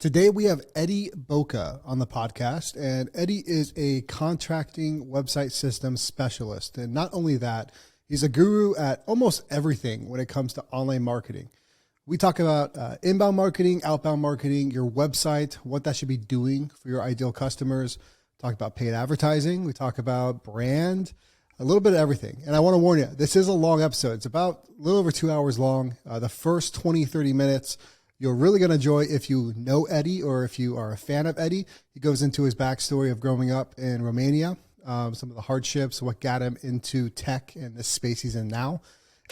Today we have Eddie Boka on the podcast, and Eddie is a contracting website systems specialist. And not only that, he's a guru at almost everything when it comes to online marketing. We talk about inbound marketing, outbound marketing, your website, what that should be doing for your ideal customers. Talk about paid advertising. We talk about brand, a little bit of everything. And I want to warn you, this is a long episode. It's about a little over 2 hours long. The first 20, 30 minutes, you're really going to enjoy if you know Eddie or if you are a fan of Eddie. He goes into his backstory of growing up in Romania, some of the hardships, what got him into tech and the space he's in now.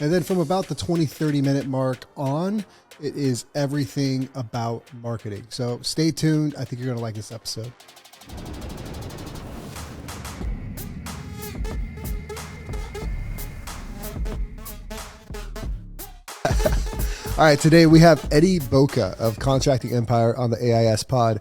And then from about the 20, 30-minute mark on, it is everything about marketing. So stay tuned. I think you're going to like this episode. All right, today we have Eddie Boka of Contracting Empire on the AIS pod.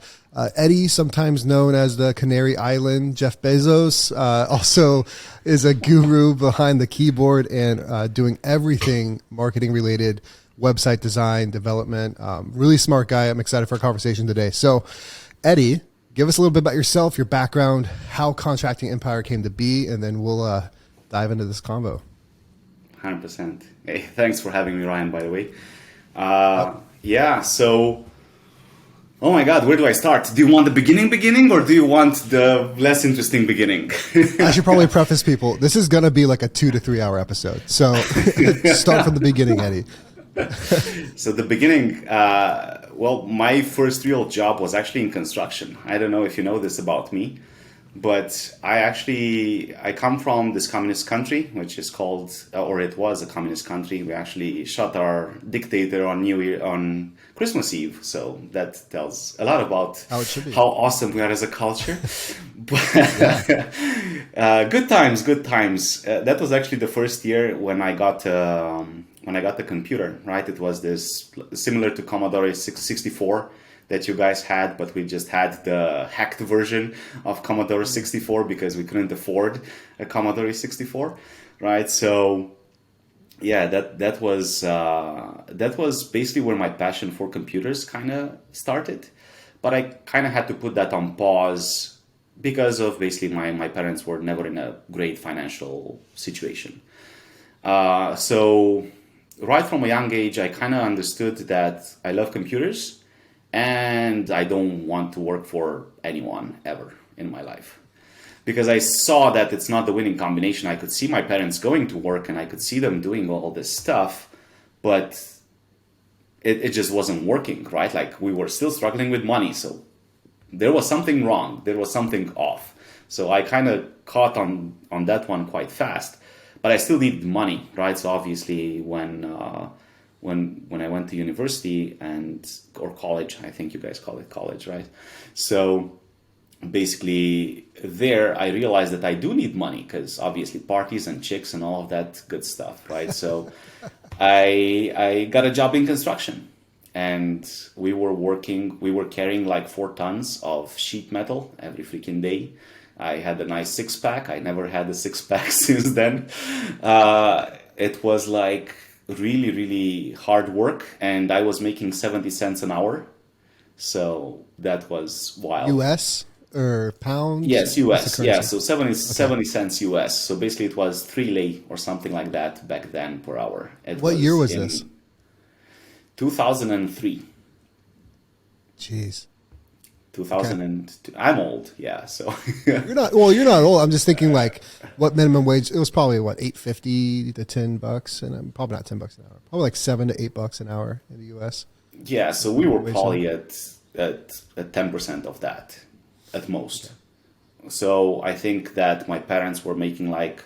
Eddie, sometimes known as the Canary Island Jeff Bezos, also is a guru behind the keyboard and doing everything marketing related, website design, development. Really smart guy. I'm excited for our conversation today. So, Eddie, give us a little bit about yourself, your background, how Contracting Empire came to be, and then we'll dive into this convo. 100%. Hey, thanks for having me, Ryan, by the way. So, oh my God, where do I start? Do you want the beginning, or do you want the less interesting beginning? I should probably preface people. This is going to be like a 2 to 3 hour episode. So start from the beginning, Eddie. So the beginning, my first real job was actually in construction. I don't know if you know this about me, but I come from this communist country, which is called, or it was a communist country. We actually shot our dictator on New Year, on Christmas Eve. So that tells a lot about how awesome we are as a culture. But good times. That was actually the first year when I got the computer. Right, it was this similar to Commodore 64. That you guys had, but we just had the hacked version of Commodore 64 because we couldn't afford a Commodore 64, right? So, yeah, that was basically where my passion for computers kind of started, but I kind of had to put that on pause because of basically my parents were never in a great financial situation. So, right from a young age, I kind of understood that I love computers. And I don't want to work for anyone ever in my life. Because I saw that it's not the winning combination. I could see my parents going to work and I could see them doing all this stuff, but it just wasn't working, right? Like we were still struggling with money. So there was something wrong. There was something off. So I kind of caught on that one quite fast. But I still needed money, right? So obviously when I went to university or college, I think you guys call it college, right? So basically there I realized that I do need money because obviously parties and chicks and all of that good stuff, right? So I got a job in construction and we were carrying like 4 tons of sheet metal every freaking day. I had a nice 6-pack. I never had a 6-pack since then. It was like really, really hard work, and I was making 70 cents an hour. So that was wild. US or pounds? Yes, US. Yeah, so 70 cents US. So basically it was 3 lei or something like that back then per hour. What year was this? 2003. Jeez. 2002. Okay. I'm old, yeah. So you're not old. I'm just thinking like what minimum wage. It was probably what, $8.50 to $10, and probably not $10 an hour. Probably like $7 to $8 an hour in the US. Yeah, so we were probably at 10% of that at most. So I think that my parents were making like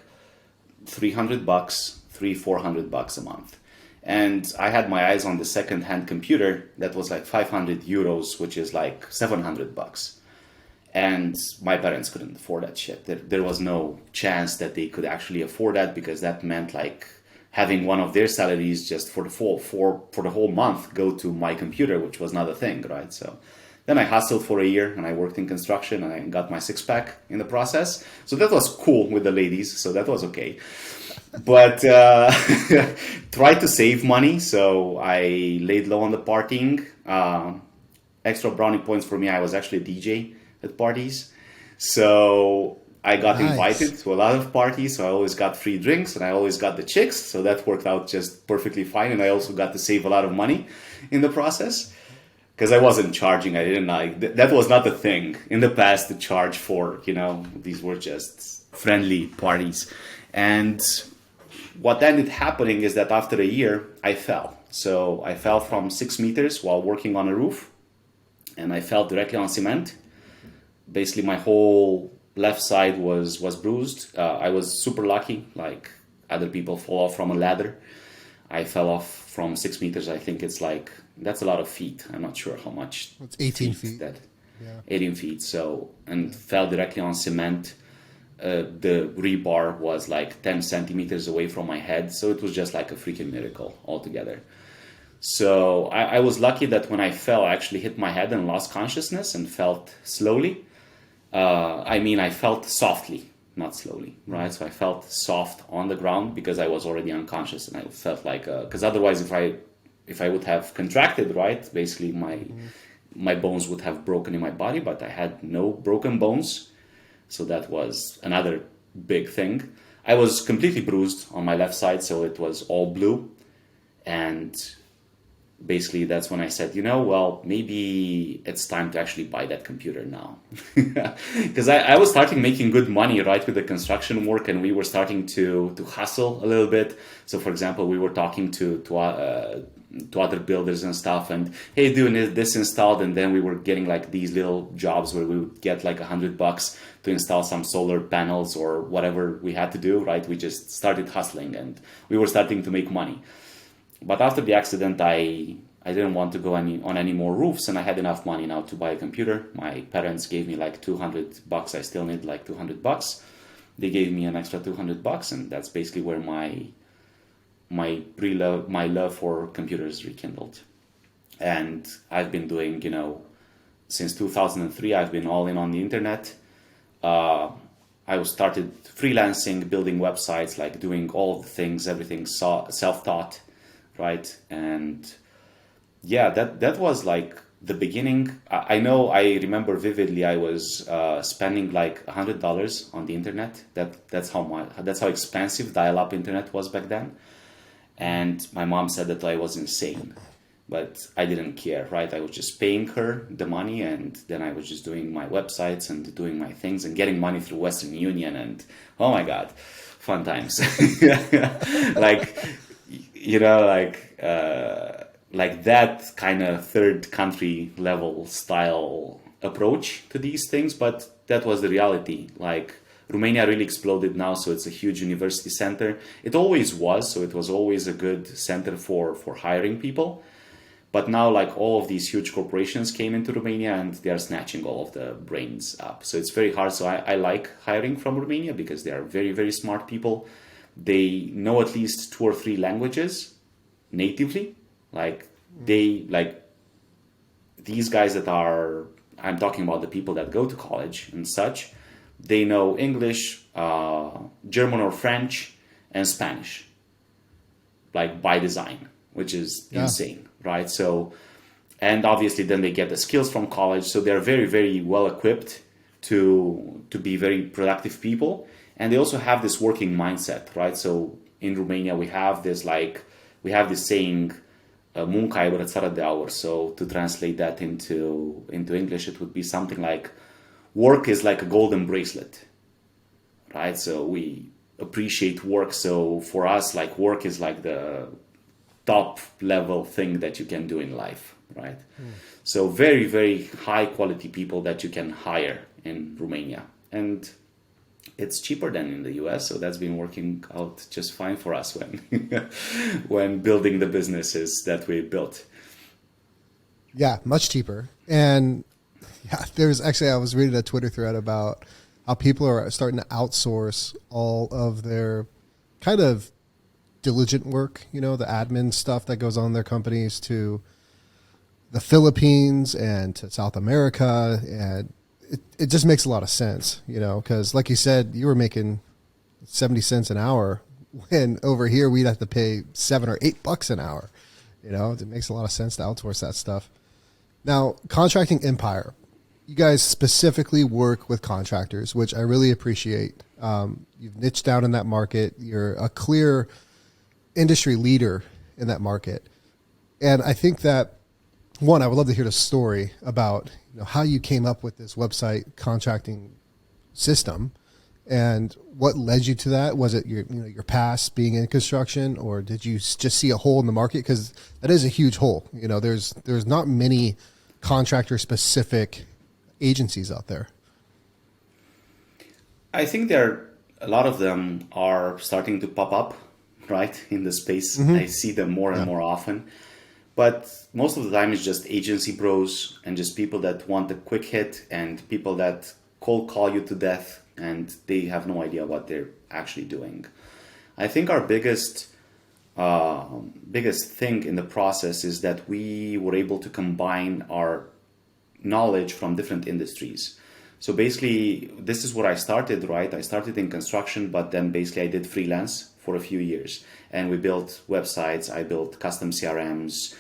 $300, $400 a month. And I had my eyes on the second-hand computer that was like 500 euros, which is like $700. And my parents couldn't afford that shit. There was no chance that they could actually afford that because that meant like having one of their salaries just for the whole month go to my computer, which was not a thing, right? So then I hustled for a year and I worked in construction and I got my 6-pack in the process. So that was cool with the ladies. So that was okay. But tried to save money, so I laid low on the partying. extra brownie points for me. I was actually a DJ at parties. So I got invited to a lot of parties. So I always got free drinks and I always got the chicks. So that worked out just perfectly fine. And I also got to save a lot of money in the process because I wasn't charging. I didn't like that was not the thing in the past to charge for, these were just friendly parties. And what ended happening is that after a year, I fell. So I fell from 6 meters while working on a roof, and I fell directly on cement. Basically, my whole left side was bruised. I was super lucky, like other people fall off from a ladder. I fell off from 6 meters. I think it's like, that's a lot of feet. I'm not sure how much. It's 18 feet. That, 18 feet. So, and fell directly on cement. The rebar was like 10 centimeters away from my head. So it was just like a freaking miracle altogether. So I was lucky that when I fell, I actually hit my head and lost consciousness and felt slowly. I felt softly, not slowly, right? So I felt soft on the ground because I was already unconscious, and I felt like, because otherwise if I would have contracted, right, basically my bones would have broken in my body, but I had no broken bones. So that was another big thing. I was completely bruised on my left side, so it was all blue. And basically that's when I said, maybe it's time to actually buy that computer now. Because I was starting making good money, right, with the construction work, and we were starting to hustle a little bit. So for example, we were talking to other builders and stuff, and hey, doing this installed, and then we were getting like these little jobs where we would get like $100 to install some solar panels or whatever we had to do, right? We just started hustling and we were starting to make money. But after the accident, I didn't want to go on any more roofs, and I had enough money now to buy a computer. My parents gave me like $200. I still need like $200. They gave me an extra $200, and that's basically where my love for computers rekindled. And I've been doing, since 2003, I've been all in on the internet. I started freelancing, building websites, like doing all of the things, everything self-taught, right? And yeah, that was like the beginning. I remember vividly, I was spending like $100 on the internet. That's how expensive dial-up internet was back then. And my mom said that I was insane, but I didn't care, right? I was just paying her the money, and then I was just doing my websites and doing my things and getting money through Western Union, and oh my God, fun times. Like that kind of third country level style approach to these things, but that was the reality. Like, Romania really exploded now, so it's a huge university center. It always was, so it was always a good center for hiring people. But now, like, all of these huge corporations came into Romania, and they are snatching all of the brains up. So it's very hard. So I like hiring from Romania because they are very, very smart people. They know at least 2 or 3 languages natively. These guys I'm talking about the people that go to college and such. They know English, German or French, and Spanish, like by design, which is insane, right? So, and obviously then they get the skills from college, so they're very, very well equipped to be very productive people, and they also have this working mindset, right? So in Romania we have this saying, "Munca e brățara de aur." So to translate that into English, it would be something like, work is like a golden bracelet, right? So we appreciate work. So for us, like, work is like the top level thing that you can do in life, right? So very, very high quality people that you can hire in Romania. And it's cheaper than in the US. So that's been working out just fine for us when building the businesses that we built. Yeah, much cheaper. And yeah, I was reading a Twitter thread about how people are starting to outsource all of their kind of diligent work, the admin stuff that goes on in their companies, to the Philippines and to South America. And it just makes a lot of sense, because like you said, you were making 70 cents an hour when over here we'd have to pay $7 or $8 an hour. It makes a lot of sense to outsource that stuff. Now, Contracting Empire, you guys specifically work with contractors, which I really appreciate. You've niched down in that market. You're a clear industry leader in that market. And I think that, one, I would love to hear the story about how you came up with this website contracting system and what led you to that. Was it your past being in construction, or did you just see a hole in the market? Because that is a huge hole. There's not many contractor specific agencies out there. I think a lot of them are starting to pop up, right, in the space. I see them more and more often. But most of the time it's just agency bros and just people that want a quick hit and people that cold call you to death and they have no idea what they're actually doing. I think our biggest thing in the process is that we were able to combine our knowledge from different industries. So basically, this is where I started, right? I started in construction, but then basically I did freelance for a few years. And we built websites, I built custom CRMs,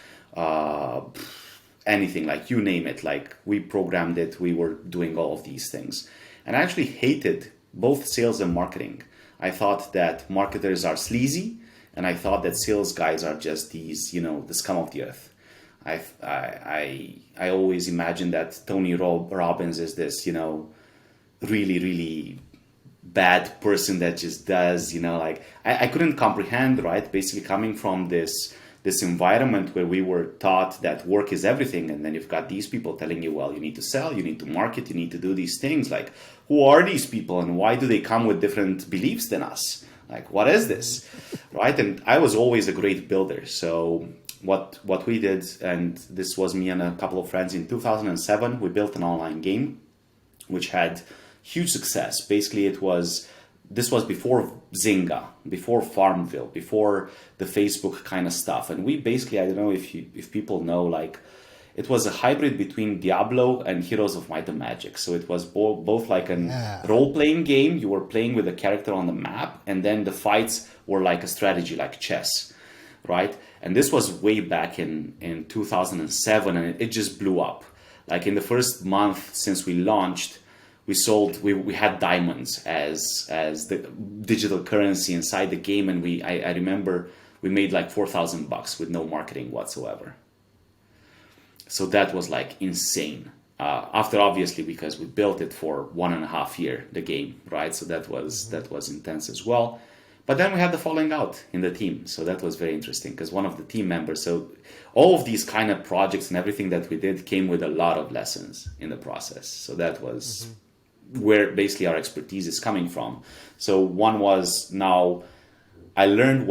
anything, like you name it. Like we programmed it, we were doing all of these things. And I actually hated both sales and marketing. I thought that marketers are sleazy, and I thought that sales guys are just these, the scum of the earth. I always imagined that Tony Robbins is this, really, really bad person that just does, I couldn't comprehend, right? Basically coming from this environment where we were taught that work is everything. And then you've got these people telling you, well, you need to sell, you need to market, you need to do these things. Like, who are these people and why do they come with different beliefs than us? Like, what is this? Right? And I was always a great builder. So what we did, and this was me and a couple of friends in 2007, we built an online game which had huge success. Basically, this was before Zynga, before Farmville, before the Facebook kind of stuff. And we basically, I don't know if people know, like, it was a hybrid between Diablo and Heroes of Might and Magic. So it was both like a role-playing game. You were playing with a character on the map, and then the fights were like a strategy, like chess, right? And this was way back in 2007, and it just blew up. Like in the first month since we launched, we had diamonds as the digital currency inside the game, and I remember we made like $4,000 with no marketing whatsoever. So that was like insane. After, obviously, because we built it for 1.5 years, the game, right? So that was intense as well. But then we had the falling out in the team. So that was very interesting because one of the team members, so all of these kind of projects and everything that we did came with a lot of lessons in the process. So that was where basically our expertise is coming from. So one was, now I learned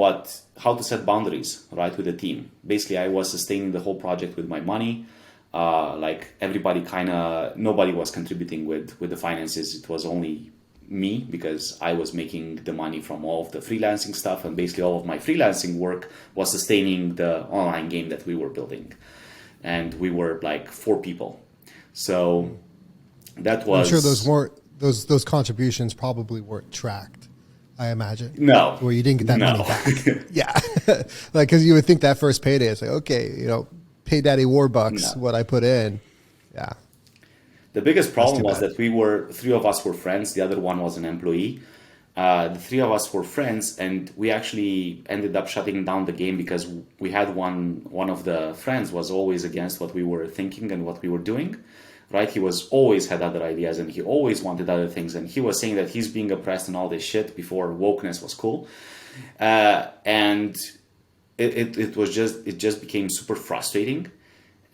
how to set boundaries, right, with the team. Basically, I was sustaining the whole project with my money. Like everybody nobody was contributing with the finances. It was only me, because I was making the money from all of the freelancing stuff, and basically all of my freelancing work was sustaining the online game that we were building. And we were like 4 people. So that was... I'm sure those contributions probably weren't tracked, I imagine. No. Where you didn't get that money back. Yeah. Like, because you would think that first payday is like, okay, pay Daddy Warbucks what I put in. Yeah. The biggest problem was that 3 of us were friends. The other one was an employee. The 3 of us were friends, and we actually ended up shutting down the game because we had one of the friends was always against what we were thinking and what we were doing, right? He always had other ideas, and he always wanted other things, and he was saying that he's being oppressed and all this shit before wokeness was cool. And it just became super frustrating,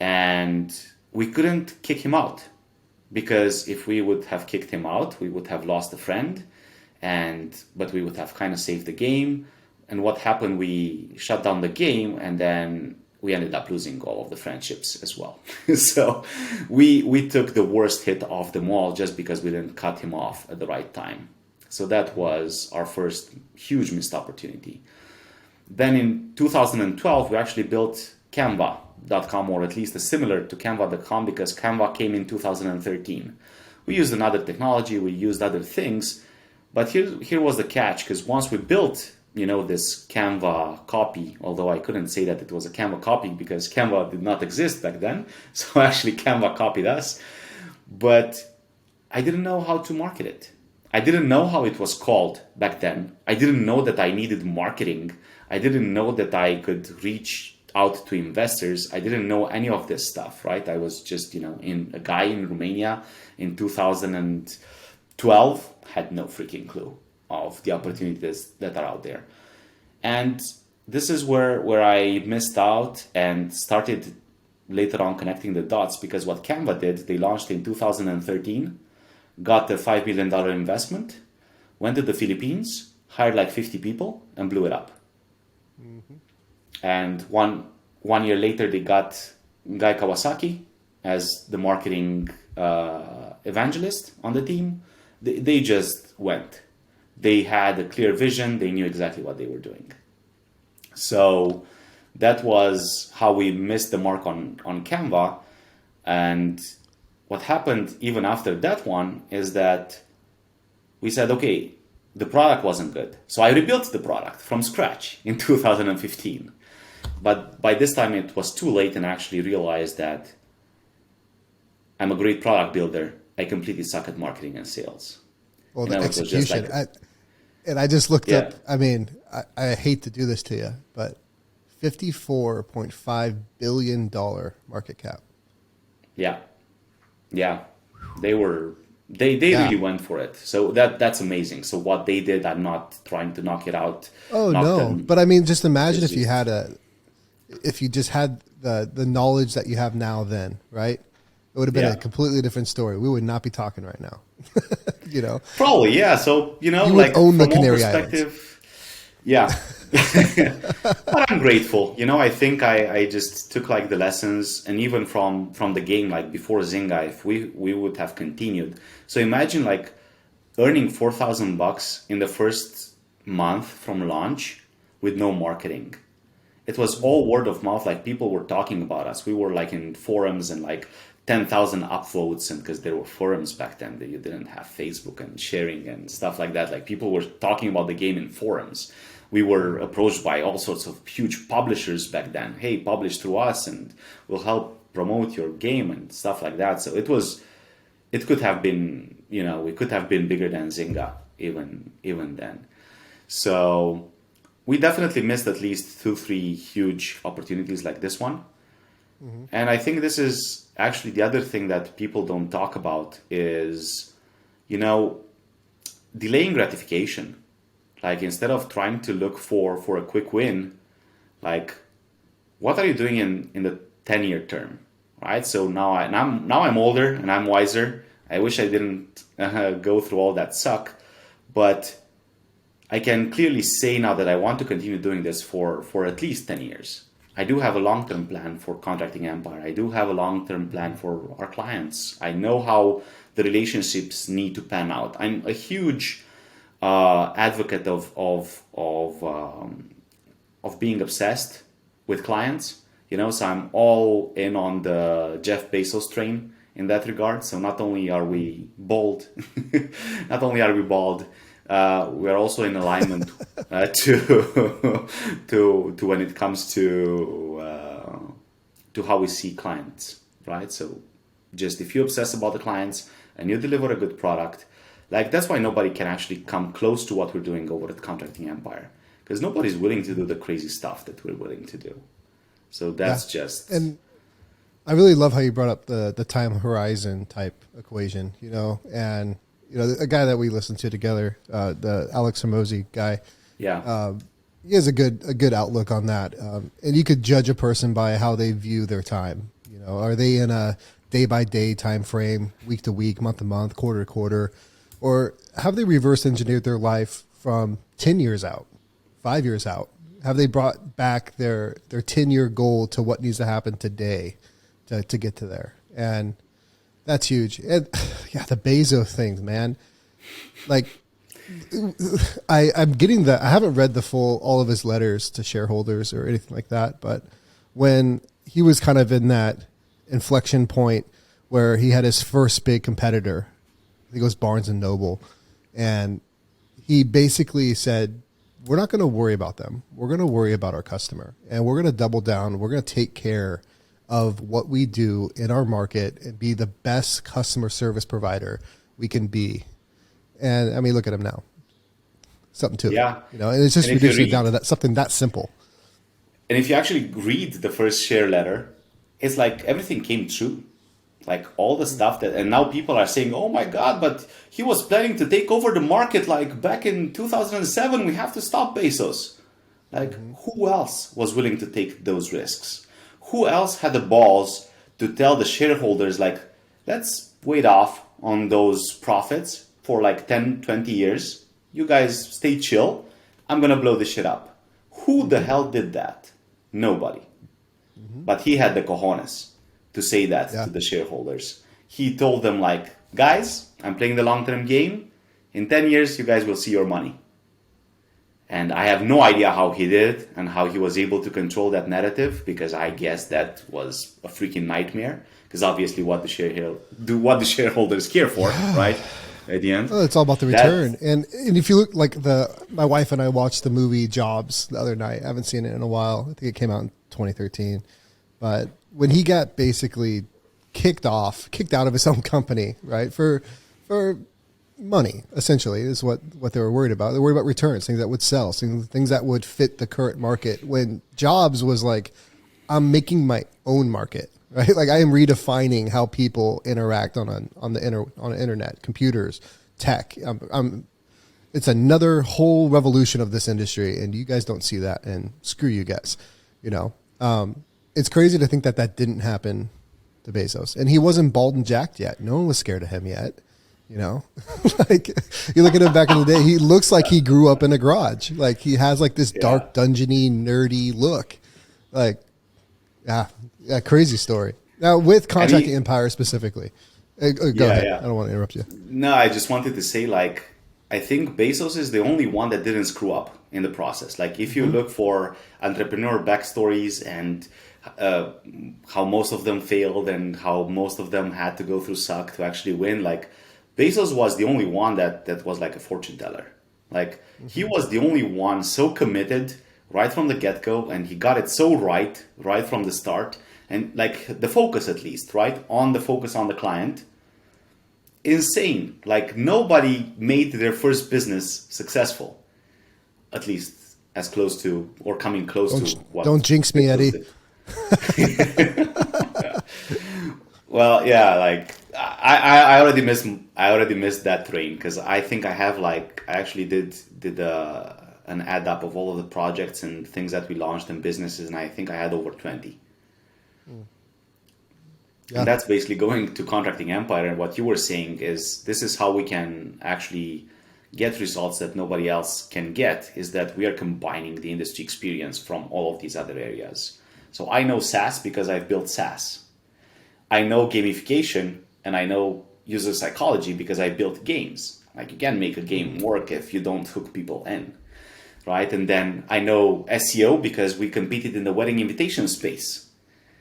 and we couldn't kick him out. Because if we would have kicked him out, we would have lost a friend, but we would have kind of saved the game. And what happened, we shut down the game, and then we ended up losing all of the friendships as well. So we took the worst hit of them all just because we didn't cut him off at the right time. So that was our first huge missed opportunity. Then in 2012, we actually built Canva.com, or at least similar to Canva.com, because Canva came in 2013. We used another technology, we used other things, but here was the catch, because once we built this Canva copy, although I couldn't say that it was a Canva copy because Canva did not exist back then. So actually Canva copied us, but I didn't know how to market it. I didn't know how it was called back then. I didn't know that I needed marketing. I didn't know that I could reach out to investors. I didn't know any of this stuff, right? I was just, a guy in Romania in 2012, had no freaking clue of the opportunities that are out there. And this is where I missed out and started later on connecting the dots, because what Canva did, they launched in 2013, got the $5 million investment, went to the Philippines, hired like 50 people and blew it up. Mm-hmm. And one year later, they got Guy Kawasaki as the marketing evangelist on the team. They just went. They had a clear vision. They knew exactly what they were doing. So that was how we missed the mark on Canva. And what happened even after that one is that we said, okay, the product wasn't good. So I rebuilt the product from scratch in 2015. But by this time it was too late, and I actually realized that I'm a great product builder. I completely suck at marketing and sales. Well, the execution. I just looked up, I hate to do this to you, but $54.5 billion market cap. Yeah. They really went for it. So that's amazing. So what they did, I'm not trying to knock it out. Oh no. But just imagine if you just had the knowledge that you have now then, right? It would have been a completely different story. We would not be talking right now. Probably, yeah. So, you would own the Canary Islands. Yeah. But I'm grateful. I think I just took like the lessons, and even from the game, like before Zynga, if we would have continued. So imagine like earning $4,000 in the first month from launch with no marketing. It was all word of mouth. Like people were talking about us. We were like in forums and like 10,000 upvotes, and because there were forums back then, that you didn't have Facebook and sharing and stuff like that. Like people were talking about the game in forums. We were approached by all sorts of huge publishers back then. Hey, publish through us and we'll help promote your game and stuff like that. So it could have been, we could have been bigger than Zynga even then. So we definitely missed at least 2-3 huge opportunities like this one. Mm-hmm. And I think this is actually the other thing that people don't talk about is, delaying gratification. Like instead of trying to look for a quick win, like what are you doing in the 10-year term, right? So now I'm older and I'm wiser. I wish I didn't go through all that suck, but I can clearly say now that I want to continue doing this for at least 10 years. I do have a long-term plan for Contracting Empire. I do have a long-term plan for our clients. I know how the relationships need to pan out. I'm a huge advocate of being obsessed with clients. So I'm all in on the Jeff Bezos train in that regard. So not only are we bald, we are also in alignment to when it comes to how we see clients, right? So just if you obsess about the clients and you deliver a good product, like that's why nobody can actually come close to what we're doing over at Contracting Empire, because nobody's willing to do the crazy stuff that we're willing to do. So that's just... And I really love how you brought up the time horizon type equation, and a guy that we listened to together, the Alex Hermosi guy. Yeah. He has a good outlook on that. And you could judge a person by how they view their time. Are they in a day-by-day time frame, week-to-week, month-to-month, quarter-to-quarter, or have they reverse engineered their life from 10 years out, 5 years out? Have they brought back their 10-year goal to what needs to happen today to get to there? And that's huge. And the Bezos thing, man. Like, I'm getting I haven't read all of his letters to shareholders or anything like that, but when he was kind of in that inflection point where he had his first big competitor, I think it was Barnes and Noble, and he basically said, we're not going to worry about them. We're going to worry about our customer, and we're going to double down. We're going to take care of what we do in our market and be the best customer service provider we can be. And I mean, look at them now. Something to it, you know, and it's just reducing it down to that something that simple. And if you actually read the first share letter, it's like everything came true. Like all the stuff that, and now people are saying, oh my God, but he was planning to take over the market like back in 2007, we have to stop Bezos. Like who else was willing to take those risks? Who else had the balls to tell the shareholders like, let's wait off on those profits for like 10, 20 years. You guys stay chill. I'm going to blow this shit up. Who the hell did that? Nobody. But he had the cojones to say that to the shareholders. He told them like, guys, I'm playing the long-term game. In 10 years, you guys will see your money. And I have no idea how he did it and how he was able to control that narrative, because I guess that was a freaking nightmare. Because obviously what the shareholders care for, right? At the end. Well, it's all about the return. And if you look like my wife and I watched the movie Jobs the other night. I haven't seen it in a while. I think it came out in 2013. But when he got basically kicked out of his own company, right? For money, essentially, is what they were worried about. They're worried about returns, things that would sell, things that would fit the current market. When Jobs was like, I'm making my own market. Right, like I am redefining how people interact on the internet, computers, tech. It's another whole revolution of this industry, and you guys don't see that. And screw you guys, you know. It's crazy to think that didn't happen to Bezos, and he wasn't bald and jacked yet. No one was scared of him yet, you know. Like you look at him back in the day, he looks like he grew up in a garage. Like he has like this dark, dungeony, nerdy look, like. Yeah, crazy story. Now with Contracting Empire specifically. Go ahead. I don't want to interrupt you. No, I just wanted to say, like, I think Bezos is the only one that didn't screw up in the process. Like, if you look for entrepreneur backstories and how most of them failed and how most of them had to go through suck to actually win, like, Bezos was the only one that was like a fortune teller. Like, he was the only one so committed right from the get-go, and he got it so right from the start, and like the focus, at least, right on the focus on the client. Insane. Like nobody made their first business successful, at least as close to or coming close to what. Don't jinx me, Eddie. Well, yeah, like I already missed that train, because I think I actually did an add up of all of the projects and things that we launched in businesses, and I think I had over 20. Yeah. And that's basically going to Contracting Empire, and what you were saying is this is how we can actually get results that nobody else can get, is that we are combining the industry experience from all of these other areas. So I know SaaS because I've built SaaS. I know gamification and I know user psychology because I built games. Like you can't make a game work if you don't hook people in. Right? And then I know SEO because we competed in the wedding invitation space.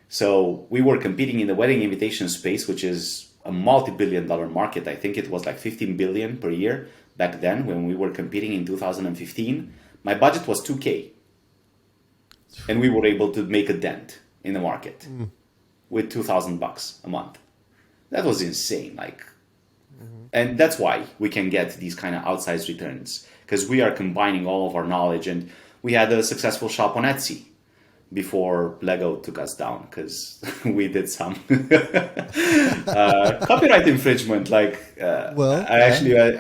So we were competing in the wedding invitation space, which is a multi-billion-dollar market. I think it was like 15 billion per year back then when we were competing in 2015. My budget was 2K. And we were able to make a dent in the market with $2,000 a month. That was insane. And that's why we can get these kind of outsized returns, because we are combining all of our knowledge. And we had a successful shop on Etsy before Lego took us down, because we did some copyright infringement. I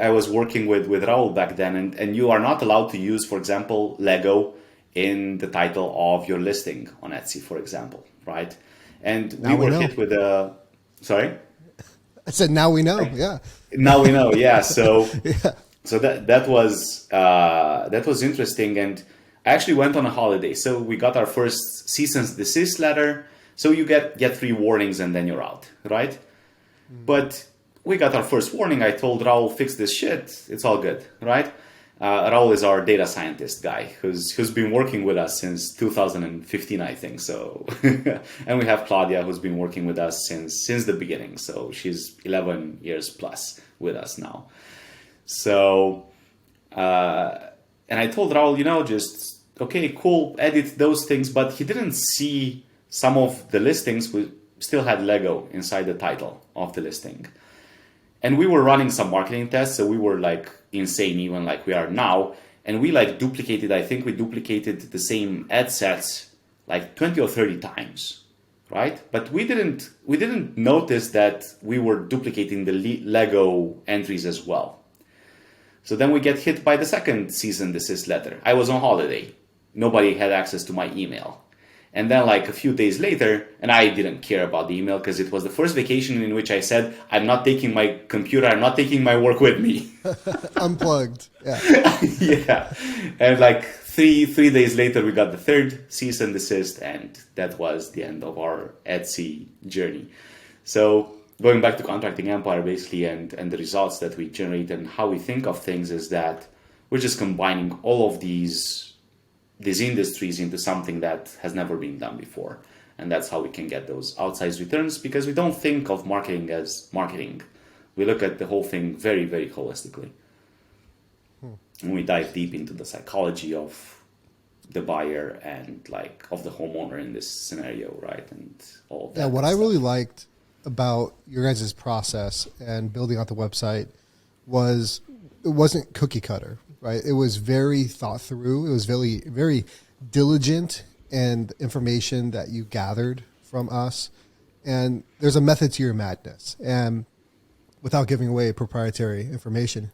was working with Raul back then, and you are not allowed to use, for example, Lego in the title of your listing on Etsy, for example, right? And we were hit with a... Sorry? I said, now we know, yeah. Now we know, yeah. So so that was interesting, and I actually went on a holiday. So we got our first cease and desist letter. So you get 3 warnings and then you're out, right? But we got our first warning. I told Raul, fix this shit. It's all good, right? Raul is our data scientist guy who's been working with us since 2015, I think. So, and we have Claudia, who's been working with us since the beginning. So she's 11 years plus with us now. So And I told Raul, just, okay, cool, edit those things. But he didn't see some of the listings we still had Lego inside the title of the listing. And we were running some marketing tests, so we were like insane, even like we are now. And we like duplicated, I think we duplicated the same ad sets like 20 or 30 times, right? But we didn't notice that we were duplicating the Lego entries as well. So then we get hit by the second cease and desist letter. I was on holiday. Nobody had access to my email. And then like a few days later, and I didn't care about the email because it was the first vacation in which I said, I'm not taking my computer, I'm not taking my work with me. Unplugged. Yeah. Yeah. And like three days later, we got the third cease and desist, and that was the end of our Etsy journey. So going back to Contracting Empire, basically, and the results that we generate and how we think of things is that we're just combining all of these industries into something that has never been done before. And that's how we can get those outsized returns, because we don't think of marketing as marketing. We look at the whole thing very, very holistically. And we dive deep into the psychology of the buyer and like of the homeowner in this scenario, right? And all of that. Yeah, what I really liked about your guys' process and building out the website was it wasn't cookie cutter, right? It was very thought through. It was very, very diligent and information that you gathered from us. And there's a method to your madness. And without giving away proprietary information,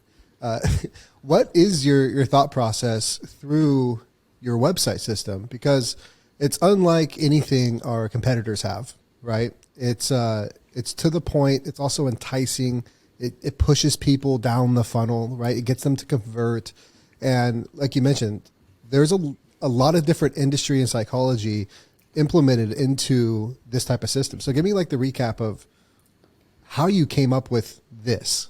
what is your thought process through your website system? Because it's unlike anything our competitors have, right? It's to the point. It's also enticing. It pushes people down the funnel, right? It gets them to convert. And like you mentioned, there's a lot of different industry and psychology implemented into this type of system. So give me like the recap of how you came up with this.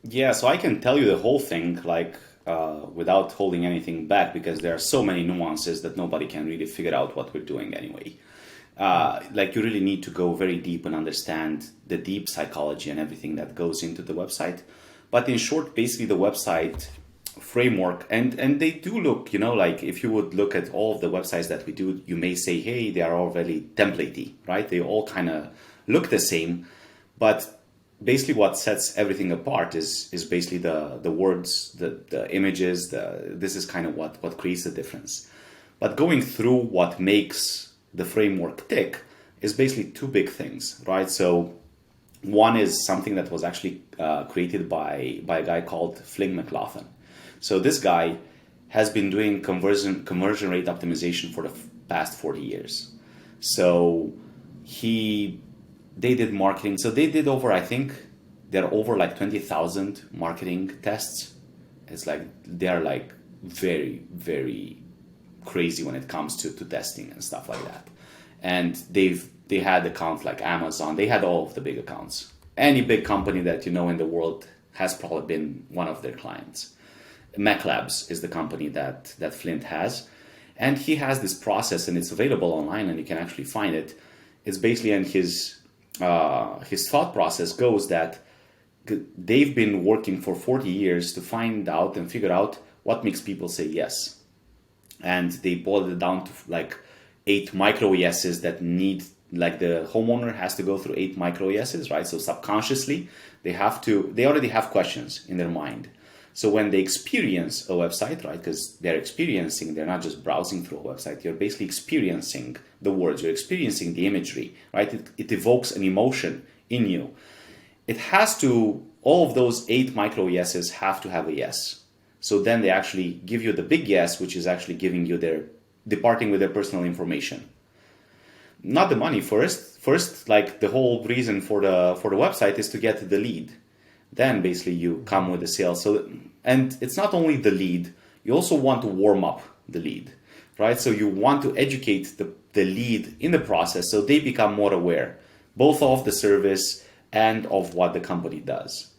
Yeah, so I can tell you the whole thing like without holding anything back, because there are so many nuances that nobody can really figure out what we're doing anyway. Like you really need to go very deep and understand the deep psychology and everything that goes into the website. But in short, basically the website framework, and they do look, like if you would look at all of the websites that we do, you may say, hey, they are all very templatey, right? They all kind of look the same, but basically what sets everything apart is basically the words, the images, this is kind of what creates the difference. But going through what makes the framework tick is basically two big things, right? So one is something that was actually created by a guy called Flynn McLaughlin. So this guy has been doing conversion rate optimization for the past 40 years. So they did marketing. So they did over, I think, there are over like 20,000 marketing tests. It's like, they're like very, very crazy when it comes to testing and stuff like that. And they had accounts like Amazon. They had all of the big accounts. Any big company that you know in the world has probably been one of their clients. MacLabs is the company that Flint has. And he has this process, and it's available online, and you can actually find it. It's basically, and his thought process goes that they've been working for 40 years to find out and figure out what makes people say yes. And they boiled it down to like 8 micro yeses that need, like the homeowner has to go through 8 micro yeses, right? So subconsciously, they already have questions in their mind. So when they experience a website, right, because they're not just browsing through a website, you're basically experiencing the words, you're experiencing the imagery, right? It evokes an emotion in you. It has to, all of those 8 micro yeses have to have a yes. So then they actually give you the big yes, which is actually giving you departing with their personal information. Not the money first. First, like the whole reason for the website is to get the lead. Then basically you come with the sales. So, and it's not only the lead, you also want to warm up the lead, right? So you want to educate the lead in the process so they become more aware, both of the service and of what the company does.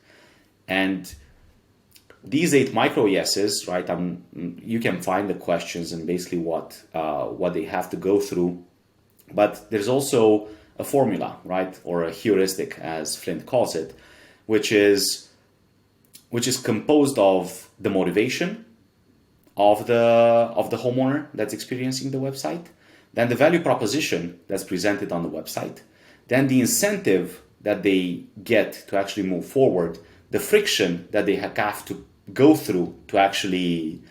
And these 8 micro yeses, right? You can find the questions and basically what they have to go through. But there's also a formula, right? Or a heuristic, as Flint calls it, which is composed of the motivation, of the homeowner that's experiencing the website, then the value proposition that's presented on the website, then the incentive that they get to actually move forward, the friction that they have to go through to actually,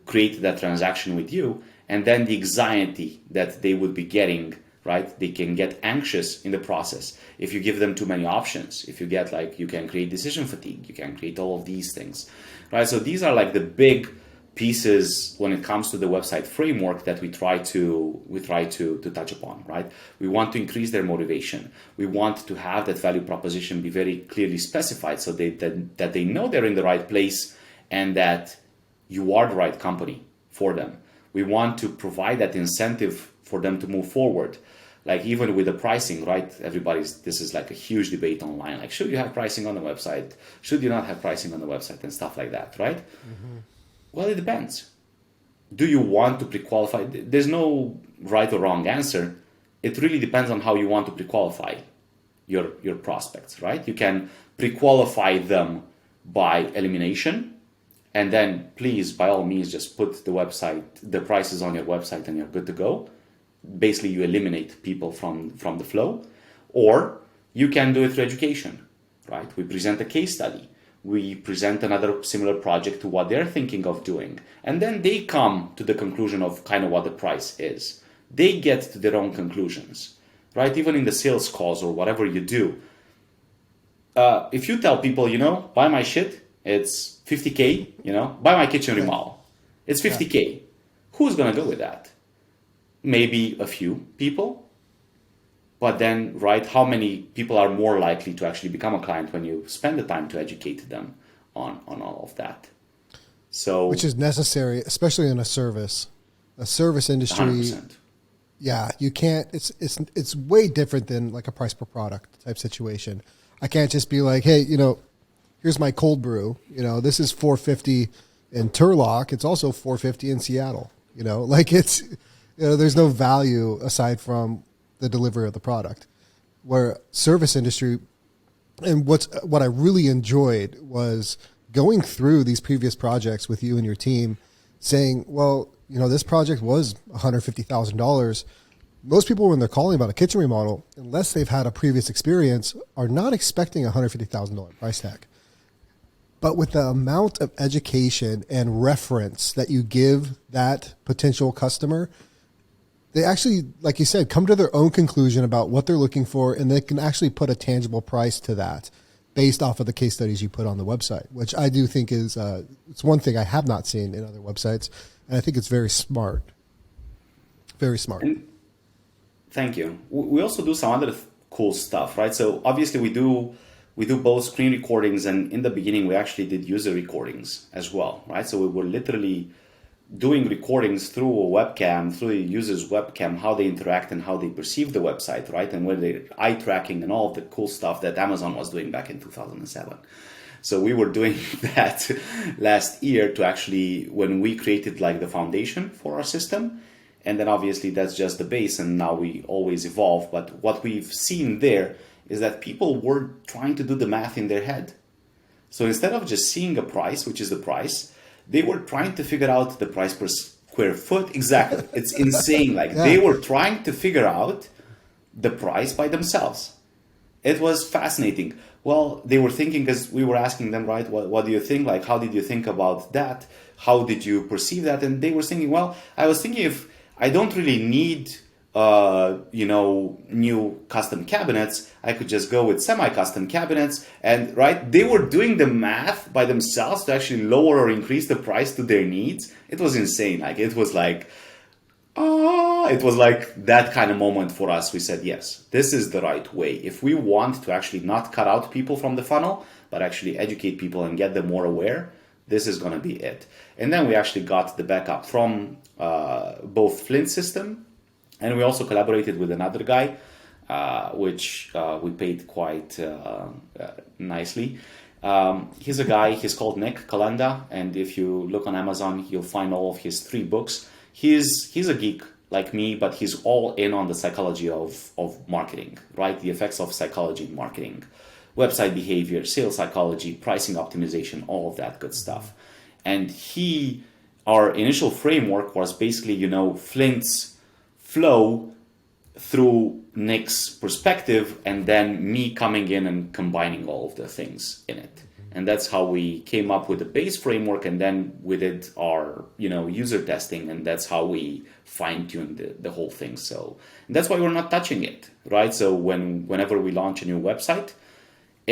create that transaction with you, and then the anxiety that they would be getting, right? They can get anxious in the process if you give them too many options. If you get you can create decision fatigue, you can create all of these things, right? So these are the big pieces when it comes to the website framework that we try to touch upon, right? We want to increase their motivation. We want to have that value proposition be very clearly specified so that they know they're in the right place and that you are the right company for them. We want to provide that incentive for them to move forward. Even with the pricing, right? This is a huge debate online. Should you have pricing on the website? Should you not have pricing on the website and stuff like that, right? Mm-hmm. Well, it depends. Do you want to pre-qualify? There's no right or wrong answer. It really depends on how you want to pre-qualify your prospects, right? You can pre-qualify them by elimination, and then please, by all means, just put the prices on your website and you're good to go. Basically, you eliminate people from the flow. Or you can do it through education, right? We present a case study. We present another similar project to what they're thinking of doing. And then they come to the conclusion of kind of what the price is. They get to their own conclusions, right? Even in the sales calls or whatever you do. If you tell people, buy my shit, it's 50K, buy my kitchen remodel, it's 50K. Who's going to go with that? Maybe a few people. But then, right, how many people are more likely to actually become a client when you spend the time to educate them on all of that? So, which is necessary, especially in a service industry. 100%. Yeah, you can't. It's way different than a price per product type situation. I can't just be like, hey, here's my cold brew. This is $4.50 in Turlock. It's also $4.50 in Seattle. There's no value aside from the delivery of the product. Where service industry, and what I really enjoyed was going through these previous projects with you and your team, saying, well, this project was $150,000. Most people, when they're calling about a kitchen remodel, unless they've had a previous experience, are not expecting a $150,000 price tag. But with the amount of education and reference that you give that potential customer, they actually, like you said, come to their own conclusion about what they're looking for, and they can actually put a tangible price to that based off of the case studies you put on the website, which I do think is it's one thing I have not seen in other websites, and I think it's very smart. Very smart. And thank you. We also do some other cool stuff, right? So obviously we do both screen recordings, and in the beginning we actually did user recordings as well, right? So we were literally doing recordings through a webcam, through the user's webcam, how they interact and how they perceive the website, right? And where they're eye tracking and all of the cool stuff that Amazon was doing back in 2007. So we were doing that last year to actually, when we created the foundation for our system, and then obviously that's just the base, and now we always evolve. But what we've seen there is that people were trying to do the math in their head. So instead of just seeing a price, which is the price, they were trying to figure out the price per square foot. Exactly. It's insane. They were trying to figure out the price by themselves. It was fascinating. Well, they were thinking, because we were asking them, right, what do you think? How did you think about that? How did you perceive that? And they were thinking, well, I was thinking if I don't really need new custom cabinets, I could just go with semi-custom cabinets. And right, they were doing the math by themselves to actually lower or increase the price to their needs. It was insane. It was that kind of moment for us. We said, yes, this is the right way. If we want to actually not cut out people from the funnel, but actually educate people and get them more aware, this is going to be it. And then we actually got the backup from both Flint's system, and we also collaborated with another guy, which we paid quite nicely. He's a guy, he's called Nick Kalenda, and if you look on Amazon, you'll find all of his 3 books. He's a geek like me, but he's all in on the psychology of marketing, right? The effects of psychology in marketing, website behavior, sales psychology, pricing optimization, all of that good stuff. And he our initial framework was basically, Flint's flow through Nick's perspective, and then me coming in and combining all of the things in it. And that's how we came up with the base framework, and then we did our, user testing, and that's how we fine-tuned the whole thing. So that's why we're not touching it, right? So whenever we launch a new website,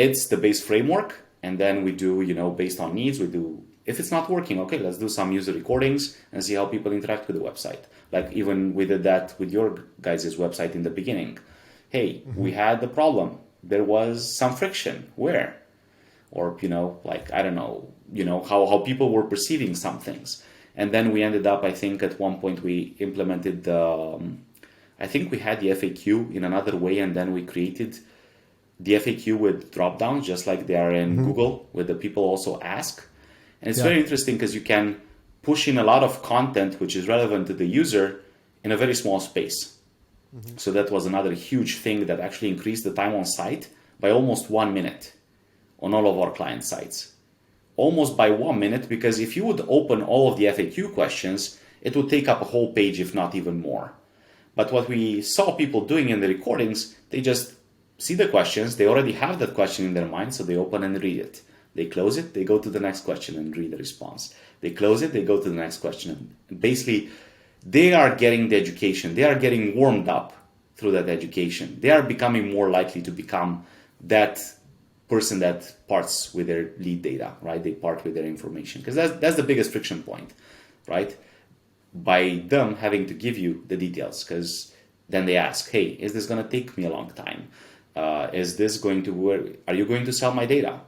it's the base framework, and then we do, based on needs, we do, if it's not working, okay, let's do some user recordings and see how people interact with the website. Like even we did that with your guys' website in the beginning. Hey, we had the problem. There was some friction. Where? Or, I don't know, how people were perceiving some things. And then we ended up, I think at one point we implemented I think we had the FAQ in another way, and then we created the FAQ with drop downs, just like they are in Google, where the people also ask. And it's very interesting because you can push in a lot of content which is relevant to the user in a very small space. So that was another huge thing that actually increased the time on site by almost 1 minute on all of our client sites. Almost by 1 minute, because if you would open all of the FAQ questions, it would take up a whole page, if not even more. But what we saw people doing in the recordings, they just see the questions, they already have that question in their mind, so they open and read it. They close it, they go to the next question and read the response. They close it, they go to the next question. And basically, they are getting the education. They are getting warmed up through that education. They are becoming more likely to become that person that parts with their lead data, right? They part with their information, because that's the biggest friction point, right? By them having to give you the details, because then they ask, hey, is this going to take me a long time? Is this going to work? Are you going to sell my data?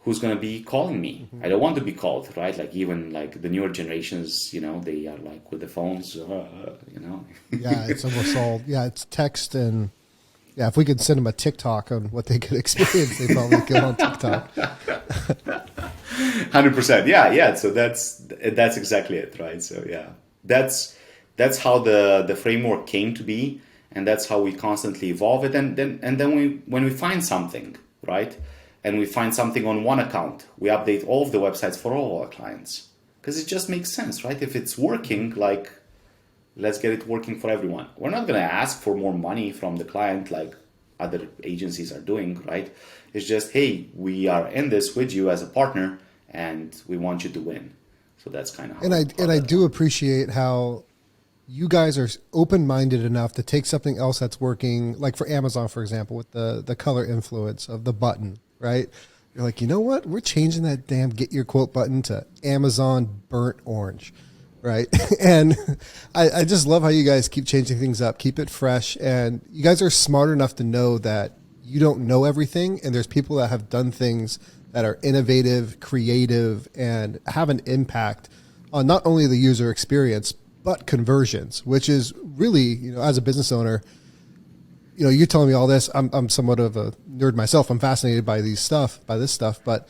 Who's going to be calling me? I don't want to be called, right? Like even like the newer generations, they are like with the phones, Yeah, it's almost all, it's text. And yeah, if we could send them a TikTok on what they could experience, they probably go on TikTok. 100%. Yeah. So that's exactly it, right? So yeah, that's how the framework came to be, and that's how we constantly evolve it. And then when we find something, right? And we find something on one account, we update all of the websites for all our clients, because it just makes sense, right? If it's working, like, let's get it working for everyone. We're not going to ask for more money from the client like other agencies are doing, right? It's just, hey, we are in this with you as a partner, and we want you to win. So that's kind of how. And I do appreciate how you guys are open-minded enough to take something else that's working, like for Amazon, for example, with the color influence of the button. Right? You're like, you know what? We're changing that damn get your quote button to Amazon burnt orange. Right? And I just love how you guys keep changing things up, keep it fresh. And you guys are smart enough to know that you don't know everything. And there's people that have done things that are innovative, creative, and have an impact on not only the user experience, but conversions, which is really, as a business owner, you're telling me all this. I'm somewhat of a nerd myself. I'm fascinated by this stuff, but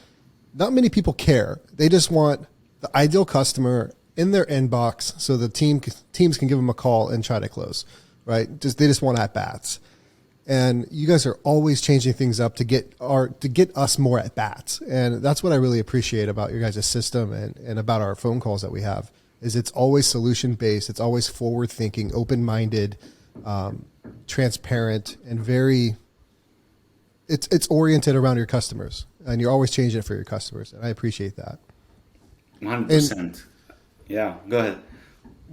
not many people care. They just want the ideal customer in their inbox so the teams can give them a call and try to close, right? They just want at bats. And you guys are always changing things up to get us more at bats. And that's what I really appreciate about your guys' system and about our phone calls that we have, is it's always solution based. It's always forward thinking, open-minded, transparent, and it's oriented around your customers, and you're always changing it for your customers. And I appreciate that. 100%. Yeah, go ahead.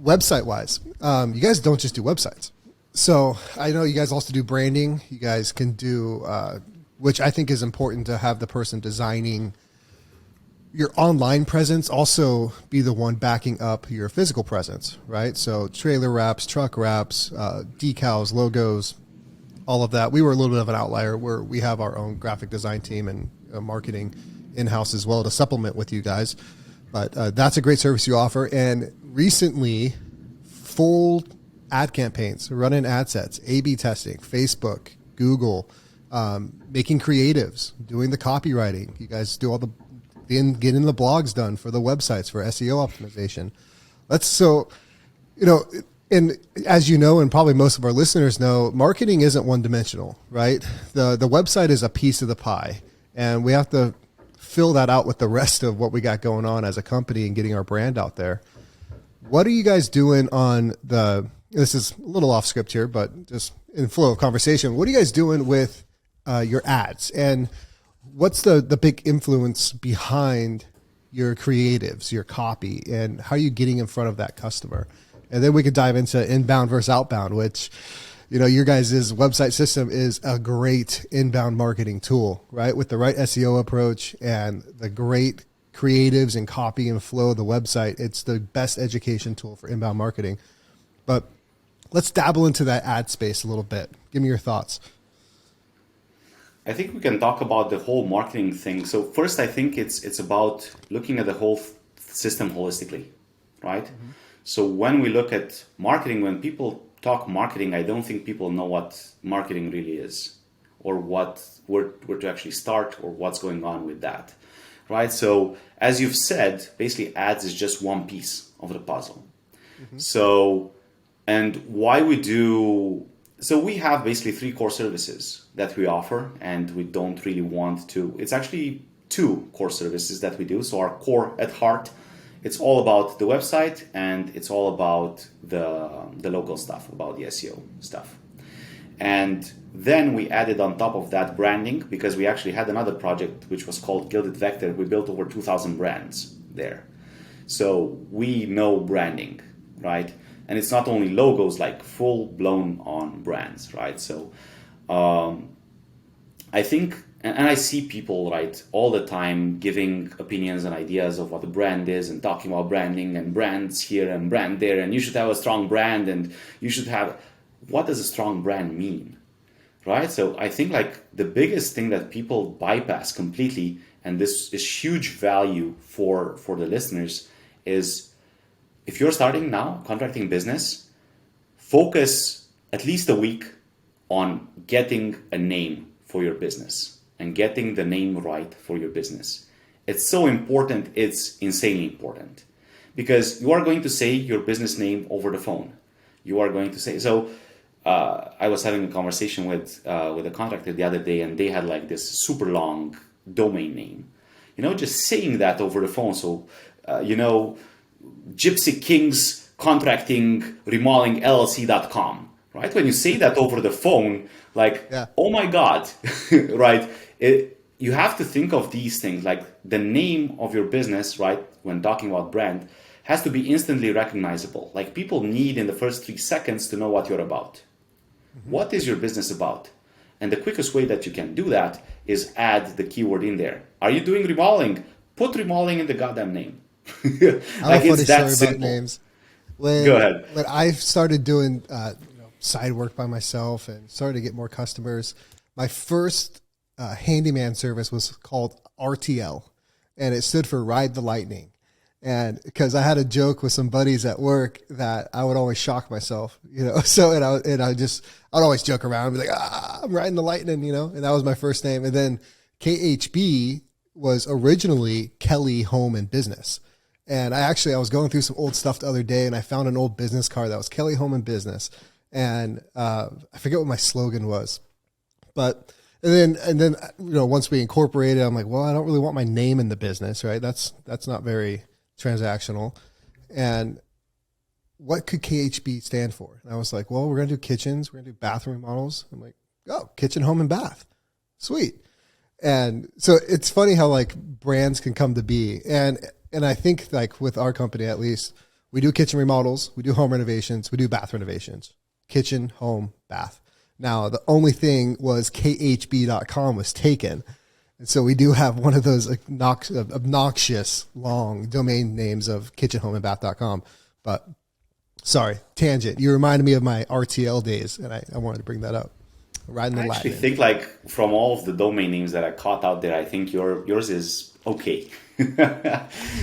Website wise, you guys don't just do websites. So I know you guys also do branding. You guys can do, which I think is important, to have the person designing your online presence also be the one backing up your physical presence, right? So trailer wraps, truck wraps, decals, logos, all of that. We were a little bit of an outlier where we have our own graphic design team and marketing in-house as well to supplement with you guys. But that's a great service you offer. And recently, full ad campaigns, running ad sets, A/B testing, Facebook, Google, making creatives, doing the copywriting. You guys do all the getting the blogs done for the websites for SEO optimization. And as you know, and probably most of our listeners know, marketing isn't one dimensional, right? The website is a piece of the pie, and we have to fill that out with the rest of what we got going on as a company and getting our brand out there. What are you guys doing on this is a little off script here, but just in flow of conversation, what are you guys doing with your ads? And what's the big influence behind your creatives, your copy, and how are you getting in front of that customer? And then we could dive into inbound versus outbound, which, your guys' website system is a great inbound marketing tool, right? With the right SEO approach and the great creatives and copy and flow of the website, it's the best education tool for inbound marketing. But let's dabble into that ad space a little bit. Give me your thoughts. I think we can talk about the whole marketing thing. So first, I think it's about looking at the whole system holistically, right? Mm-hmm. So when we look at marketing, when people talk marketing, I don't think people know what marketing really is, or where to actually start, or what's going on with that, right? So as you've said, basically ads is just one piece of the puzzle. Mm-hmm. So we have basically 3 core services that we offer, and we don't really want to. It's actually 2 core services that we do. So our core at heart, it's all about the website, and it's all about the local stuff, about the SEO stuff. And then we added on top of that branding, because we actually had another project which was called Gilded Vector. We built over 2,000 brands there. So we know branding, right? And it's not only logos, like full blown on brands, right? So I think, and I see people, right, all the time giving opinions and ideas of what a brand is, and talking about branding and brands here and brand there, and you should have a strong brand, and you should have, what does a strong brand mean, right? So I think like the biggest thing that people bypass completely, and this is huge value for the listeners, is if you're starting now contracting business, focus at least a week on getting a name for your business and getting the name right for your business. It's so important. It's insanely important, because you are going to say your business name over the phone. You are going to say, so I was having a conversation with a contractor the other day, and they had like this super long domain name. Just saying that over the phone. So, Gypsy Kings Contracting Remodeling LLC.com, right? When you say that over the phone, like, yeah. Oh my God, right? You have to think of these things, like the name of your business, right? When talking about brand, has to be instantly recognizable. Like people need in the first 3 seconds to know what you're about. Mm-hmm. What is your business about? And the quickest way that you can do that is add the keyword in there. Are you doing remodeling? Put remodeling in the goddamn name. I have a funny story about names. Go ahead. When I started doing side work by myself and started to get more customers, my first handyman service was called RTL, and it stood for Ride the Lightning. And because I had a joke with some buddies at work that I would always shock myself, so I'd always joke around and be like, I'm riding the lightning, and that was my first name. And then KHB was originally Kelly Home and Business. And I was going through some old stuff the other day, and I found an old business card that was Kelly Home and Business. And I forget what my slogan was, but and then once we incorporated, I'm like, well, I don't really want my name in the business, right? That's not very transactional. And what could KHB stand for? And I was like, well, we're going to do kitchens. We're going to do bathroom remodels. I'm like, oh, kitchen, home, and bath. Sweet. And so it's funny how like brands can come to be. And I think like with our company, at least, we do kitchen remodels, we do home renovations, we do bath renovations, kitchen, home, bath. Now, the only thing was khb.com was taken. And so we do have one of those obnoxious long domain names of kitchenhomeandbath.com. But sorry, tangent. You reminded me of my RTL days, and I wanted to bring that up. Riding the I actually Latin. think like from all of the domain names that I caught out there, I think yours is okay.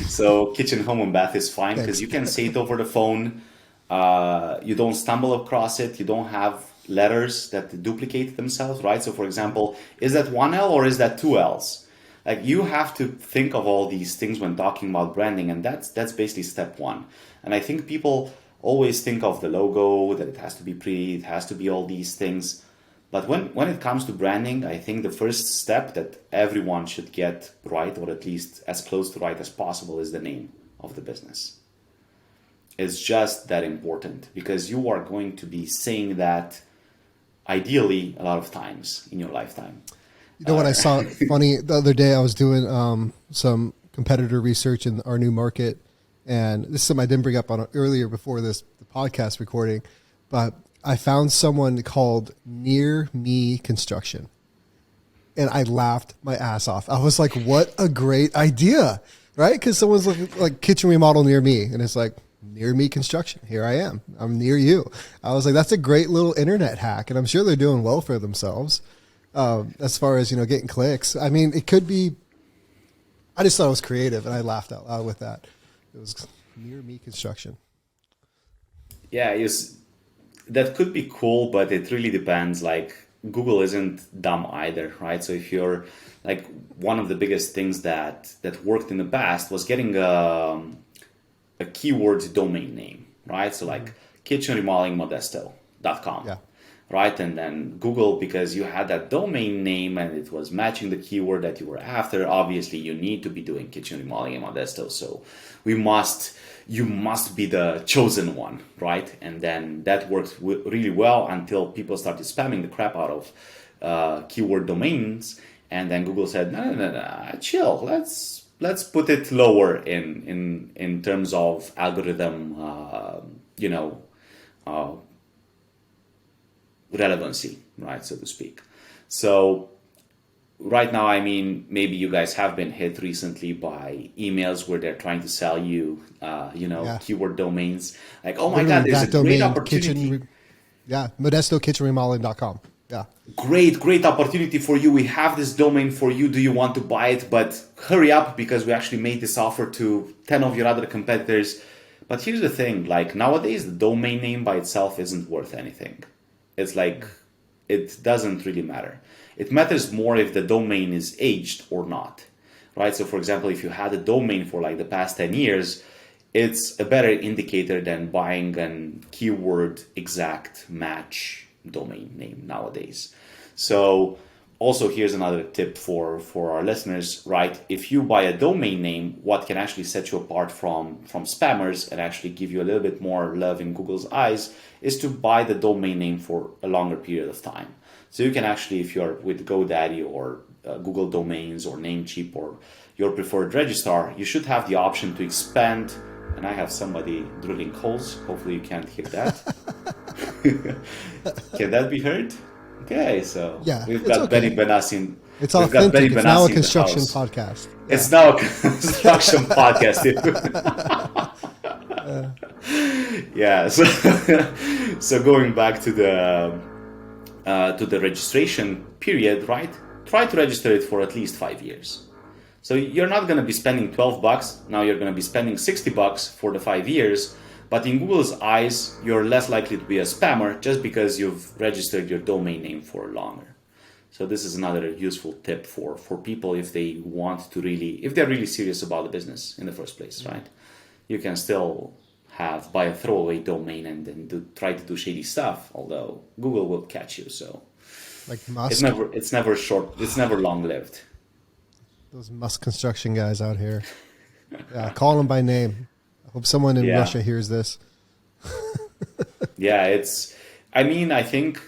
So kitchen, home, and bath is fine because you can say it over the phone. You don't stumble across it. You don't have letters that duplicate themselves, right? So for example, is that one L or is that two L's? Like you have to think of all these things when talking about branding, and that's basically step one. And I think people always think of the logo, that it has to be pretty, it has to be all these things. But when it comes to branding, I think the first step that everyone should get right, or at least as close to right as possible, is the name of the business. is just that important, because you are going to be saying that ideally a lot of times in your lifetime. You know what I saw funny the other day? I was doing some competitor research in our new market, and this is something I didn't bring up on earlier before the podcast recording, but I found someone called Near Me Construction, and I laughed my ass off. I was like, "What a great idea!" Right? Because someone's like kitchen remodel near me, and it's like Near Me Construction. Here I am. I'm near you. I was like, "That's a great little internet hack," and I'm sure they're doing well for themselves. As far as, getting clicks. I mean, it could be, I just thought it was creative, and I laughed out loud with that. It was Near Me Construction. Yeah, that could be cool, but it really depends. Like, Google isn't dumb either, right? So if you're like, one of the biggest things that worked in the past was getting a keyword domain name, right? So like kitchenremodelingmodesto.com. Yeah. Right? And then Google, because you had that domain name and it was matching the keyword that you were after, obviously you need to be doing kitchen remodeling in Modesto. So you must be the chosen one, right? And then that worked really well until people started spamming the crap out of keyword domains. And then Google said, no, chill. Let's put it lower in terms of algorithm, relevancy, right, so to speak. So right now, I mean, maybe you guys have been hit recently by emails where they're trying to sell you, keyword domains. Like, oh my God, there's a great opportunity. ModestoKitchenRemodeling.com. Yeah. Great opportunity for you. We have this domain for you. Do you want to buy it? But hurry up, because we actually made this offer to 10 of your other competitors. But here's the thing, like, nowadays, the domain name by itself isn't worth anything. It's like, it doesn't really matter. It matters more if the domain is aged or not, right? So for example, if you had a domain for like the past 10 years, it's a better indicator than buying an keyword exact match domain name nowadays. So also, here's another tip for our listeners, right? If you buy a domain name, what can actually set you apart from spammers and actually give you a little bit more love in Google's eyes is to buy the domain name for a longer period of time. So you can actually, if you're with GoDaddy or Google Domains or Namecheap or your preferred registrar, you should have the option to expand. And I have somebody drilling holes. Hopefully you can't hear that. Can that be heard? Okay, so yeah, we've got okay. Benny Benassi. It's authentic. It's now a construction podcast. Yeah. It's now a construction podcast. Yeah. So going back to the registration period, right? Try to register it for at least 5 years. So you're not going to be spending $12. Now you're going to be spending $60 for the 5 years. But in Google's eyes, you're less likely to be a spammer just because you've registered your domain name for longer. So this is another useful tip for people if they want to if they're really serious about the business in the first place, right? You can still buy a throwaway domain and then try to do shady stuff, although Google will catch you. So like Musk. It's never long lived. Those Musk construction guys out here. Yeah, call them by name. I hope someone in Russia hears this. Yeah, I think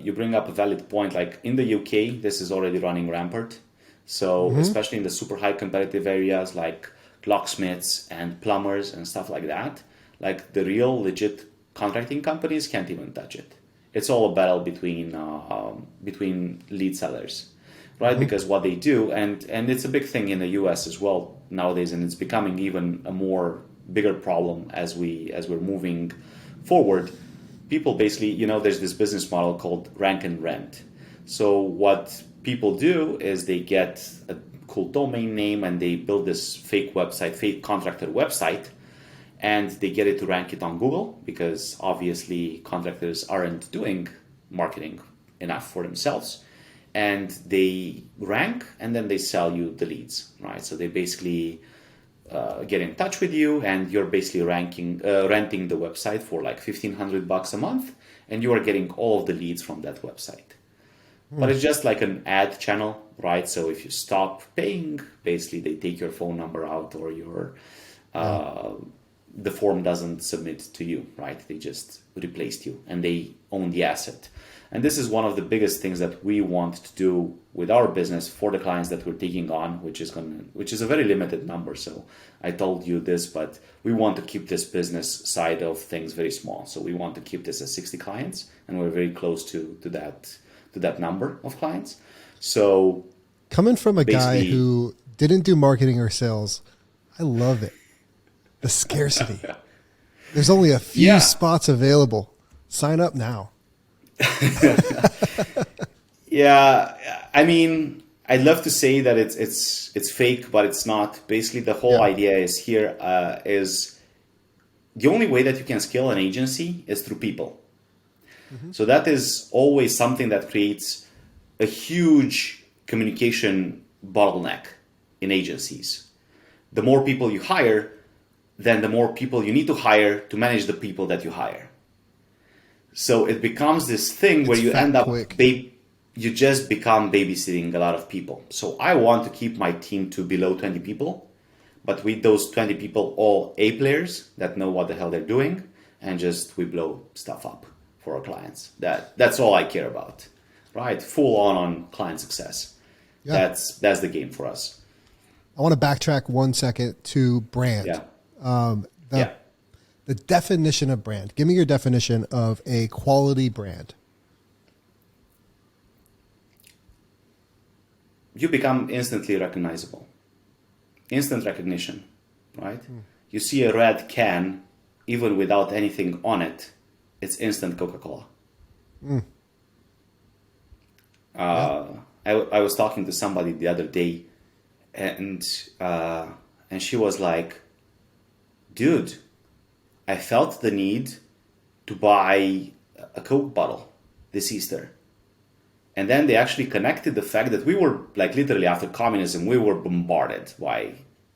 you bring up a valid point. Like in the UK, this is already running rampant. So especially in the super high competitive areas like locksmiths and plumbers and stuff like that, like the real legit contracting companies can't even touch it. It's all a battle between lead sellers, right? Because what they do, and it's a big thing in the US as well nowadays, and it's becoming even a bigger problem as we're moving forward. People basically, there's this business model called rank and rent. So what people do is they get a cool domain name and they build this fake contractor website, and they get it to rank it on Google because obviously contractors aren't doing marketing enough for themselves. And they rank and then they sell you the leads, right? So they basically get in touch with you, and you're basically renting the website for like $1,500 a month, and you are getting all of the leads from that website. But it's just like an ad channel, right? So if you stop paying, basically they take your phone number out or your the form doesn't submit to you, right? They just replaced you and they own the asset. And this is one of the biggest things that we want to do with our business for the clients that we're taking on, which is a very limited number. So I told you this, but we want to keep this business side of things very small. So we want to keep this at 60 clients, and we're very close to that number of clients. So coming from a guy who didn't do marketing or sales, I love it. The scarcity. There's only a few spots available. Sign up now. Yeah, I mean, I'd love to say that it's fake, but it's not. Basically, the whole idea is here is the only way that you can scale an agency is through people. Mm-hmm. So that is always something that creates a huge communication bottleneck in agencies. The more people you hire, then the more people you need to hire to manage the people that you hire. So it becomes this thing where you end up, you just become babysitting a lot of people. So I want to keep my team to below 20 people, but with those 20 people, all A players that know what the hell they're doing, and just we blow stuff up for our clients. That's all I care about, right? Full on client success. Yeah. That's the game for us. I want to backtrack 1 second to brand. Yeah. The definition of brand. Give me your definition of a quality brand. You become instantly recognizable. Instant recognition, right? You see a red can, even without anything on it, it's instant Coca-Cola. I was talking to somebody the other day, and she was like, dude, I felt the need to buy a Coke bottle this Easter. And then they actually connected the fact that we were, like, literally after communism, we were bombarded by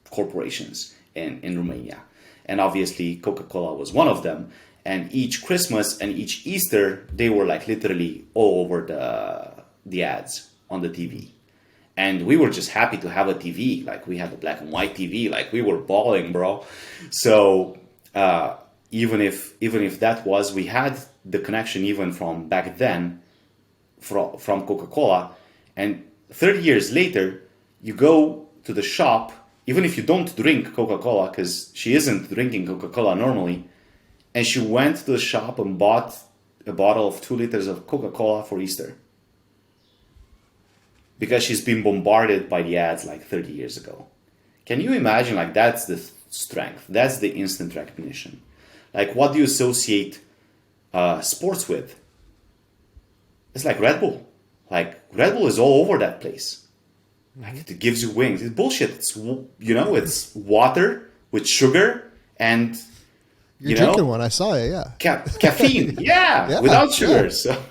corporations in Romania. And obviously Coca-Cola was one of them. And each Christmas and each Easter, they were like literally all over the ads on the TV. And we were just happy to have a TV. Like, we had a black and white TV. Like, we were balling, bro. So even if that was, we had the connection even from back then from Coca-Cola. And 30 years later, you go to the shop, even if you don't drink Coca-Cola, because she isn't drinking Coca-Cola normally, and she went to the shop and bought a bottle of 2 liters of Coca-Cola for Easter. Because she's been bombarded by the ads like 30 years ago. Can you imagine, like, that's the strength. That's the instant recognition. Like, what do you associate sports with? It's like Red Bull. Like, Red Bull is all over that place. Like, it gives you wings. It's bullshit. It's, it's water with sugar and, You're drinking one. I saw it, yeah. Caffeine. Yeah, without sugar. So,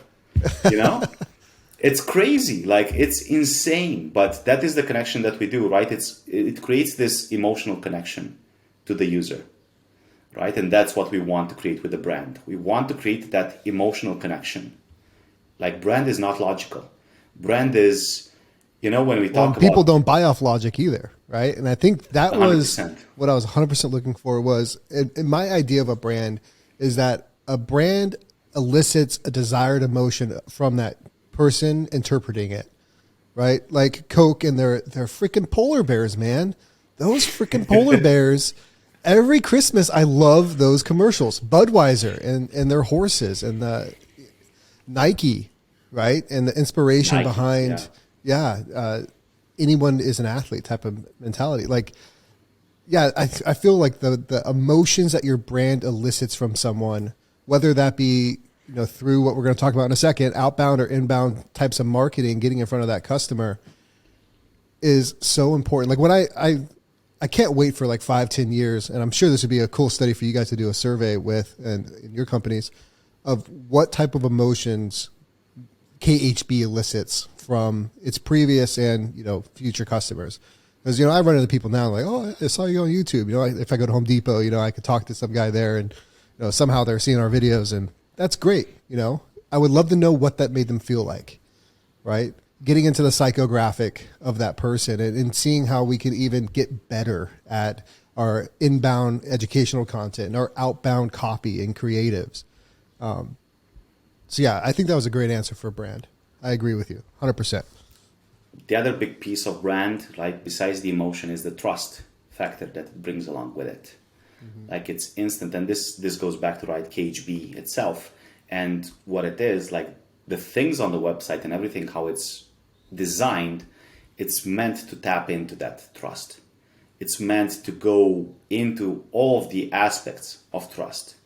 it's crazy. Like, it's insane. But that is the connection that we do, right? It creates this emotional connection to the user, right? And that's what we want to create with the brand. We want to create that emotional connection. Like, brand is not logical. Brand is, when we talk about... People don't buy off logic either, right? And I think that 100%. Was what I was 100% looking for was, and my idea of a brand is that a brand elicits a desired emotion from that person interpreting it, right? Like Coke and their freaking polar bears, man. Those freaking polar bears... Every Christmas, I love those commercials. Budweiser and their horses and the Nike, right? And the inspiration behind, anyone is an athlete type of mentality. Like, I feel like the emotions that your brand elicits from someone, whether that be, through what we're going to talk about in a second, outbound or inbound types of marketing, getting in front of that customer is so important. Like, when I can't wait for like 5-10 years, and I'm sure this would be a cool study for you guys to do a survey with and in your companies of what type of emotions KHB elicits from its previous and future customers. Because I run into people now like, oh, I saw you on YouTube. If I go to Home Depot, I could talk to some guy there, and somehow they're seeing our videos, and that's great. I would love to know what that made them feel like, right? Getting into the psychographic of that person and seeing how we can even get better at our inbound educational content, and our outbound copy and creatives. So yeah, I think that was a great answer for a brand. I agree with you 100%. The other big piece of brand, like besides the emotion, is the trust factor that it brings along with it. Like it's instant, and this goes back to KHB itself and what it is. Like the things on the website and everything, how it's designed, it's meant to tap into that trust. It's meant to go into all of the aspects of trust,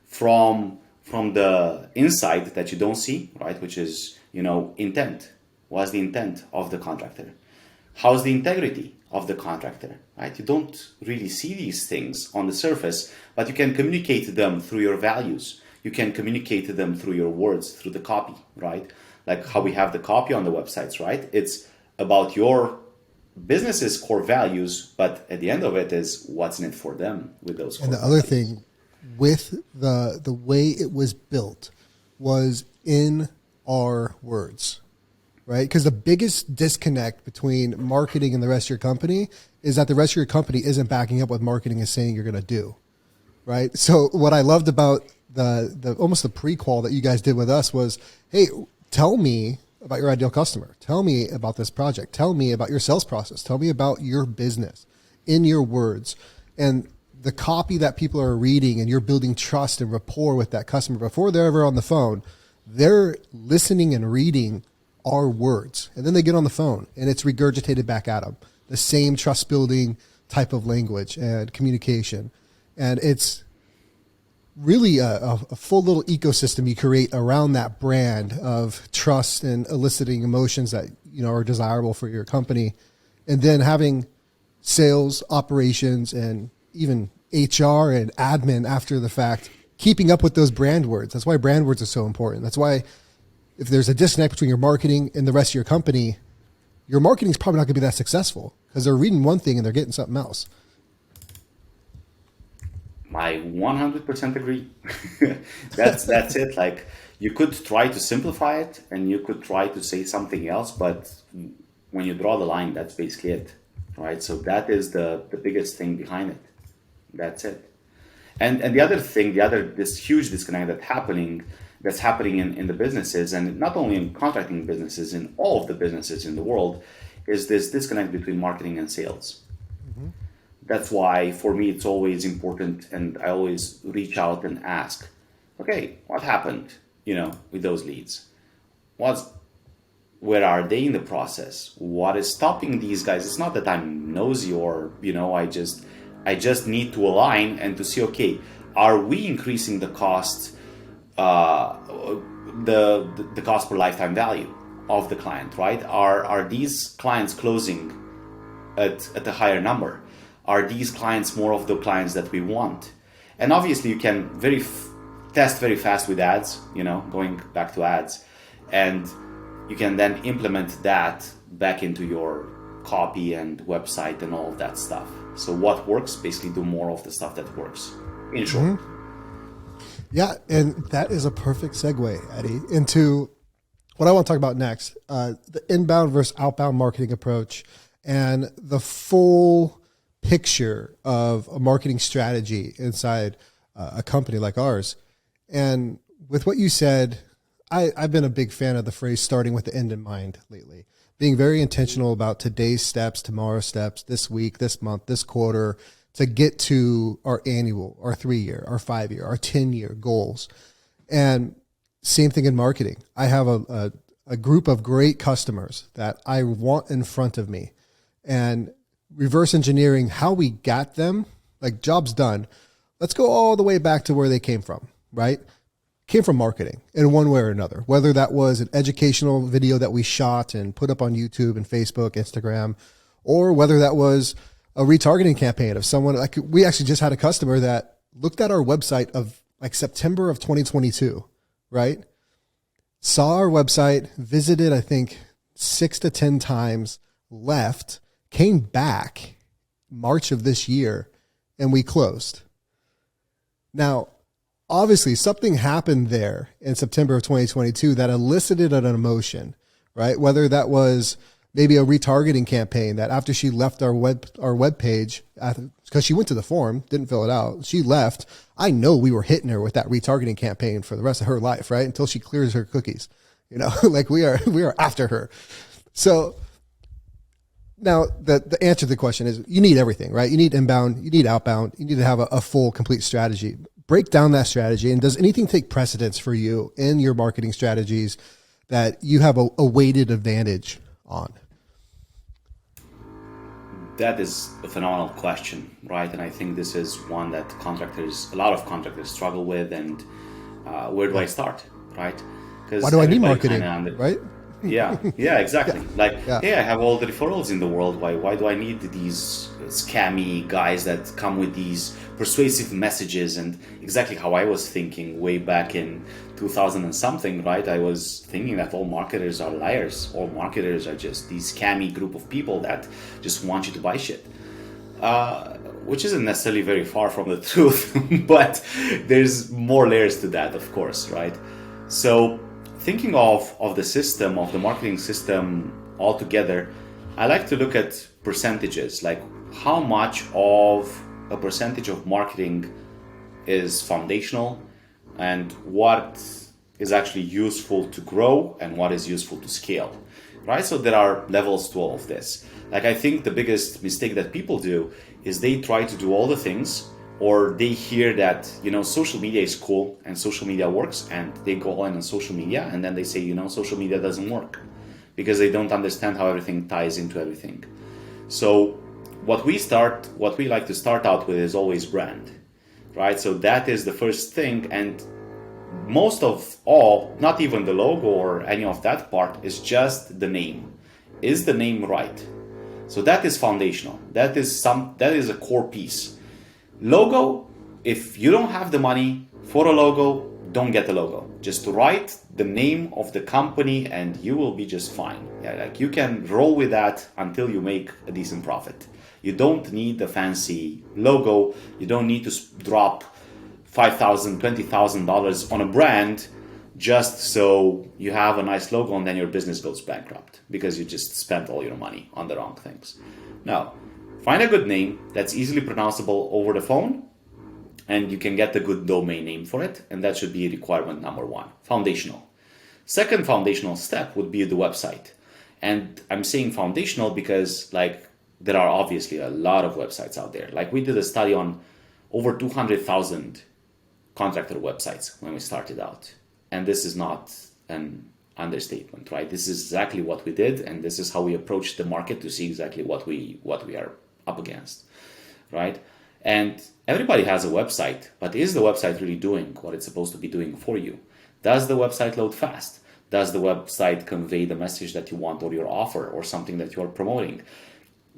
from the inside that you don't see, right? Which is, intent. What's the intent of the contractor? How's the integrity of the contractor, right? You don't really see these things on the surface, but you can communicate them through your values. You can communicate them through your words, through the copy, right? Like how we have the copy on the websites, right? It's about your business's core values, but at the end of it is what's in it for them with those core And the values. other thing with the way it was built was in our words, right? Because the biggest disconnect between marketing and the rest of your company is that the rest of your company isn't backing up what marketing is saying you're going to do, right? So what I loved about the almost the pre-qual that you guys did with us was, hey, tell me about your ideal customer. Tell me about this project. Tell me about your sales process. Tell me about your business in your words. And the copy that people are reading, and you're building trust and rapport with that customer before they're ever on the phone, they're listening and reading our words. And then they get on the phone and it's regurgitated back at them. The same trust building type of language and communication. And it's really a full little ecosystem you create around that brand of trust and eliciting emotions that are desirable for your company. And then having sales, operations, and even HR and admin after the fact, keeping up with those brand words. That's why brand words are so important. That's why if there's a disconnect between your marketing and the rest of your company, your marketing is probably not going to be that successful because they're reading one thing and they're getting something else. I 100% agree. That's it. Like you could try to simplify it and you could try to say something else, but when you draw the line, that's basically it, right? So that is the biggest thing behind it. That's it. And the other thing, this huge disconnect that's happening in the businesses, and not only in contracting businesses, in all of the businesses in the world, is this disconnect between marketing and sales. That's why for me it's always important, and I always reach out and ask, okay, what happened, with those leads? Where are they in the process? What is stopping these guys? It's not that I'm nosy or, I just need to align and to see, okay, are we increasing the cost, the cost per lifetime value of the client, right? Are these clients closing at a higher number? Are these clients more of the clients that we want? And obviously you can test very fast with ads, going back to ads, and you can then implement that back into your copy and website and all of that stuff. So what works, basically do more of the stuff that works, in short. Yeah, and that is a perfect segue, Eddie, into what I want to talk about next, the inbound versus outbound marketing approach and the full picture of a marketing strategy inside a company like ours. And with what you said, I've been a big fan of the phrase starting with the end in mind lately, being very intentional about today's steps, tomorrow's steps, this week, this month, this quarter, to get to our annual, our 3-year, our 5-year, our 10-year goals. And same thing in marketing. I have a group of great customers that I want in front of me, and reverse engineering how we got them, like job's done. Let's go all the way back to where they came from, right? Came from marketing in one way or another, whether that was an educational video that we shot and put up on YouTube and Facebook, Instagram, or whether that was a retargeting campaign of someone. Like we actually just had a customer that looked at our website of like September of 2022, right? Saw our website, visited, I think 6 to 10 times, left, came back March of this year, and we closed. Now, obviously something happened there in September of 2022 that elicited an emotion, right? Whether that was maybe a retargeting campaign that after she left our web page, because she went to the form, didn't fill it out, she left. I know we were hitting her with that retargeting campaign for the rest of her life, right? Until she clears her cookies, like we are after her. So now the answer to the question is you need everything, right? You need inbound, you need outbound, you need to have a full, complete strategy. Break down that strategy. And does anything take precedence for you in your marketing strategies that you have a weighted advantage on? That is a phenomenal question, right? And I think this is one that a lot of contractors struggle with. And where do I start, right? Why do I need marketing, right? Yeah, exactly. Hey, I have all the referrals in the world. Why do I need these scammy guys that come with these persuasive messages? And exactly how I was thinking way back in 2000 and something, right? I was thinking that all marketers are liars. All marketers are just these scammy group of people that just want you to buy shit. Which isn't necessarily very far from the truth, but there's more layers to that, of course, right? So thinking of the system, of the marketing system altogether, I like to look at percentages, like how much of a percentage of marketing is foundational and what is actually useful to grow and what is useful to scale, right? So there are levels to all of this. Like I think the biggest mistake that people do is they try to do all the things, or they hear that, social media is cool and social media works, and they go all in on social media, and then they say, social media doesn't work because they don't understand how everything ties into everything. So what we like to start out with is always brand, right? So that is the first thing. And most of all, not even the logo or any of that part, is just the name. Is the name right? So that is foundational. That is a core piece. Logo, if you don't have the money for a logo, don't get a logo. Just write the name of the company and you will be just fine. You can roll with that until you make a decent profit. You don't need a fancy logo. You don't need to drop $5,000, $20,000 on a brand just so you have a nice logo and then your business goes bankrupt because you just spent all your money on the wrong things. Now, find a good name that's easily pronounceable over the phone, and you can get a good domain name for it, and that should be requirement number one, foundational. Second foundational step would be the website. And I'm saying foundational because there are obviously a lot of websites out there. We did a study on over 200,000 contractor websites when we started out. And this is not an understatement, right? This is exactly what we did, and this is how we approached the market to see exactly what we are up against, right? And everybody has a website, but is the website really doing what it's supposed to be doing for you? Does the website load fast? Does the website convey the message that you want or your offer or something that you're promoting?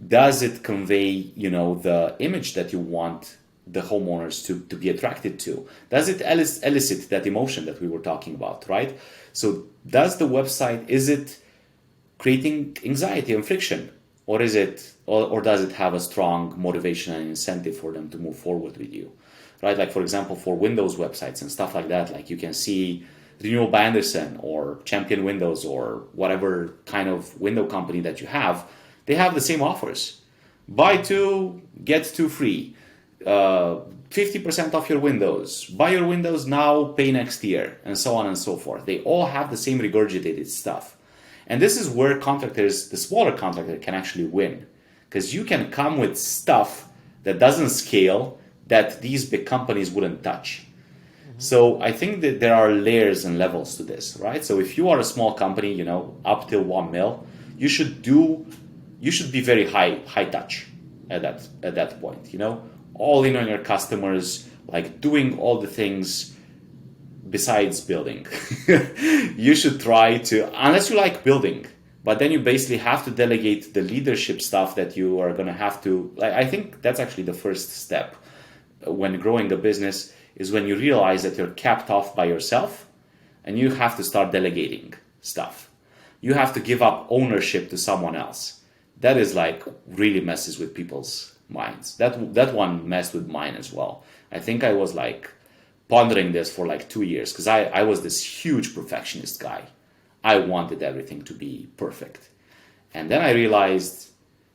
Does it convey, the image that you want the homeowners to be attracted to? Does it elicit that emotion that we were talking about, right? So does the website, is it creating anxiety and friction? Or is it, or does it have a strong motivation and incentive for them to move forward with you, right? For example, for Windows websites and stuff like that, you can see Renewal by Anderson or Champion Windows or whatever kind of window company that you have, they have the same offers. Buy two, get two free. 50% off your windows. Buy your windows now, pay next year, and so on and so forth. They all have the same regurgitated stuff. And this is where contractors, the smaller contractor, can actually win. Because you can come with stuff that doesn't scale that these big companies wouldn't touch. Mm-hmm. So I think that there are layers and levels to this, right? So if you are a small company, up till 1 mil, you should be very high touch at that point, all in on your customers, doing all the things besides building. You should try to, unless you like building, but then you basically have to delegate the leadership stuff that you are going to have to, I think that's actually the first step when growing a business, is when you realize that you're capped off by yourself and you have to start delegating stuff. You have to give up ownership to someone else. That is really messes with people's minds. That one messed with mine as well. I think I was pondering this for 2 years because I was this huge perfectionist guy. I wanted everything to be perfect. And then I realized,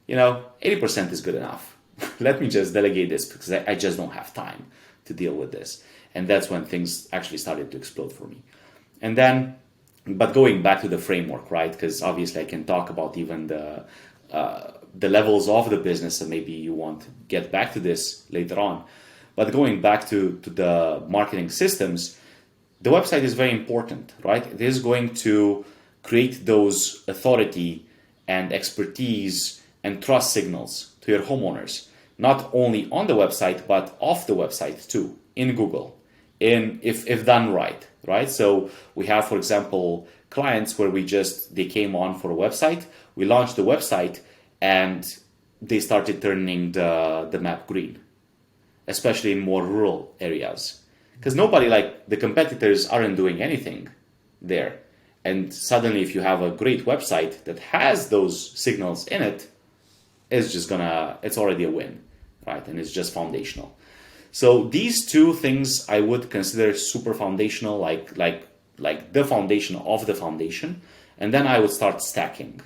80% is good enough. Let me just delegate this because I just don't have time to deal with this. And that's when things actually started to explode for me. And then, but going back to the framework, right? Because obviously I can talk about even the levels of the business, and maybe you want to get back to this later on. But going back to the marketing systems, the website is very important, right? It is going to create those authority and expertise and trust signals to your homeowners, not only on the website, but off the website too, in Google, if done right? So we have, for example, clients where they came on for a website, we launched the website, and they started turning the map green, especially in more rural areas. Because nobody, like the competitors, aren't doing anything there. And suddenly, if you have a great website that has those signals in it, it's already a win, right? And it's just foundational. So these two things I would consider super foundational, like the foundation of the foundation. And then I would start stacking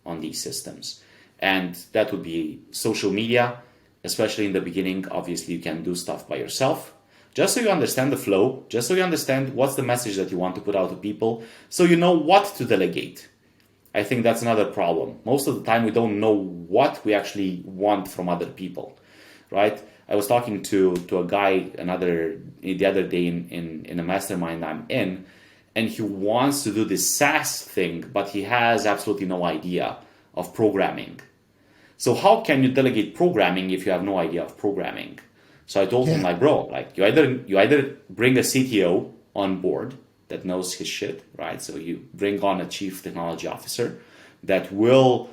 on these systems. And that would be social media, especially in the beginning. Obviously, you can do stuff by yourself, just so you understand the flow, just so you understand what's the message that you want to put out to people, so you know what to delegate. I think that's another problem. Most of the time, we don't know what we actually want from other people, right? I was talking to a guy the other day in a mastermind I'm in, and he wants to do this SaaS thing, but he has absolutely no idea of programming. So how can you delegate programming if you have no idea of programming? So I told him, bro, you either bring a CTO on board that knows his shit, right? So you bring on a chief technology officer that will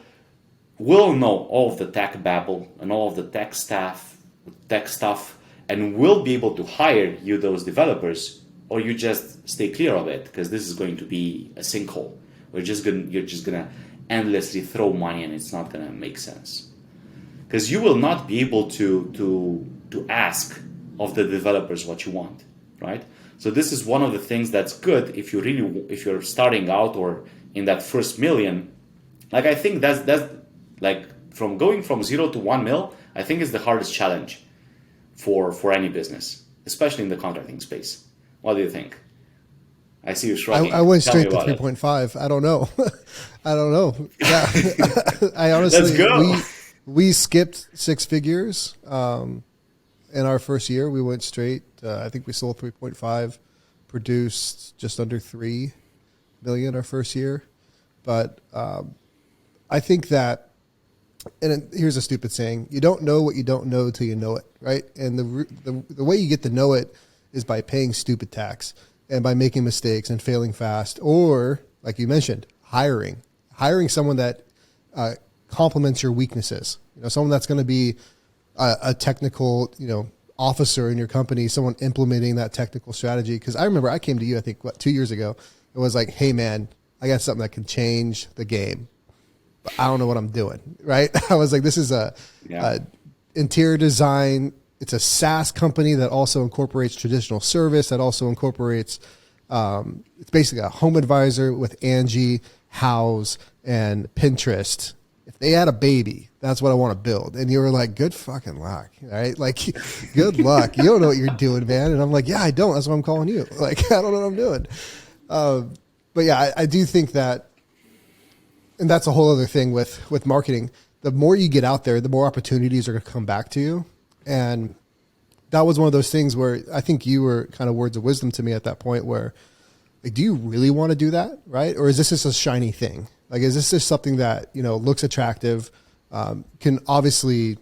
know all of the tech babble and all of the tech stuff, and will be able to hire you those developers, or you just stay clear of it, because this is going to be a sinkhole. You're just gonna endlessly throw money, and it's not gonna make sense, because you will not be able to ask of the developers what you want, right? So this is one of the things that's good if you're starting out or in that first million. Like, I think that's like from going from 0 to 1 mil, I think is the hardest challenge for any business, especially in the contracting space. What do you think? I see you shrugging. I went straight to 3.5. I don't know. I don't know. Yeah. I honestly, let's go. We skipped 6 figures. In our first year, we went straight. I think we sold 3.5, produced just under 3 million our first year. But I think that, and here's a stupid saying: you don't know what you don't know till you know it, right? And the way you get to know it is by paying stupid tax and by making mistakes and failing fast, or like you mentioned, hiring someone that complements your weaknesses. Someone that's going to be a technical, officer in your company, someone implementing that technical strategy. Because I remember I came to you, I think, 2 years ago. It was like, hey man, I got something that can change the game, but I don't know what I'm doing, right? I was like, this is a interior design. It's a SaaS company that also incorporates traditional service, that also incorporates, it's basically a home advisor with Angie, House, and Pinterest. If they had a baby, that's what I want to build. And you were like, good fucking luck, right? Like, good luck. You don't know what you're doing, man. And I'm like, yeah, I don't. That's why I'm calling you. Like, I don't know what I'm doing. But yeah, I do think that, and that's a whole other thing with marketing. The more you get out there, the more opportunities are going to come back to you. And that was one of those things where I think you were kind of words of wisdom to me at that point where, like, do you really want to do that, right? Or is this just a shiny thing? Like, is this just something that, looks attractive, can obviously,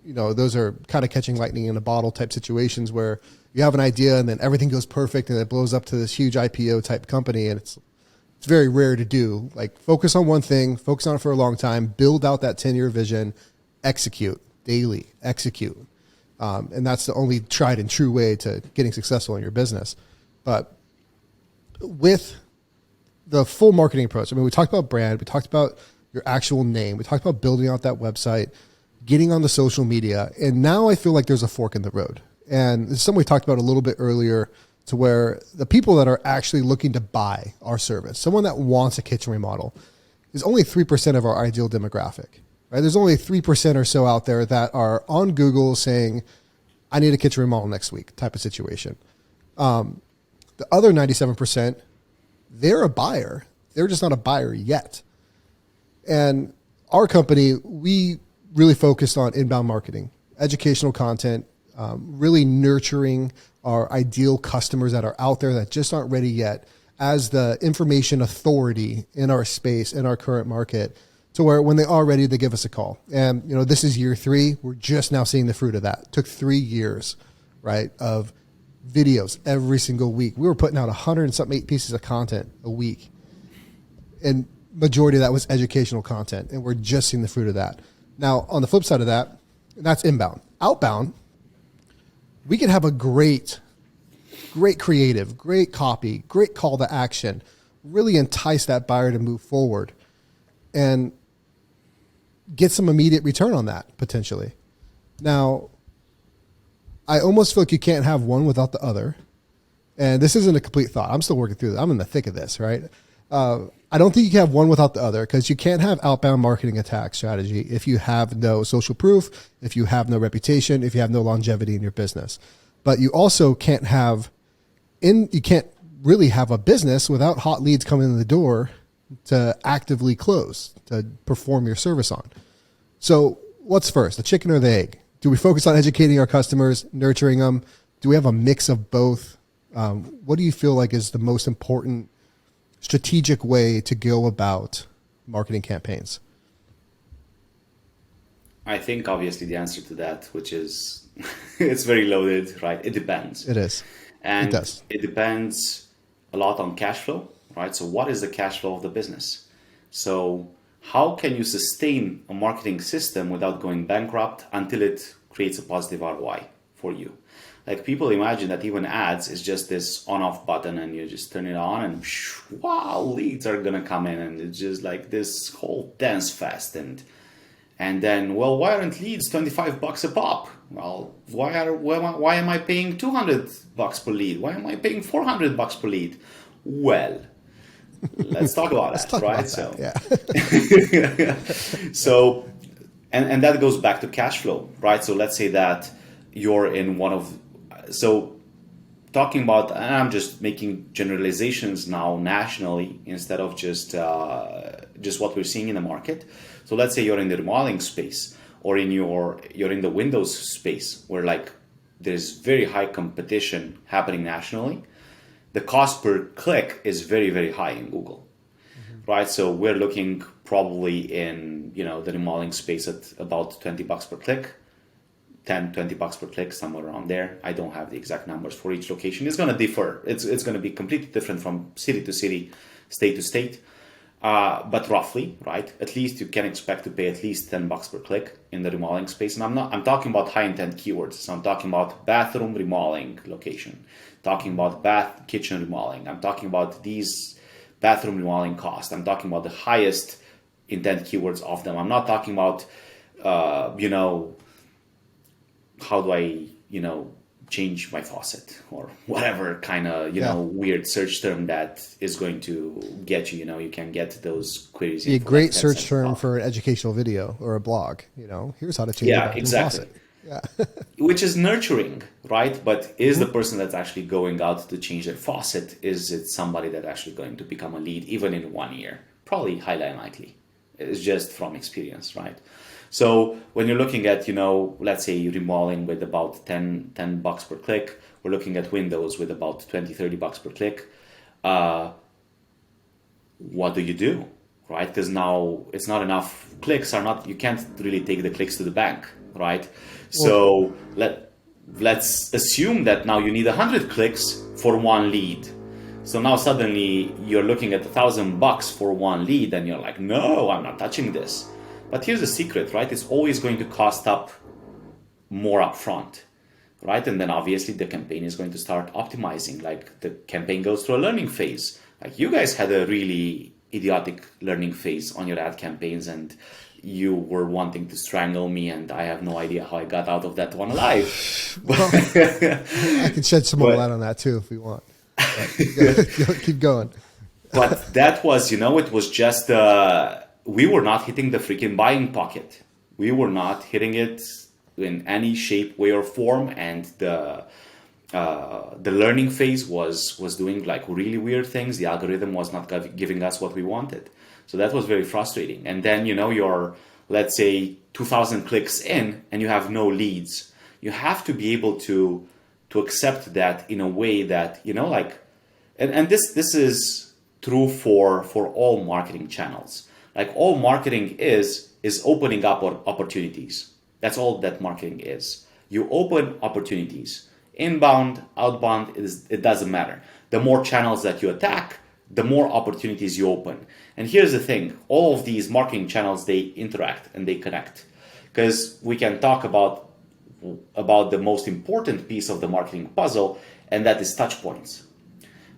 those are kind of catching lightning in a bottle type situations where you have an idea and then everything goes perfect and it blows up to this huge IPO type company. And it's very rare to do. Like, focus on one thing, focus on it for a long time, build out that 10-year vision, execute daily, execute. And that's the only tried and true way to getting successful in your business. But with the full marketing approach, I mean, we talked about brand, we talked about your actual name, we talked about building out that website, getting on the social media, and now I feel like there's a fork in the road. And this is something we talked about a little bit earlier, to where the people that are actually looking to buy our service, someone that wants a kitchen remodel, is only 3% of our ideal demographic, right? There's only 3% or so out there that are on Google saying, I need a kitchen remodel next week type of situation. The other 97%, they're a buyer. They're just not a buyer yet. And our company, we really focused on inbound marketing, educational content, really nurturing our ideal customers that are out there that just aren't ready yet as the information authority in our space, in our current market, to where when they are ready, they give us a call. And, you know, this is year 3. We're just now seeing the fruit of that. It took 3 years, right, of videos every single week. We were putting out 100 and something 8 pieces of content a week. And majority of that was educational content. And we're just seeing the fruit of that. Now, on the flip side of that, that's inbound. Outbound, we could have a great creative, great copy, great call to action, really entice that buyer to move forward and get some immediate return on that potentially. Now, I almost feel like you can't have one without the other. And this isn't a complete thought. I'm still working through this. I'm in the thick of this, right? I don't think you can have one without the other because you can't have outbound marketing attack strategy if you have no social proof, if you have no reputation, if you have no longevity in your business. But you also can't you can't really have a business without hot leads coming in the door to actively close, to perform your service on. So what's first, the chicken or the egg? Do we focus on educating our customers, nurturing them? Do we have a mix of both? What do you feel like is the most important strategic way to go about marketing campaigns? I think obviously the answer to that, which is it's very loaded, right? It depends. It is. And it does. It depends a lot on cash flow, right? So what is the cash flow of the business? So how can you sustain a marketing system without going bankrupt until it creates a positive ROI for you? Like people imagine that even ads is just this on-off button and you just turn it on and wow, leads are gonna come in and it's just like this whole dance fest and then, well, why aren't leads $25 a pop? Well, why am I paying $200 per lead? Why am I paying $400 per lead? Well, let's talk about that, right? So, and that goes back to cash flow, right? So let's say that you're in talking about, and I'm just making generalizations now nationally instead of just what we're seeing in the market. So let's say you're in the remodeling space or you're in the Windows space where like there's very high competition happening nationally. The cost per click is very, very high in Google, right? So we're looking probably in, the remodeling space at about $20 per click, $10-20 per click, somewhere around there. I don't have the exact numbers for each location. It's going to differ. It's going to be completely different from city to city, state to state. But roughly, right? At least you can expect to pay at least $10 per click in the remodeling space. And I'm talking about high intent keywords. So I'm talking about bathroom remodeling location, talking about kitchen remodeling. I'm talking about these bathroom remodeling costs. I'm talking about the highest intent keywords of them. I'm not talking about, how do I, change my faucet or whatever kind of, weird search term that is going to get you, you can get those queries. Be a great search term for an educational video or a blog, here's how to change your faucet. Yeah. Which is nurturing, right? But is the person that's actually going out to change their faucet, is it somebody that's actually going to become a lead even in 1 year? Probably highly unlikely. It's just from experience, right? So when you're looking at, let's say you're remodeling with about $10 per click, we're looking at Windows with about $20-30 per click. What do you do, right? Because now it's not enough. You can't really take the clicks to the bank, right? So let's assume that now you need 100 clicks for one lead. So now suddenly you're looking at $1,000 for one lead and you're like, no, I'm not touching this. But here's the secret, right? It's always going to cost up more upfront, right? And then obviously the campaign is going to start optimizing. Like the campaign goes through a learning phase. Like you guys had a really idiotic learning phase on your ad campaigns and you were wanting to strangle me and I have no idea how I got out of that one alive. Well, I can shed some more light on that too if we want. Keep going. But that was, it was just, we were not hitting the freaking buying pocket. We were not hitting it in any shape, way, or form. And the learning phase was doing like really weird things. The algorithm was not giving us what we wanted. So that was very frustrating. And then, you're, let's say, 2,000 clicks in and you have no leads. You have to be able to accept that in a way that, and this is true for all marketing channels. Like all marketing is opening up opportunities. That's all that marketing is. You open opportunities. Inbound, outbound, it doesn't matter. The more channels that you attack, the more opportunities you open. And here's the thing, all of these marketing channels, they interact and they connect. Because we can talk about the most important piece of the marketing puzzle, and that is touch points.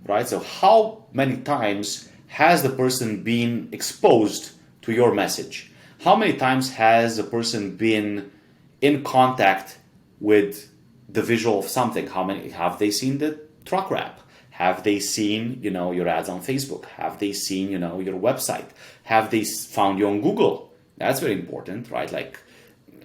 Right? So how many times has the person been exposed to your message? How many times has a person been in contact with the visual of something? How many have they seen the truck wrap? Have they seen, your ads on Facebook? Have they seen, your website? Have they found you on Google? That's very important, right? Like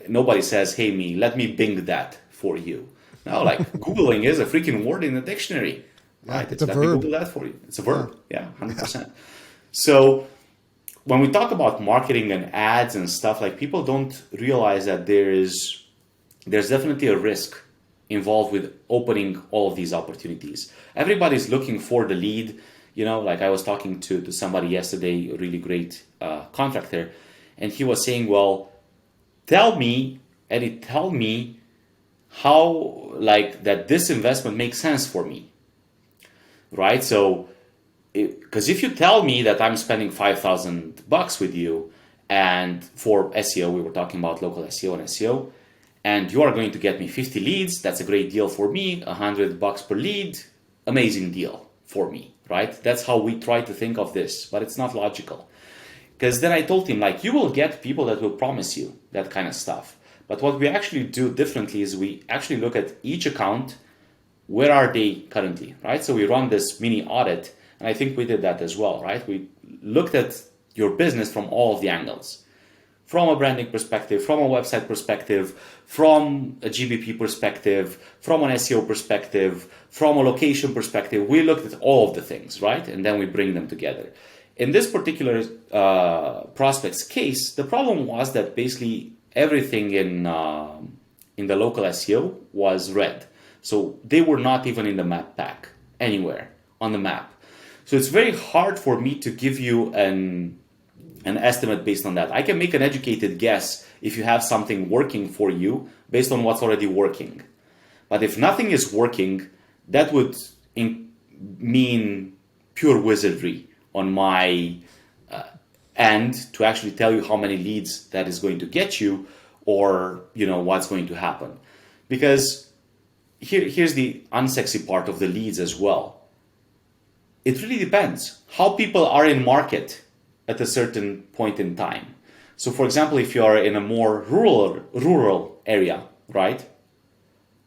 nobody says, hey, let me Bing that for you. No, like Googling is a freaking word in the dictionary, right? It's a let verb. me Google that for you. It's a verb. Yeah, 100%. So when we talk about marketing and ads and stuff, like people don't realize that there's definitely a risk involved with opening all of these opportunities. Everybody's looking for the lead. Like I was talking to somebody yesterday, a really great contractor, and he was saying, well, Eddie, tell me how like that this investment makes sense for me, right? So, because if you tell me that I'm spending $5,000 with you, and for SEO, we were talking about local SEO and SEO, and you are going to get me 50 leads, that's a great deal for me. $100 per lead, amazing deal for me, right? That's how we try to think of this, but it's not logical. Because then I told him, like, you will get people that will promise you that kind of stuff. But what we actually do differently is we actually look at each account, where are they currently, right? So we run this mini audit, and I think we did that as well, right? We looked at your business from all of the angles. From a branding perspective, from a website perspective, from a GBP perspective, from an SEO perspective, from a location perspective. We looked at all of the things, right? And then we bring them together. In this particular prospect's case, the problem was that basically everything in the local SEO was red. So they were not even in the map pack anywhere on the map. So it's very hard for me to give you an estimate based on that. I can make an educated guess if you have something working for you based on what's already working. But if nothing is working, that would mean pure wizardry on my end to actually tell you how many leads that is going to get you, or what's going to happen. Because here's the unsexy part of the leads as well. It really depends how people are in market at a certain point in time. So for example, if you are in a more rural area, right,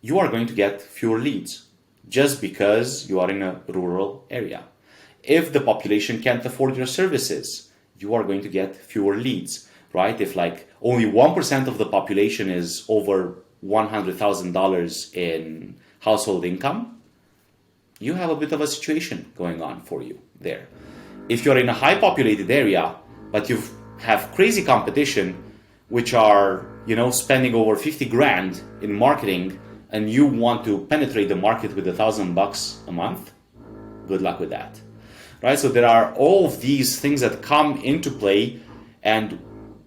you are going to get fewer leads just because you are in a rural area. If the population can't afford your services, you are going to get fewer leads, right? If like only 1% of the population is over $100,000 in household income, you have a bit of a situation going on for you there. If you're in a high populated area, but you have crazy competition, which are, spending over 50 grand in marketing, and you want to penetrate the market with $1,000 a month, good luck with that, right? So there are all of these things that come into play and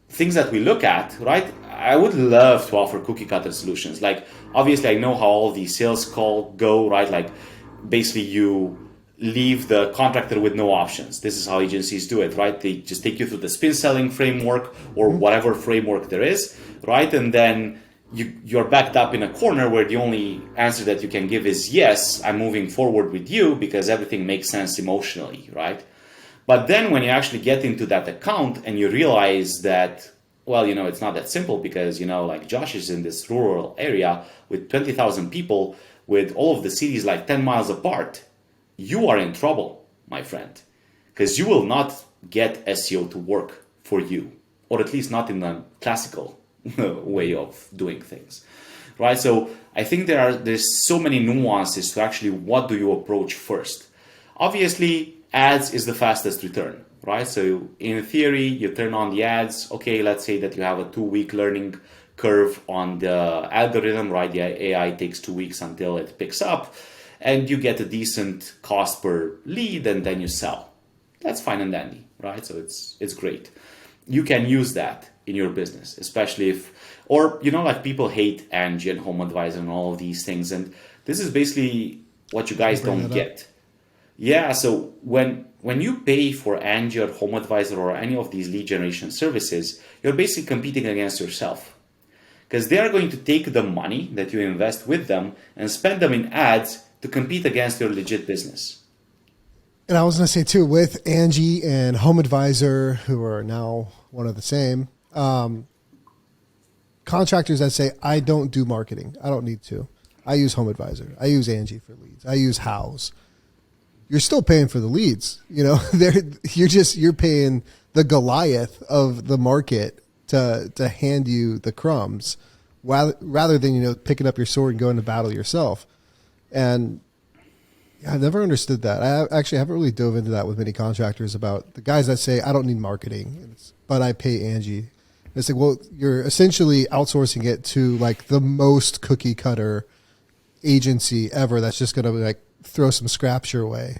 things that we look at, right? I would love to offer cookie cutter solutions. Like, obviously I know how all these sales calls go, right? Like basically you leave the contractor with no options. This is how agencies do it, right? They just take you through the spin selling framework or whatever framework there is, right? And then you're backed up in a corner where the only answer that you can give is, yes, I'm moving forward with you because everything makes sense emotionally, right? But then when you actually get into that account and you realize that, well, it's not that simple because, like Josh is in this rural area with 20,000 people with all of the cities like 10 miles apart, you are in trouble, my friend. because you will not get SEO to work for you, or at least not in a classical way of doing things, right? So I think there's so many nuances to actually what do you approach first. Obviously, ads is the fastest return, right? So in theory, you turn on the ads. Okay, let's say that you have a 2-week learning curve on the algorithm, right? The AI takes 2 weeks until it picks up, and you get a decent cost per lead, and then you sell. That's fine and dandy, right? So it's great. You can use that in your business, especially if, or, like people hate Angie and Home Advisor and all of these things. And this is basically what you guys don't get. Yeah, so when you pay for Angie or Home Advisor or any of these lead generation services, you're basically competing against yourself. Because they are going to take the money that you invest with them and spend them in ads to compete against your legit business. And I was going to say too, with Angie and Home Advisor, who are now one of the same, contractors that say, I don't do marketing. I don't need to. I use Home Advisor. I use Angie for leads. I use House. You're still paying for the leads. You're paying the Goliath of the market to hand you the crumbs rather than, picking up your sword and going to battle yourself. And yeah, I've never understood that. I actually haven't really dove into that with many contractors about the guys that say, I don't need marketing, but I pay Angie. It's like, well, you're essentially outsourcing it to like the most cookie cutter agency ever that's just going to like throw some scraps your way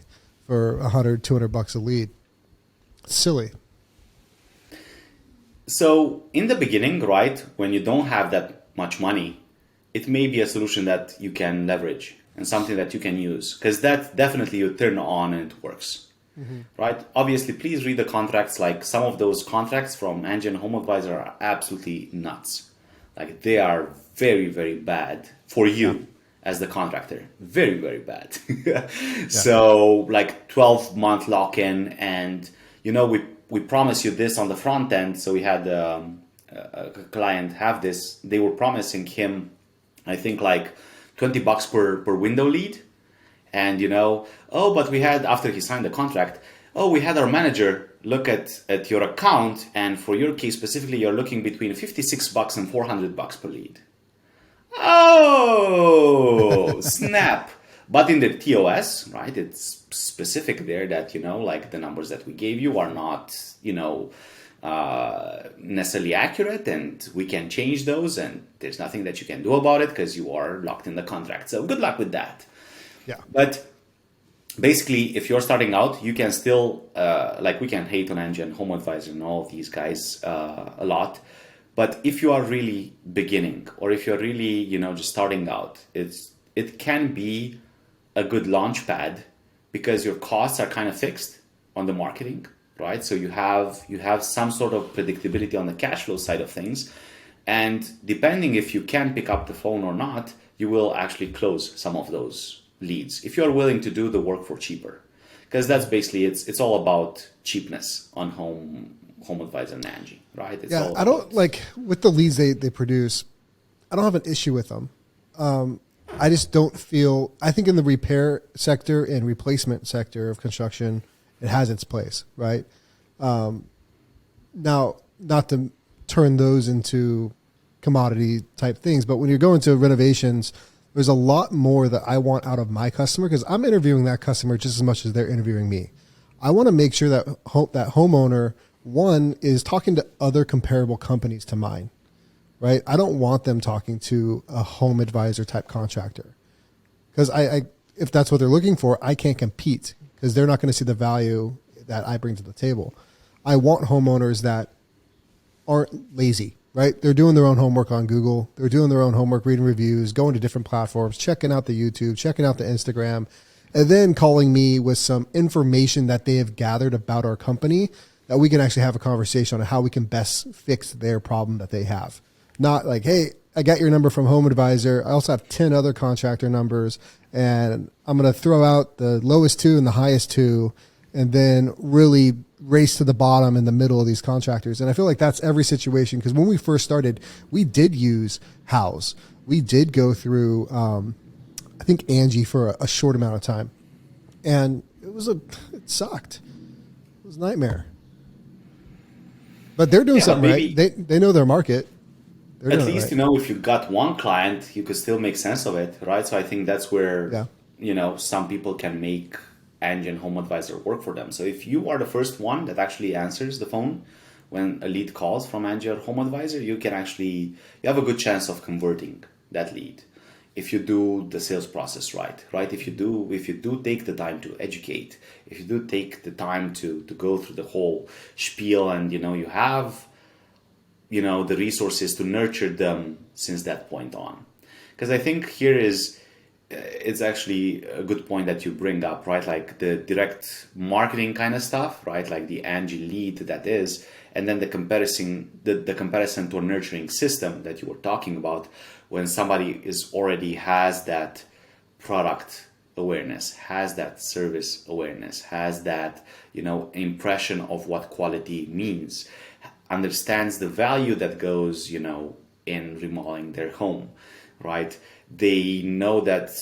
for $100-$200 a lead. It's silly. So in the beginning, right, when you don't have that much money, it may be a solution that you can leverage and something that you can use, because that definitely you turn on and it works. Right? Obviously, please read the contracts. Like some of those contracts from Angie and Home Advisor are absolutely nuts. Like they are very, very bad for you as the contractor. Very, very bad. So like 12-month lock-in, and we promise you this on the front end. So we had a client have this. They were promising him, I think, like $20 per window lead. And, but we had, after he signed the contract, we had our manager look at your account. And for your case specifically, you're looking between $56 and $400 per lead. Oh, snap. But in the TOS, right, it's specific there that, like the numbers that we gave you are not, necessarily accurate, and we can change those, and there's nothing that you can do about it because you are locked in the contract. So good luck with that. Yeah. But basically, if you're starting out, you can still, we can hate on Angie and Home Advisor and all of these guys a lot. But if you are really beginning, or if you're really, just starting out, it can be a good launch pad because your costs are kind of fixed on the marketing, right? So you have some sort of predictability on the cash flow side of things. And depending if you can pick up the phone or not, you will actually close some of those leads if you're willing to do the work for cheaper, because that's basically it's all about cheapness on Home Advisor and Angie, right? It's all I don't like with the leads they produce. I don't have an issue with them. I just don't feel. I think in the repair sector and replacement sector of construction, it has its place, right? Now, not to turn those into commodity type things, but when you're going to renovations, there's a lot more that I want out of my customer, because I'm interviewing that customer just as much as they're interviewing me. I want to make sure that that homeowner, one, is talking to other comparable companies to mine, right? I don't want them talking to a Home Advisor type contractor, because I if that's what they're looking for, I can't compete because they're not going to see the value that I bring to the table. I want homeowners that aren't lazy, right? They're doing their own homework on Google. They're doing their own homework, reading reviews, going to different platforms, checking out the YouTube, checking out the Instagram, and then calling me with some information that they have gathered about our company that we can actually have a conversation on how we can best fix their problem that they have. Not like, hey, I got your number from Home Advisor. I also have 10 other contractor numbers, and I'm going to throw out the lowest 2 and the highest 2, and then really race to the bottom in the middle of these contractors. And I feel like that's every situation, because when we first started, we did use House. We did go through, I think, Angie for a short amount of time, and it sucked. was a nightmare. But they're doing something right. They know their market. They're at least, if you got one client, you could still make sense of it, right? So I think that's where, some people can make Angie and Home Advisor work for them. So if you are the first one that actually answers the phone when a lead calls from Angie or Home Advisor, you have a good chance of converting that lead if you do the sales process right? If you do take the time to educate, if you do take the time to go through the whole spiel, and you have the resources to nurture them since that point on. Because I think here it's actually a good point that you bring up, right? Like the direct marketing kind of stuff, right? Like the Angie lead that is, and then the comparison to a nurturing system that you were talking about, when somebody already has that product awareness, has that service awareness, has that impression of what quality means, understands the value that goes in remodeling their home, right? They know that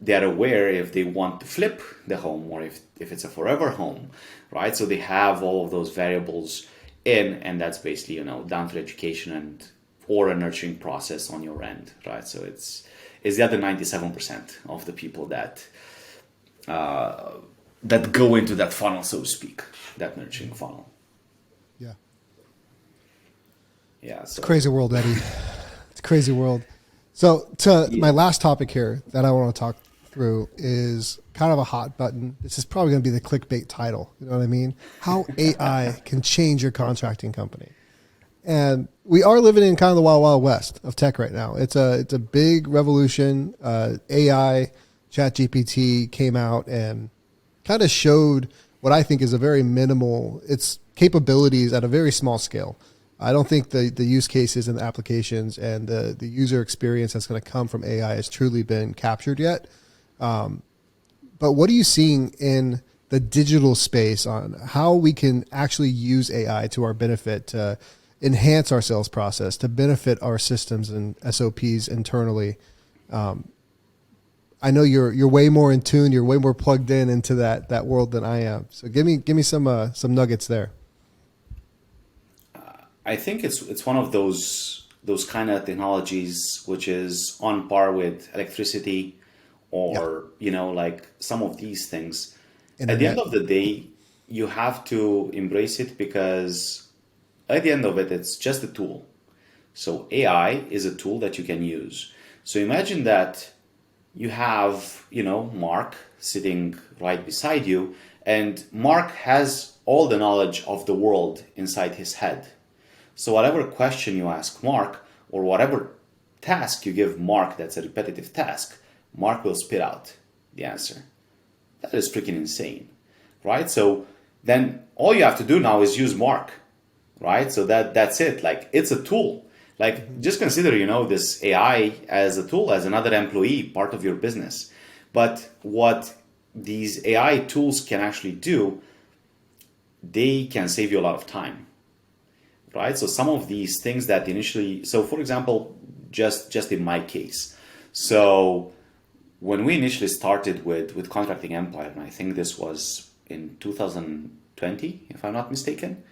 they're aware if they want to flip the home or if it's a forever home, right? So they have all of those variables in, and that's basically down to education or a nurturing process on your end, right? So it's the other 97% of the people that go into that funnel, so to speak, that nurturing funnel. Yeah. Yeah. So. It's a crazy world, Eddie. It's a crazy world. So my last topic here that I want to talk through is kind of a hot button. This is probably going to be the clickbait title. You know what I mean? How AI can change your contracting company. And we are living in kind of the wild, wild west of tech right now. It's a big revolution. AI, ChatGPT came out and kind of showed what I think is a very minimal, its capabilities at a very small scale. I don't think the use cases and the applications and the user experience that's going to come from AI has truly been captured yet. But what are you seeing in the digital space on how we can actually use AI to our benefit to enhance our sales process, to benefit our systems and SOPs internally? I know you're way more in tune, you're way more plugged into that world than I am. So give me some nuggets there. I think it's one of those kind of technologies which is on par with electricity or like some of these things. Internet. At the end of the day, you have to embrace it, because at the end of it, it's just a tool. So AI is a tool that you can use. So imagine that you have Mark sitting right beside you, and Mark has all the knowledge of the world inside his head. So whatever question you ask Mark, or whatever task you give Mark that's a repetitive task, Mark will spit out the answer. That is freaking insane, right? So then all you have to do now is use Mark, right? So that's it. Like, it's a tool. Like, just consider, this AI as a tool, as another employee, part of your business. But what these AI tools can actually do, they can save you a lot of time. Right? So some of these things that initially, so for example, just in my case, so when we initially started with Contracting Empire, and I think this was in 2020, if I'm not mistaken,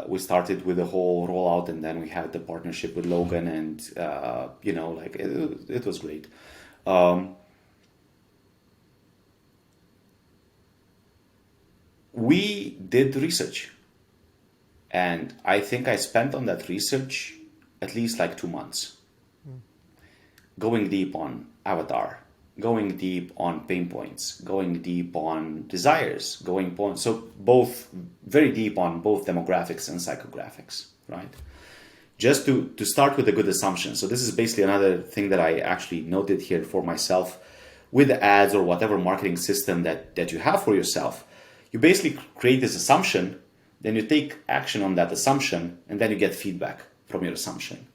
we started with the whole rollout, and then we had the partnership with Logan, and it was great. We did research. And I think I spent on that research at least like 2 months. Going deep on avatar, going deep on pain points, going deep on desires, so both very deep on both demographics and psychographics, right? Just to start with a good assumption. So this is basically another thing that I actually noted here for myself with the ads or whatever marketing system that you have for yourself. You basically create this assumption. Then you take action on that assumption, and then you get feedback from your assumption.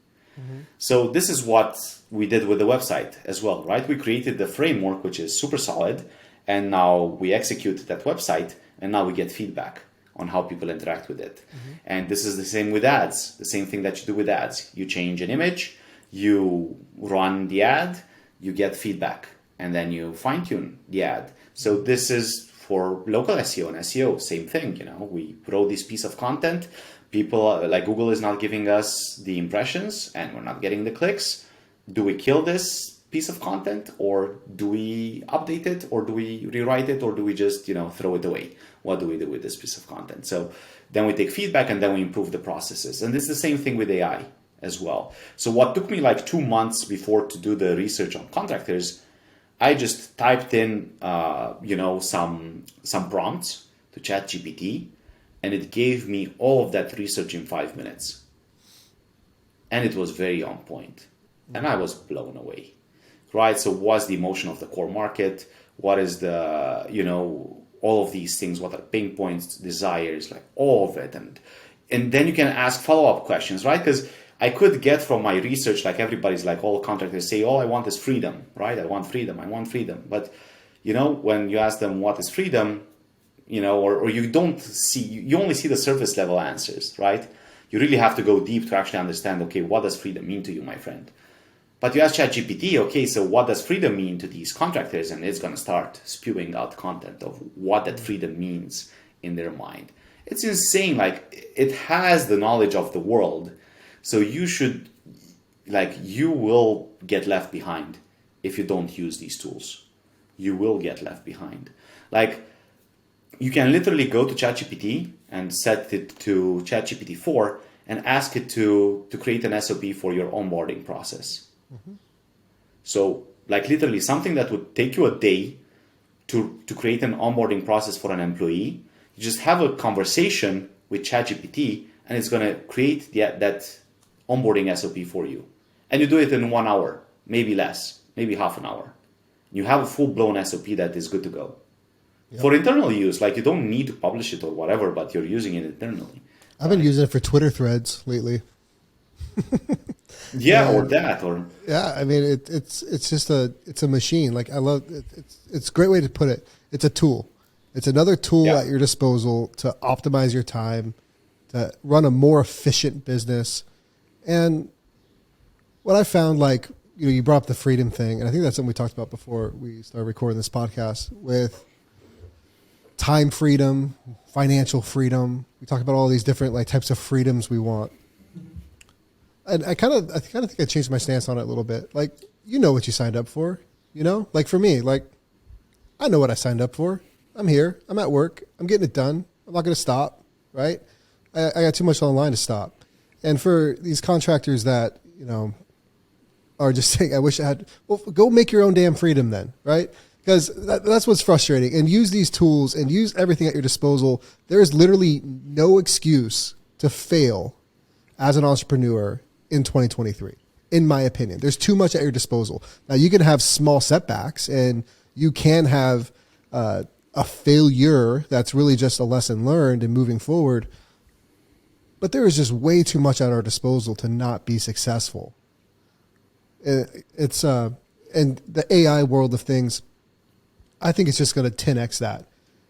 Mm-hmm. So this is what we did with the website as well, right? We created the framework, which is super solid, and now we execute that website, and now we get feedback on how people interact with it. Mm-hmm. And this is the same with ads, the same thing that you do with ads. You change an image, you run the ad, you get feedback, and then you fine-tune the ad. So this is for local SEO and SEO, same thing. We wrote this piece of content. People like Google is not giving us the impressions and we're not getting the clicks. Do we kill this piece of content, or do we update it, or do we rewrite it, or do we just throw it away? What do we do with this piece of content? So then we take feedback and then we improve the processes. And it's the same thing with AI as well. So what took me like 2 months before to do the research on contractors, I just typed in some prompts to ChatGPT, and it gave me all of that research in 5 minutes. And it was very on point. And I was blown away. Right? So what's the emotion of the core market? What is the, all of these things? What are pain points, desires, like all of it. And then you can ask follow-up questions, right? Because I could get from my research, like everybody's like, all contractors say, all I want is freedom, right? I want freedom. But, when you ask them what is freedom, or you don't see, you only see the surface level answers, right? You really have to go deep to actually understand, okay, what does freedom mean to you, my friend? But you ask ChatGPT, okay, so what does freedom mean to these contractors? And it's going to start spewing out content of what that freedom means in their mind. It's insane. Like, it has the knowledge of the world. So you will get left behind if you don't use these tools. You will get left behind. Like, you can literally go to ChatGPT and set it to ChatGPT 4 and ask it to create an SOP for your onboarding process. Mm-hmm. So, like, literally something that would take you a day to create an onboarding process for an employee, you just have a conversation with ChatGPT and it's going to create that onboarding SOP for you. And you do it in 1 hour, maybe less, maybe half an hour. You have a full-blown SOP that is good to go. Yep. For internal use, like, you don't need to publish it or whatever, but you're using it internally. I've been using it for Twitter threads lately. Yeah, or that, or yeah. I mean, it's just a machine. Like, I love it. It's a great way to put it. It's a tool. It's another tool at your disposal to optimize your time, to run a more efficient business. And what I found, like, you brought up the freedom thing, and I think that's something we talked about before we started recording this podcast, with time freedom, financial freedom. We talk about all these different types of freedoms we want. And I kind of think I changed my stance on it a little bit. Like, what you signed up for, like for me, like, I know what I signed up for. I'm here. I'm at work. I'm getting it done. I'm not going to stop. Right. I got too much on the line to stop. And for these contractors that, are just saying, I wish I had, well, go make your own damn freedom then. Right. Because that's what's frustrating. And use these tools and use everything at your disposal. There is literally no excuse to fail as an entrepreneur in 2023, in my opinion. There's too much at your disposal. Now, you can have small setbacks and you can have a failure that's really just a lesson learned and moving forward. But there is just way too much at our disposal to not be successful. It's and the AI world of things, I think it's just going to 10x that.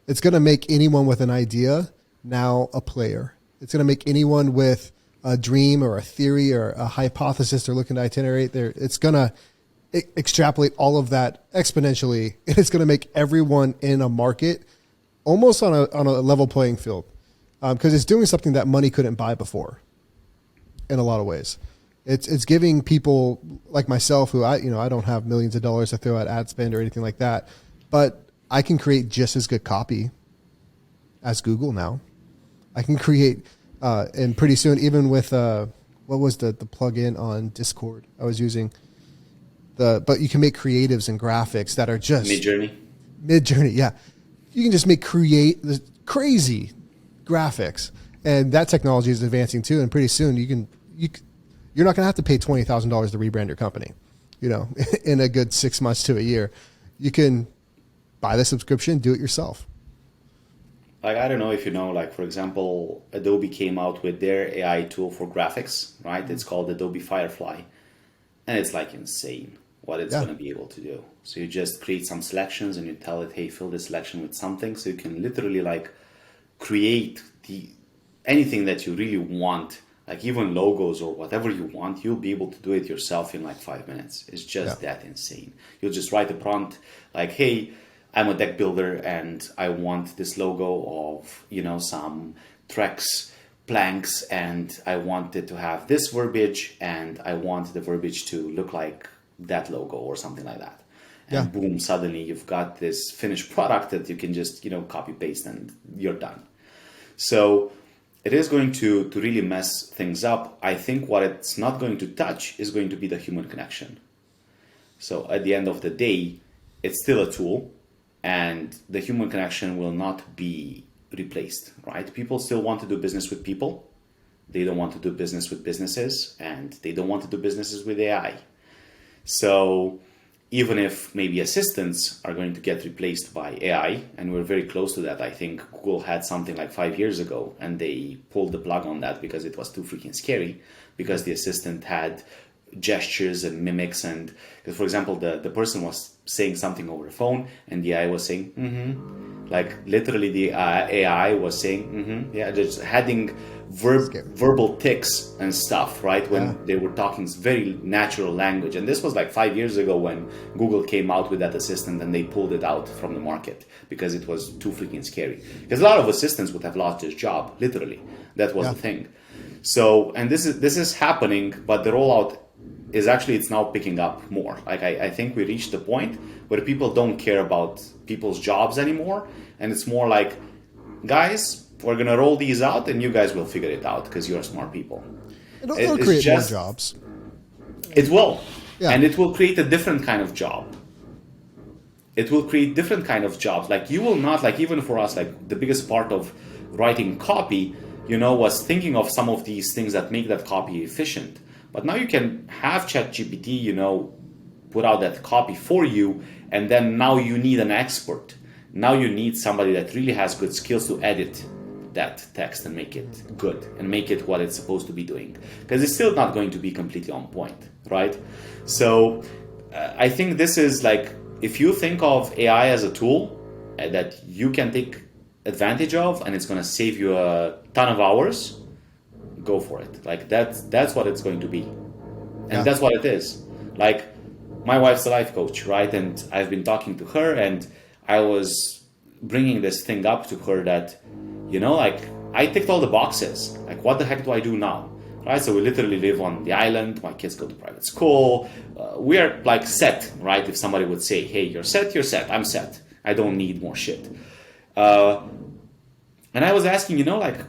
It's going to make anyone with an idea now a player. It's going to make anyone with a dream or a theory or a hypothesis they're looking to itinerate there. It's going to extrapolate all of that exponentially. And it's going to make everyone in a market almost on a level playing field. Because it's doing something that money couldn't buy before in a lot of ways. It's giving people like myself who I don't have millions of dollars to throw at ad spend or anything like that, but I can create just as good copy as Google now. I can create, and pretty soon, even with, what was the plugin on Discord I was using? But you can make creatives and graphics that are just Midjourney, yeah. You can just make the crazy graphics, and that technology is advancing too. And pretty soon, you're not going to have to pay $20,000 to rebrand your company, in a good 6 months to a year. You can buy the subscription, do it yourself. Like, I don't know if you know, like, for example, Adobe came out with their AI tool for graphics, right? It's called Adobe Firefly. And it's like insane what it's going to be able to do. So you just create some selections and you tell it, hey, fill this selection with something. So you can literally like create anything that you really want, like even logos or whatever you want. You'll be able to do it yourself in like 5 minutes. It's just that insane. You'll just write a prompt like, hey, I'm a deck builder and I want this logo of, some Trex planks, and I want it to have this verbiage, and I want the verbiage to look like that logo or something like that. And boom, suddenly you've got this finished product that you can just, copy paste and you're done. So it is going to really mess things up. I think what it's not going to touch is going to be the human connection. So at the end of the day, it's still a tool, and the human connection will not be replaced, right? People still want to do business with people. They don't want to do business with businesses, and they don't want to do businesses with AI. So even if maybe assistants are going to get replaced by AI, and we're very close to that. I think Google had something like 5 years ago, and they pulled the plug on that because it was too freaking scary, because the assistant had gestures and mimics, and because, for example, the person was saying something over the phone and the AI was saying like literally the AI was saying just adding verbal tics and stuff, right, when they were talking very natural language. And this was like 5 years ago when Google came out with that assistant, and they pulled it out from the market because it was too freaking scary, because a lot of assistants would have lost their job, literally. That was the thing. So, and this is happening, but the rollout is actually, it's now picking up more. Like I think we reached the point where people don't care about people's jobs anymore, and it's more like, guys, we're gonna roll these out, and you guys will figure it out because you're smart people. It'll create more jobs. It will, and it will create a different kind of job. It will create different kind of jobs. Like you will not, like even for us, like the biggest part of writing copy, was thinking of some of these things that make that copy efficient. But now you can have ChatGPT, put out that copy for you, and then now you need an expert. Now you need somebody that really has good skills to edit that text and make it good and make it what it's supposed to be doing. Because it's still not going to be completely on point, right? So I think this is like, if you think of AI as a tool that you can take advantage of and it's going to save you a ton of hours, go for it. Like that's what it's going to be. And that's what it is. Like my wife's a life coach, right? And I've been talking to her, and I was bringing this thing up to her that, like I ticked all the boxes. Like what the heck do I do now? Right? So we literally live on the island. My kids go to private school. We are like set, right? If somebody would say, hey, you're set, I'm set. I don't need more shit. And I was asking, like,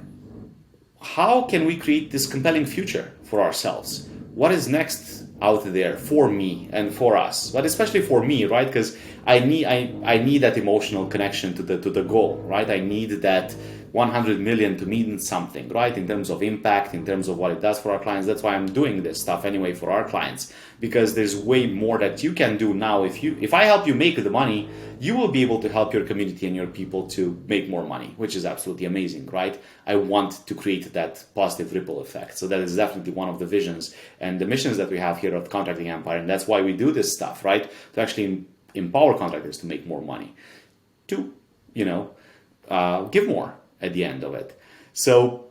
how can we create this compelling future for ourselves? What is next out there for me and for us, but especially for me, right? Because I need that emotional connection to the goal, right? I need that 100 million to mean something, right? In terms of impact, in terms of what it does for our clients. That's why I'm doing this stuff anyway for our clients, because there's way more that you can do now. If I help you make the money, you will be able to help your community and your people to make more money, which is absolutely amazing, right? I want to create that positive ripple effect. So that is definitely one of the visions and the missions that we have here at Contracting Empire. And that's why we do this stuff, right? To actually empower contractors to make more money, to, give more at the end of it. So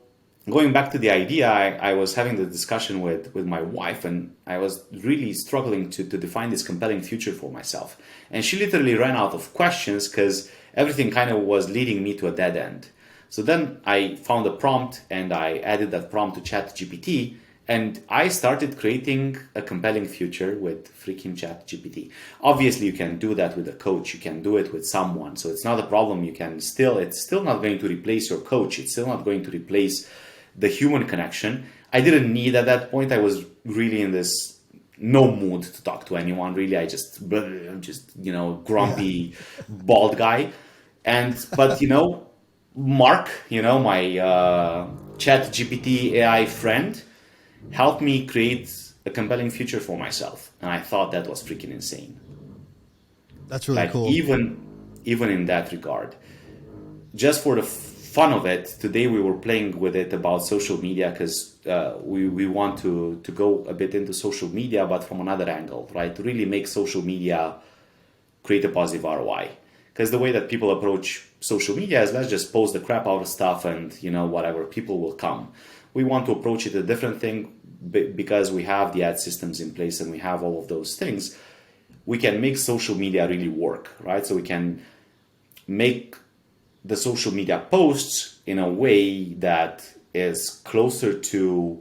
going back to the idea, I was having the discussion with my wife, and I was really struggling to define this compelling future for myself. And she literally ran out of questions because everything kind of was leading me to a dead end. So then I found a prompt, and I added that prompt to ChatGPT, and I started creating a compelling future with freaking ChatGPT. Obviously, you can do that with a coach. You can do it with someone. So it's not a problem. It's still not going to replace your coach. It's still not going to replace the human connection. I didn't need at that point. I was really in this no mood to talk to anyone. Really, I'm just grumpy, bald guy. But Mark, my ChatGPT AI friend, helped me create a compelling future for myself. And I thought that was freaking insane. That's really cool. Even in that regard, just for the fun of it, today we were playing with it about social media, because we want to go a bit into social media, but from another angle, right? To really make social media create a positive ROI. Because the way that people approach social media is, let's just post the crap out of stuff and, whatever, people will come. We want to approach it a different thing, because we have the ad systems in place and we have all of those things. We can make social media really work, right? So we can make the social media posts in a way that is closer to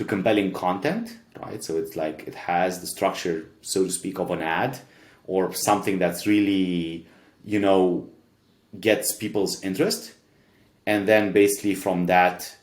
compelling content, right? So it's like it has the structure, so to speak, of an ad or something that's really, gets people's interest. And then basically from that,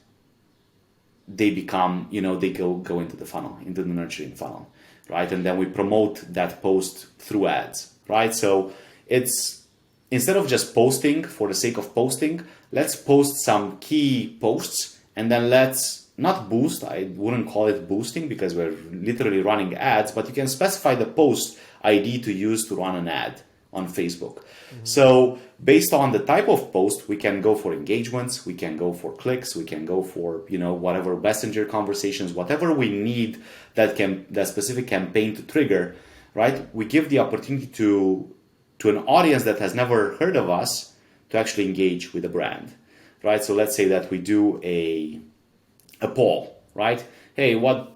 they become, they go into the funnel, into the nurturing funnel, right? And then we promote that post through ads, right? So it's, instead of just posting for the sake of posting, let's post some key posts and then let's not boost. I wouldn't call it boosting because we're literally running ads, but you can specify the post ID to use to run an ad on Facebook. Mm-hmm. So based on the type of post, we can go for engagements, we can go for clicks, we can go for, whatever messenger conversations, whatever we need that specific campaign to trigger, right? We give the opportunity to an audience that has never heard of us to actually engage with the brand, right? So let's say that we do a poll, right? Hey, what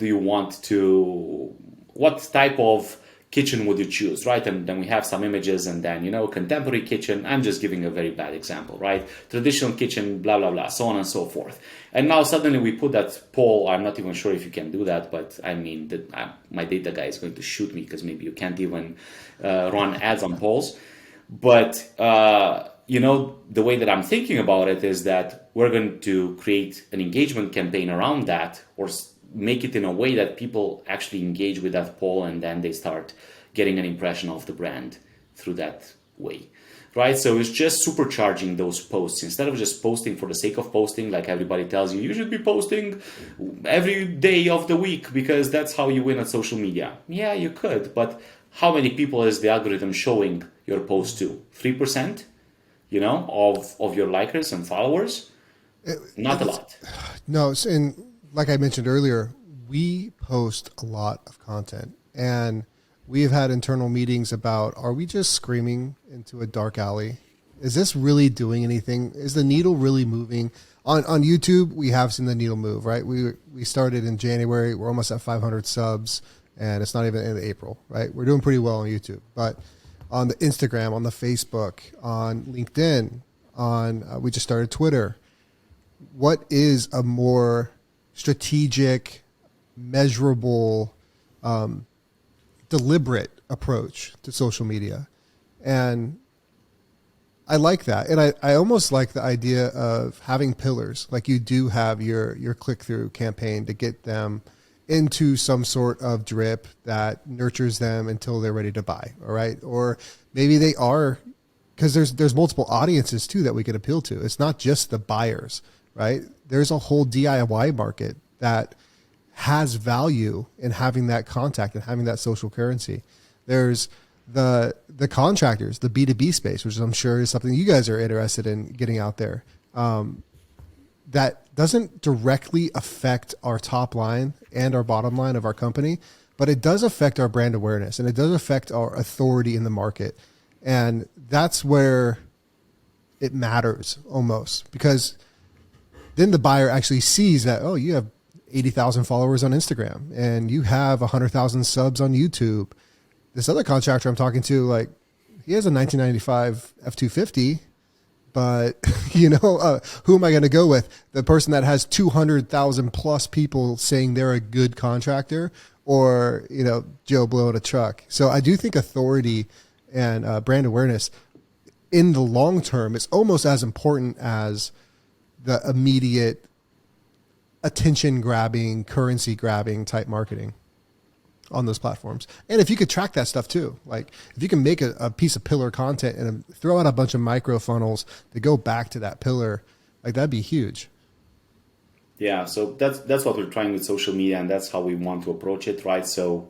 type of kitchen would you choose, right? And then we have some images and then, contemporary kitchen. I'm just giving a very bad example, right? Traditional kitchen, blah, blah, blah, so on and so forth. And now suddenly we put that poll. I'm not even sure if you can do that, but I mean, my data guy is going to shoot me because maybe you can't even run ads on polls. But, the way that I'm thinking about it is that we're going to create an engagement campaign around that or make it in a way that people actually engage with that poll and then they start getting an impression of the brand through that way, right? So it's just supercharging those posts instead of just posting for the sake of posting, like everybody tells you, you should be posting every day of the week because that's how you win at social media. Yeah, you could, but how many people is the algorithm showing your post to? 3%, of your likers and followers? Not a lot. No, and like I mentioned earlier, we post a lot of content, and we've had internal meetings about, are we just screaming into a dark alley? Is this really doing anything? Is the needle really moving? On YouTube, we have seen the needle move, right? We started in January. We're almost at 500 subs, and it's not even in April, right? We're doing pretty well on YouTube. But on the Instagram, on the Facebook, on LinkedIn, we just started Twitter. What is a more strategic, measurable, deliberate approach to social media? And I like that. And I almost like the idea of having pillars, like you do have your click-through campaign to get them into some sort of drip that nurtures them until they're ready to buy. All right. Or maybe they are, because there's multiple audiences too that we could appeal to. It's not just the buyers, right? There's a whole DIY market that has value in having that contact and having that social currency. There's the contractors, the B2B space, which I'm sure is something you guys are interested in getting out there. That doesn't directly affect our top line and our bottom line of our company, but it does affect our brand awareness and it does affect our authority in the market. And that's where it matters almost, because then the buyer actually sees that, oh, you have 80,000 followers on Instagram and you have 100,000 subs on YouTube. This other contractor I'm talking to, like, he has a 1995 F-250, but who am I going to go with? The person that has 200,000 plus people saying they're a good contractor, or, Joe Blow in a truck. So I do think authority and brand awareness in the long term is almost as important as the immediate attention grabbing, currency grabbing type marketing on those platforms. And if you could track that stuff too, like if you can make a piece of pillar content and throw out a bunch of micro funnels that go back to that pillar, like that'd be huge. Yeah, so that's what we're trying with social media, and that's how we want to approach it, right? So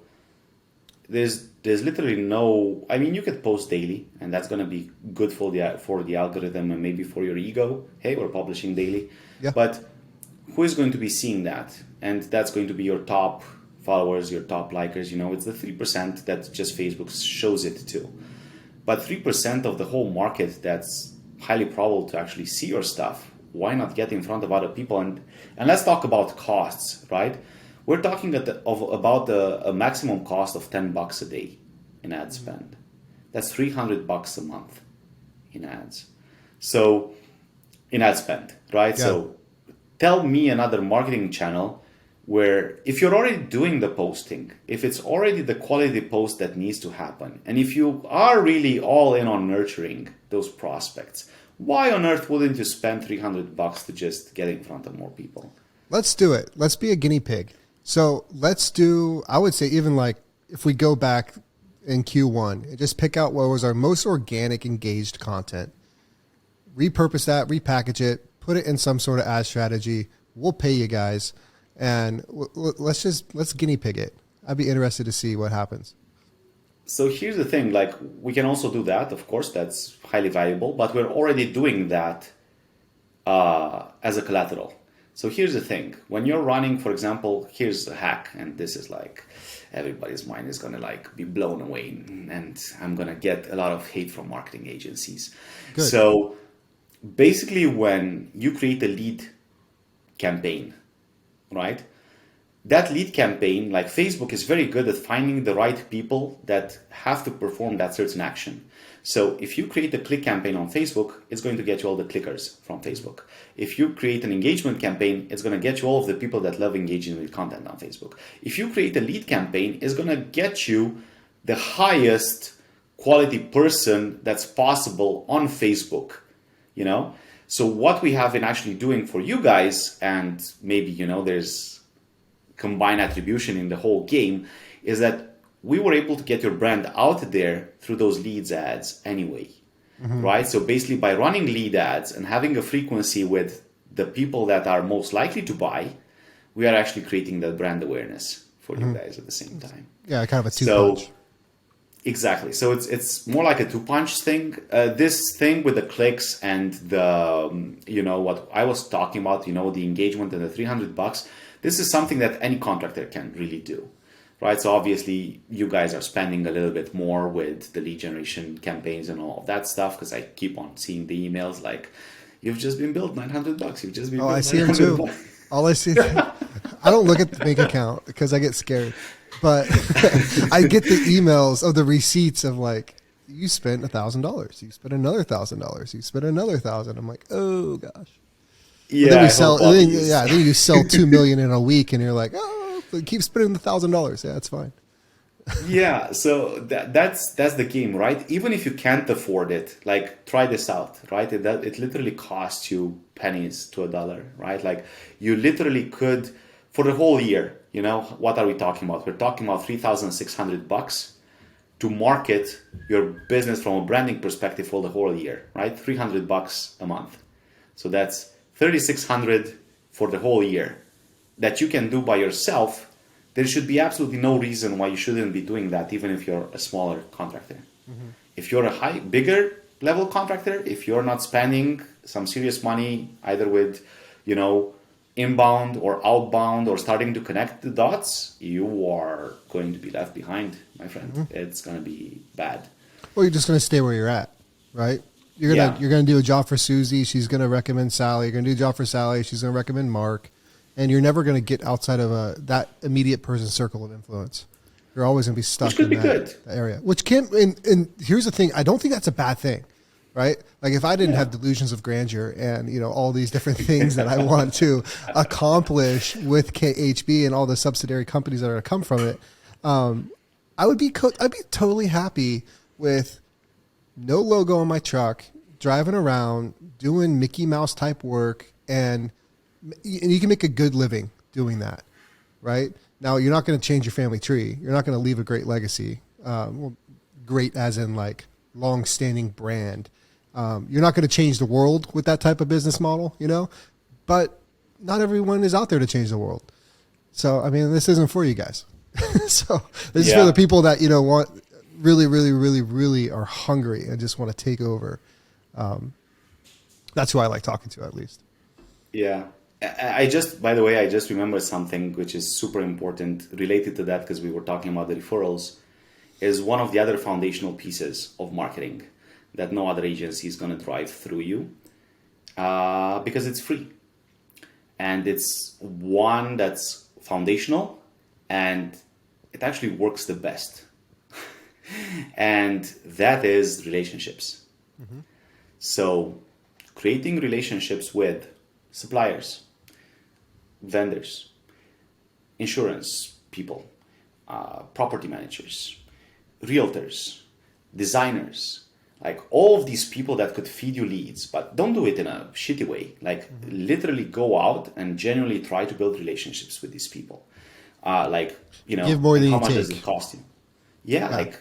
there's literally no, I mean, you could post daily, and that's going to be good for the algorithm and maybe for your ego. Hey, we're publishing daily. Yeah. But who is going to be seeing that? And that's going to be your top followers, your top likers. It's the 3% that just Facebook shows it to. But 3% of the whole market that's highly probable to actually see your stuff, why not get in front of other people? And let's talk about costs, right? We're talking about a maximum cost of $10 a day in ad spend. That's $300 a month. in ads. So in ad spend, right? Yeah. So tell me another marketing channel where if you're already doing the posting, if it's already the quality post that needs to happen, and if you are really all in on nurturing those prospects, why on earth wouldn't you spend $300 to just get in front of more people? Let's do it. Let's be a guinea pig. So let's do, I would say, even like if we go back in Q1 and just pick out what was our most organic engaged content, repurpose that, repackage it, put it in some sort of ad strategy. We'll pay you guys. And let's guinea pig it. I'd be interested to see what happens. So here's the thing, like we can also do that, of course, that's highly valuable, but we're already doing that as a collateral. So here's the thing, when you're running, for example, here's a hack, and this is like everybody's mind is gonna like be blown away, and I'm gonna get a lot of hate from marketing agencies. Good. So basically when you create a lead campaign, right? That lead campaign, like Facebook is very good at finding the right people that have to perform that certain action. So if you create a click campaign on Facebook, it's going to get you all the clickers from Facebook. If you create an engagement campaign, it's going to get you all of the people that love engaging with content on Facebook. If you create a lead campaign, it's going to get you the highest quality person that's possible on Facebook, you know? So what we have been actually doing for you guys, and maybe, you know, there's combined attribution in the whole game, is that we were able to get your brand out there through those leads ads anyway, right? So basically by running lead ads and having a frequency with the people that are most likely to buy, we are actually creating that brand awareness for you guys at the same time. Yeah, kind of a two-punch. Exactly. So it's more like a two-punch thing. This thing with the clicks and the, you know, what I was talking about, you know, the engagement and the $300, this is something that any contractor can really do, right? So obviously you guys are spending a little bit more with the lead generation campaigns and all of that stuff, because I keep on seeing the emails like, you've just been billed $900. You've just been billed I see them too. $900. All I see, I don't look at the bank account because I get scared. But I get the emails of the receipts of like, you spent $1,000, you spent another $1,000, you spent another $1,000. I'm like, oh gosh. Yeah. Then we sell. Then you sell 2 million in a week, and you're like, oh, keep spending the $1,000. Yeah, it's fine. Yeah, so that's the game, right? Even if you can't afford it, like try this out, right? It literally costs you pennies to a dollar, right? Like you literally could, for the whole year, you know, what are we talking about? We're talking about $3,600 to market your business from a branding perspective for the whole year, right? $300 a month. So that's $3,600 for the whole year that you can do by yourself. There should be absolutely no reason why you shouldn't be doing that, even if you're a smaller contractor. If you're a bigger level contractor, if you're not spending some serious money, either with, you know, inbound or outbound or starting to connect the dots, you are going to be left behind, my friend. It's going to be bad. Well, you're just going to stay where you're at, right? You're gonna do a job for Susie. She's going to recommend Sally. You're going to do a job for Sally. She's going to recommend Mark. And you're never going to get outside of that immediate person circle of influence. You're always going to be stuck in that area. Which can, and here's the thing, I don't think that's a bad thing, right? Like if I didn't have delusions of grandeur and, you know, all these different things that I want to accomplish with KHB and all the subsidiary companies that are going to come from it, I'd be totally happy with no logo on my truck, driving around, doing Mickey Mouse type work, and you can make a good living doing that, right? Now, you're not going to change your family tree. You're not going to leave a great legacy. Great as in like long-standing brand. You're not going to change the world with that type of business model, you know? But not everyone is out there to change the world. So, I mean, this isn't for you guys. So this is for the people that, you know, want really, really, really, really are hungry and just want to take over. That's who I like talking to, at least. Yeah. By the way, I just remembered something which is super important related to that, because we were talking about the referrals, is one of the other foundational pieces of marketing that no other agency is going to drive through you, because it's free. And it's one that's foundational and it actually works the best. And that is relationships. So creating relationships with suppliers, vendors, insurance people, property managers, realtors, designers, like all of these people that could feed you leads, but don't do it in a shitty way. Like literally go out and genuinely try to build relationships with these people. Give more than how you much does take. it cost you? Yeah,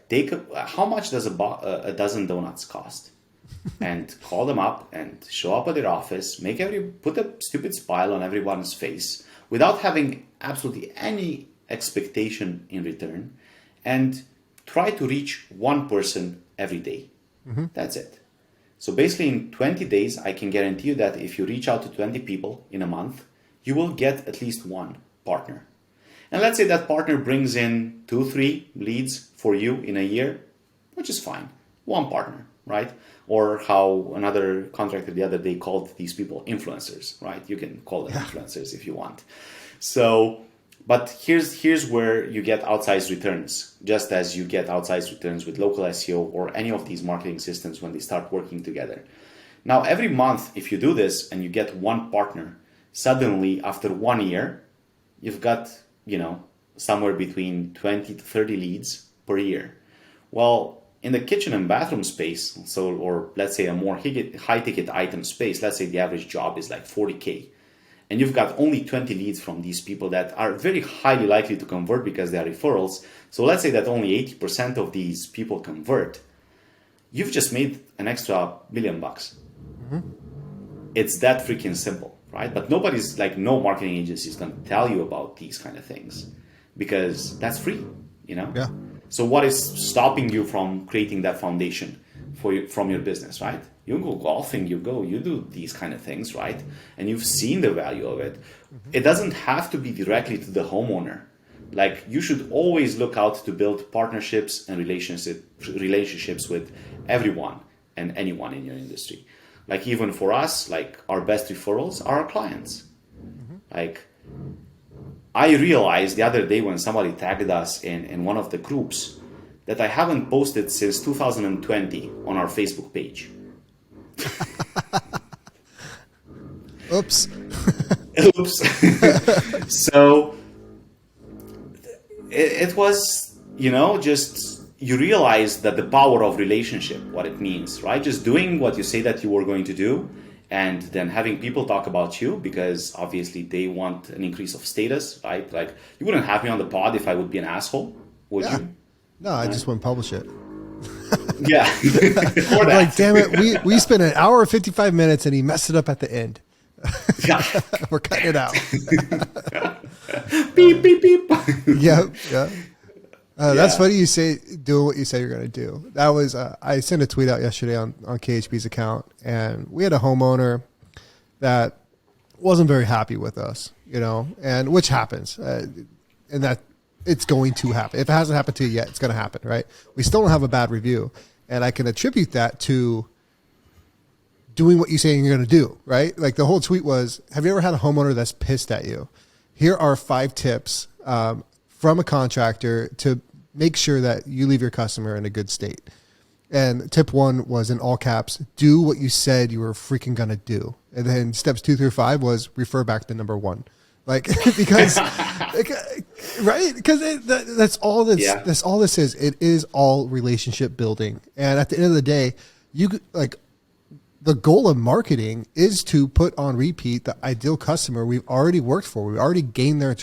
take how much does a dozen donuts cost? And call them up and show up at their office, put a stupid smile on everyone's face without having absolutely any expectation in return, and try to reach one person every day. That's it. So basically in 20 days, I can guarantee you that if you reach out to 20 people in a month, you will get at least one partner. And let's say that partner brings in 2-3 leads for you in a year, which is fine. One partner, right? Or how another contractor the other day called these people influencers, right? You can call them influencers if you want. So, but here's where you get outsized returns, just as you get outsized returns with local SEO or any of these marketing systems when they start working together. Now, every month, if you do this and you get one partner, suddenly after 1 year, you've got, somewhere between 20 to 30 leads per year. Well, in the kitchen and bathroom space, or let's say a more high ticket item space, let's say the average job is like 40K. And you've got only 20 leads from these people that are very highly likely to convert because they are referrals. So let's say that only 80% of these people convert. You've just made an extra $1 million. It's that freaking simple, right? But no marketing agency is going to tell you about these kind of things because that's free, Yeah. So what is stopping you from creating that foundation from your business, right? You go golfing, you do these kind of things, right? And you've seen the value of it. It doesn't have to be directly to the homeowner. Like you should always look out to build partnerships and relationships with everyone and anyone in your industry. Like even for us, like our best referrals are our clients. Like I realized the other day when somebody tagged us in one of the groups that I haven't posted since 2020 on our Facebook page. Oops. Oops. So it was, just you realize that the power of relationship, what it means, right? Just doing what you say that you were going to do, and then having people talk about you because obviously they want an increase of status, right? Like you wouldn't have me on the pod if I would be an asshole, would you? No, I just wouldn't publish it. Yeah. Or that. Like, damn it, we spent an hour and 55 minutes and he messed it up at the end. Yeah. We're cutting it out. Beep, beep, beep. Yeah. That's funny you say doing what you say you're going to do. That was I sent a tweet out yesterday on KHB's account, and we had a homeowner that wasn't very happy with us, and which happens, and that it's going to happen. If it hasn't happened to you yet, it's going to happen, right? We still don't have a bad review, and I can attribute that to doing what you say you're going to do, right? Like the whole tweet was, have you ever had a homeowner that's pissed at you? Here are 5 tips from a contractor to make sure that you leave your customer in a good state. And tip 1 was in all caps, do what you said you were freaking going to do. And then steps 2 through 5 was refer back to number 1. Like, because, right? Because that's all that's all this is. It is all relationship building. And at the end of the day, the goal of marketing is to put on repeat the ideal customer we've already worked for. We've already gained their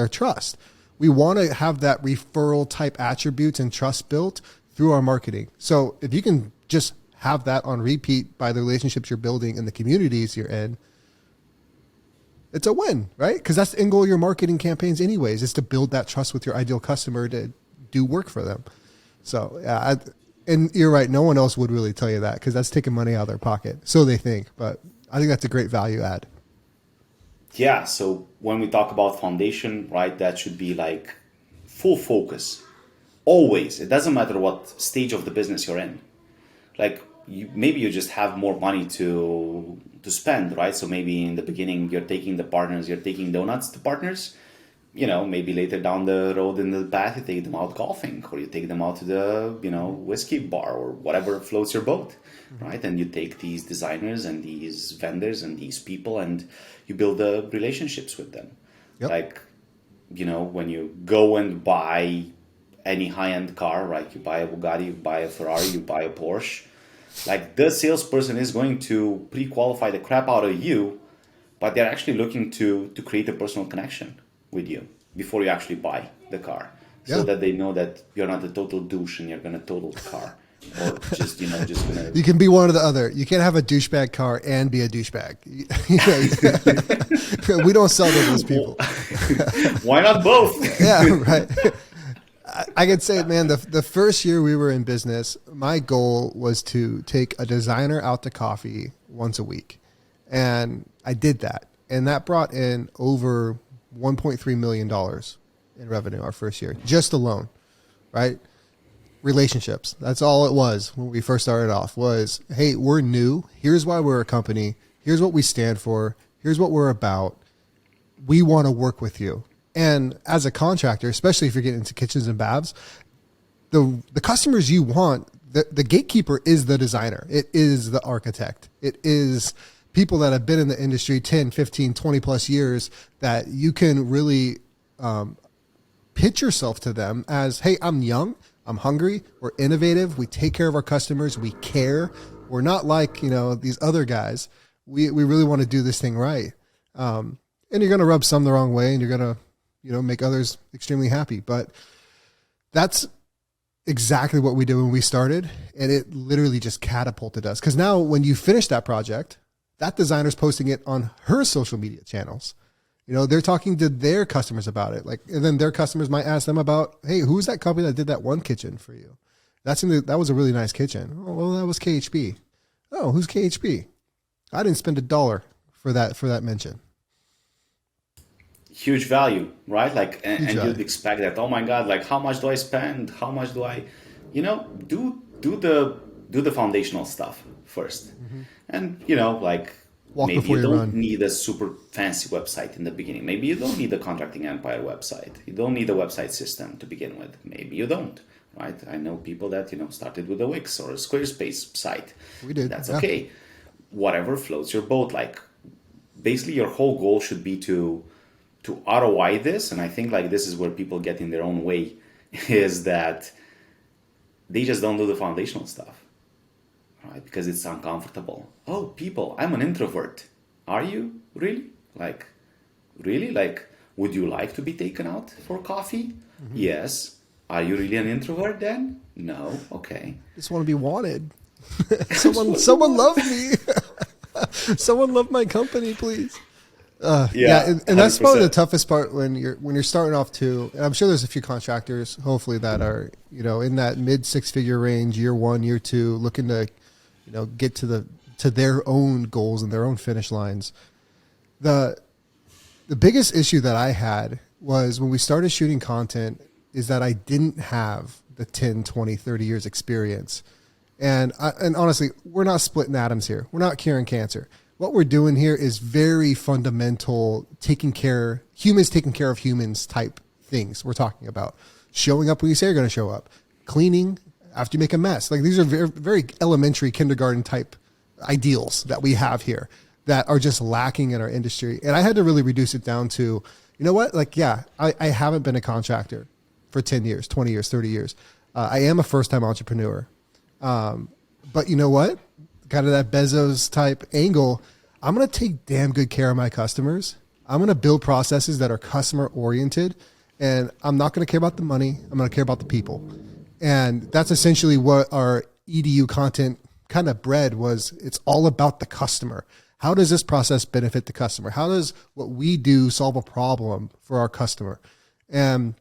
trust. We want to have that referral type attributes and trust built through our marketing. So if you can just have that on repeat by the relationships you're building in the communities you're in, it's a win, right? Because that's the end goal of your marketing campaigns anyways, is to build that trust with your ideal customer to do work for them. So, yeah, and you're right. No one else would really tell you that because that's taking money out of their pocket. So they think, but I think that's a great value add. Yeah. So when we talk about foundation, right, that should be like full focus. Always. It doesn't matter what stage of the business you're in. Like maybe you just have more money to spend, right? So maybe in the beginning you're taking the partners, you're taking donuts to partners. maybe later down the road in the path, you take them out golfing, or you take them out to the, whiskey bar or whatever floats your boat, right? And you take these designers and these vendors and these people and you build the relationships with them. Yep. Like, when you go and buy any high-end car, right? You buy a Bugatti, you buy a Ferrari, you buy a Porsche. Like, the salesperson is going to pre-qualify the crap out of you, but they're actually looking to create a personal connection with you before you actually buy the car, so that they know that you're not a total douche and you're going to total the car, or just going to... You can be one or the other. You can't have a douchebag car and be a douchebag. We don't sell to those people. Why not both? Yeah, right. I can say, man, the first year we were in business, my goal was to take a designer out to coffee once a week. And I did that. And that brought in over $1.3 million in revenue our first year, just alone, right? Relationships. That's all it was when we first started off was, hey, we're new. Here's why we're a company. Here's what we stand for. Here's what we're about. We want to work with you. And as a contractor, especially if you're getting into kitchens and baths, the customers you want, the gatekeeper is the designer. It is the architect. It is people that have been in the industry 10, 15, 20 plus years that you can really pitch yourself to them as, hey, I'm young, I'm hungry, we're innovative, we take care of our customers, we care. We're not like, these other guys. We really want to do this thing right. And you're going to rub some the wrong way and you're going to, make others extremely happy. But that's exactly what we did when we started. And it literally just catapulted us. Because now when you finish that project, that designer's posting it on her social media channels. They're talking to their customers about it. And then their customers might ask them about, hey, who's that company that did that one kitchen for you? That was a really nice kitchen. Oh, well, that was KHB. Oh, who's KHB? I didn't spend $1 for that mention. Huge value, right? And you'd expect that, oh my God, how much do I spend? How much do I, do the foundational stuff first. Mm-hmm. And, Walk maybe before you you don't run. need a super fancy website in the beginning. Maybe you don't need a Contracting Empire website. You don't need a website system to begin with. Maybe you don't, right? I know people that, started with a Wix or a Squarespace site. We did. That's okay. Whatever floats your boat. Basically your whole goal should be to ROI this. And I think this is where people get in their own way, is that they just don't do the foundational stuff. Right? Because it's uncomfortable. Oh, people, I'm an introvert. Are you? Really? Really? Would you like to be taken out for coffee? Mm-hmm. Yes. Are you really an introvert then? No. Okay. Just want to be wanted. Someone love me. Someone love my company, please. And that's probably the toughest part when you're starting off too. And I'm sure there's a few contractors, hopefully, that are in that mid 6-figure range, year 1, year 2, looking to get to their own goals and their own finish lines. The biggest issue that I had was when we started shooting content is that I didn't have the 10, 20, 30 years experience. And honestly, we're not splitting atoms here. We're not curing cancer. What we're doing here is very fundamental, humans taking care of humans type things. We're talking about showing up when you say you're going to show up, cleaning after you make a mess. These are very, very elementary kindergarten type ideals that we have here that are just lacking in our industry. And I had to really reduce it down to, I haven't been a contractor for 10 years, 20 years, 30 years. I am a first-time entrepreneur. But you know what? Kind of that Bezos type angle. I'm going to take damn good care of my customers. I'm going to build processes that are customer oriented, and I'm not going to care about the money. I'm going to care about the people. And that's essentially what our EDU content kind of bred was. It's all about the customer. How does this process benefit the customer? How does what we do solve a problem for our customer? And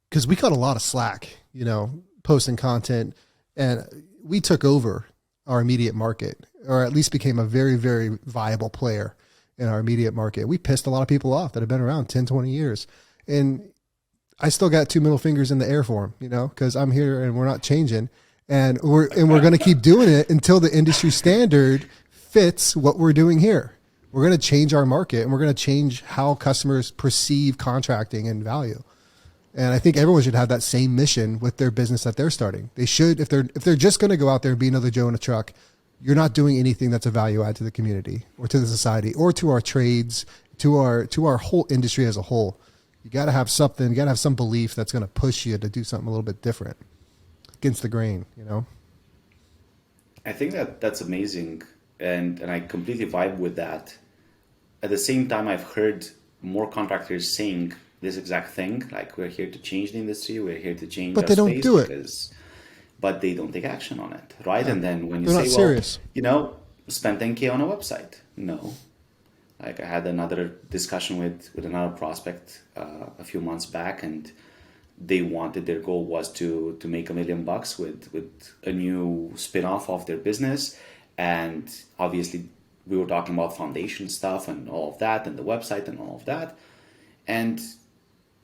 because we cut a lot of slack, posting content, and we took over our immediate market, or at least became a very, very viable player in our immediate market. We pissed a lot of people off that have been around 10, 20 years. And I still got 2 middle fingers in the air for them, because I'm here and we're not changing. And we're going to keep doing it until the industry standard fits what we're doing here. We're going to change our market, and we're going to change how customers perceive contracting and value. And I think everyone should have that same mission with their business that they're starting. They should, if they're just going to go out there and be another Joe in a truck, you're not doing anything that's a value add to the community or to the society or to our trades, to our whole industry as a whole. You got to have something, you got to have some belief that's going to push you to do something a little bit different against the grain, you know? I think that's amazing, and I completely vibe with that. At the same time, I've heard more contractors saying this exact thing, like, we're here to change the industry, we're here to change but our they don't space do it. But they don't take action on it, right? Yeah. And then when you They're say, not serious. You know, spend 10K on a website. No. Like, I had another discussion with another prospect a few months back, and their goal was to make $1 million with a new spin-off of their business. And obviously we were talking about foundation stuff and all of that and the website and all of that. And,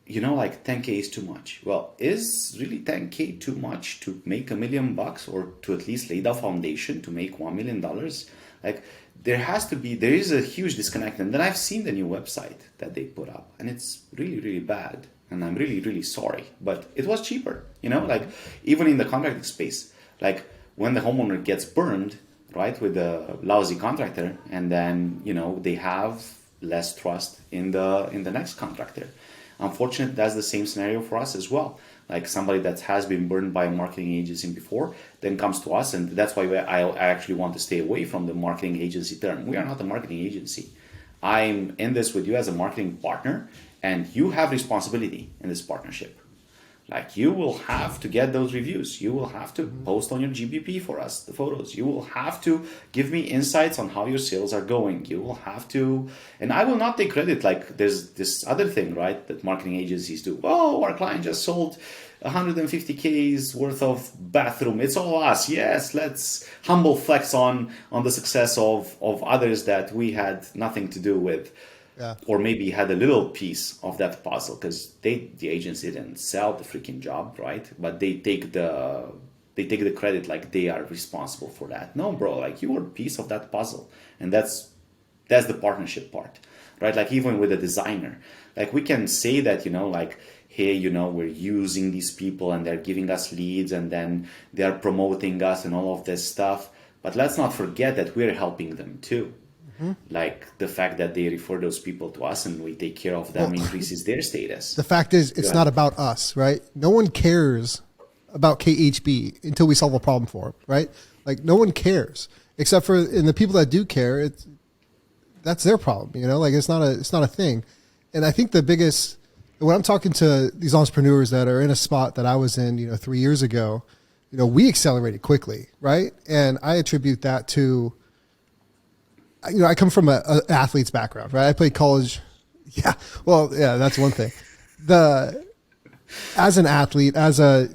you know, like, 10K is too much. Well, is really 10K too much to make $1 million or to at least lay the foundation to make $1 million? Like, there is a huge disconnect. And then I've seen the new website that they put up, and it's really, really bad. And I'm really, really sorry, but it was cheaper, you know, like, even in the contracting space, like, when the homeowner gets burned, right, with a lousy contractor, and then, you know, they have less trust in the next contractor. Unfortunately, that's the same scenario for us as well. Like, somebody that has been burned by a marketing agency before then comes to us, and that's why I actually want to stay away from the marketing agency term. We are not a marketing agency. I'm in this with you as a marketing partner, and you have responsibility in this partnership. Like, you will have to get those reviews. You will have to post on your GBP for us the photos. You will have to give me insights on how your sales are going. You will have to, and I will not take credit. Like, there's this other thing, right, that marketing agencies do. Oh, our client just sold 150K's worth of bathroom. It's all us. Yes, let's humble flex on the success of others that we had nothing to do with. Yeah. Or maybe had a little piece of that puzzle, because the agency didn't sell the freaking job, right? But they take the credit, like they are responsible for that. No, bro, like, you were a piece of that puzzle, and that's the partnership part, right? Like, even with a designer, like, we can say that, you know, like, hey, you know, we're using these people and they're giving us leads, and then they're promoting us and all of this stuff. But let's not forget that we're helping them too. Like, the fact that they refer those people to us and we take care of them increases their status. The fact is, it's not about us, right? No one cares about KHB until we solve a problem for them, right? Like, no one cares except for, and the people that do care, that's their problem, you know? Like, it's not a thing. And I think the biggest, when I'm talking to these entrepreneurs that are in a spot that I was in, you know, 3 years ago, you know, we accelerated quickly, right? And I attribute that to, you know, I come from an athlete's background, right? I played college. Yeah. Well, yeah, that's one thing. As an athlete, as a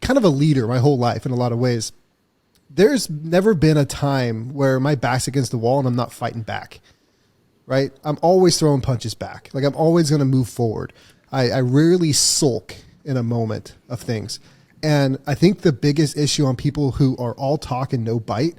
kind of a leader my whole life in a lot of ways, there's never been a time where my back's against the wall and I'm not fighting back, right? I'm always throwing punches back. Like, I'm always going to move forward. I rarely sulk in a moment of things. And I think the biggest issue on people who are all talk and no bite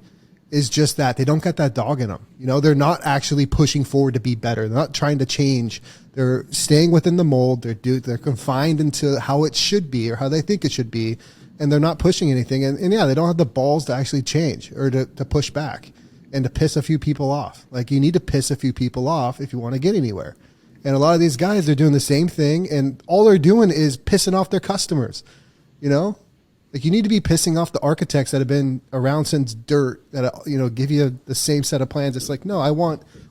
is just that they don't got that dog in them. You know, they're not actually pushing forward to be better. They're not trying to change. They're staying within the mold. They're confined into how it should be or how they think it should be. And they're not pushing anything. And yeah, they don't have the balls to actually change or to push back and to piss a few people off. Like, you need to piss a few people off if you want to get anywhere. And a lot of these guys, they're doing the same thing, and all they're doing is pissing off their customers, you know? Like, you need to be pissing off the architects that have been around since dirt, that, you know, give you the same set of plans. It's like, no,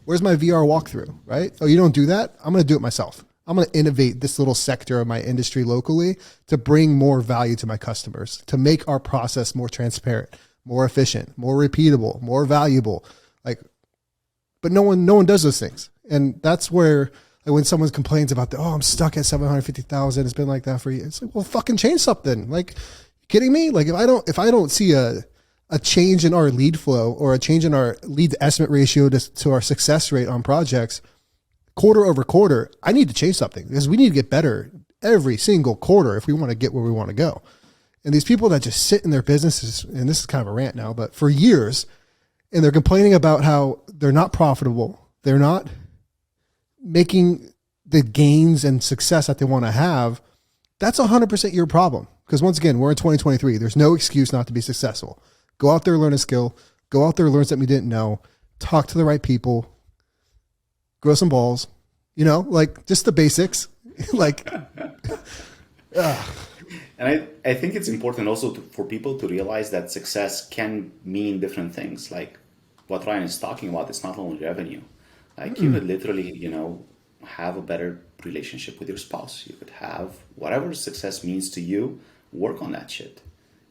where's my VR walkthrough, right? Oh, you don't do that? I'm going to do it myself. I'm going to innovate this little sector of my industry locally to bring more value to my customers, to make our process more transparent, more efficient, more repeatable, more valuable. Like, but no one does those things. And that's where, like, when someone complains about I'm stuck at 750,000, it's been like that for years. It's like, well, fucking change something. Like, kidding me? Like, if I don't see a change in our lead flow or a change in our lead to estimate ratio to our success rate on projects quarter over quarter, I need to change something, because we need to get better every single quarter if we want to get where we want to go. And these people that just sit in their businesses, and this is kind of a rant now, but for years, and they're complaining about how they're not profitable. They're not making the gains and success that they want to have. That's 100% your problem. Because once again, we're in 2023. There's no excuse not to be successful. Go out there, learn a skill. Go out there, learn something you didn't know. Talk to the right people. Grow some balls. You know, like just the basics. Like, And I think it's important also for people to realize that success can mean different things. Like what Ryan is talking about, it's not only revenue. Like you could literally, have a better relationship with your spouse. You could have whatever success means to you, work on that shit.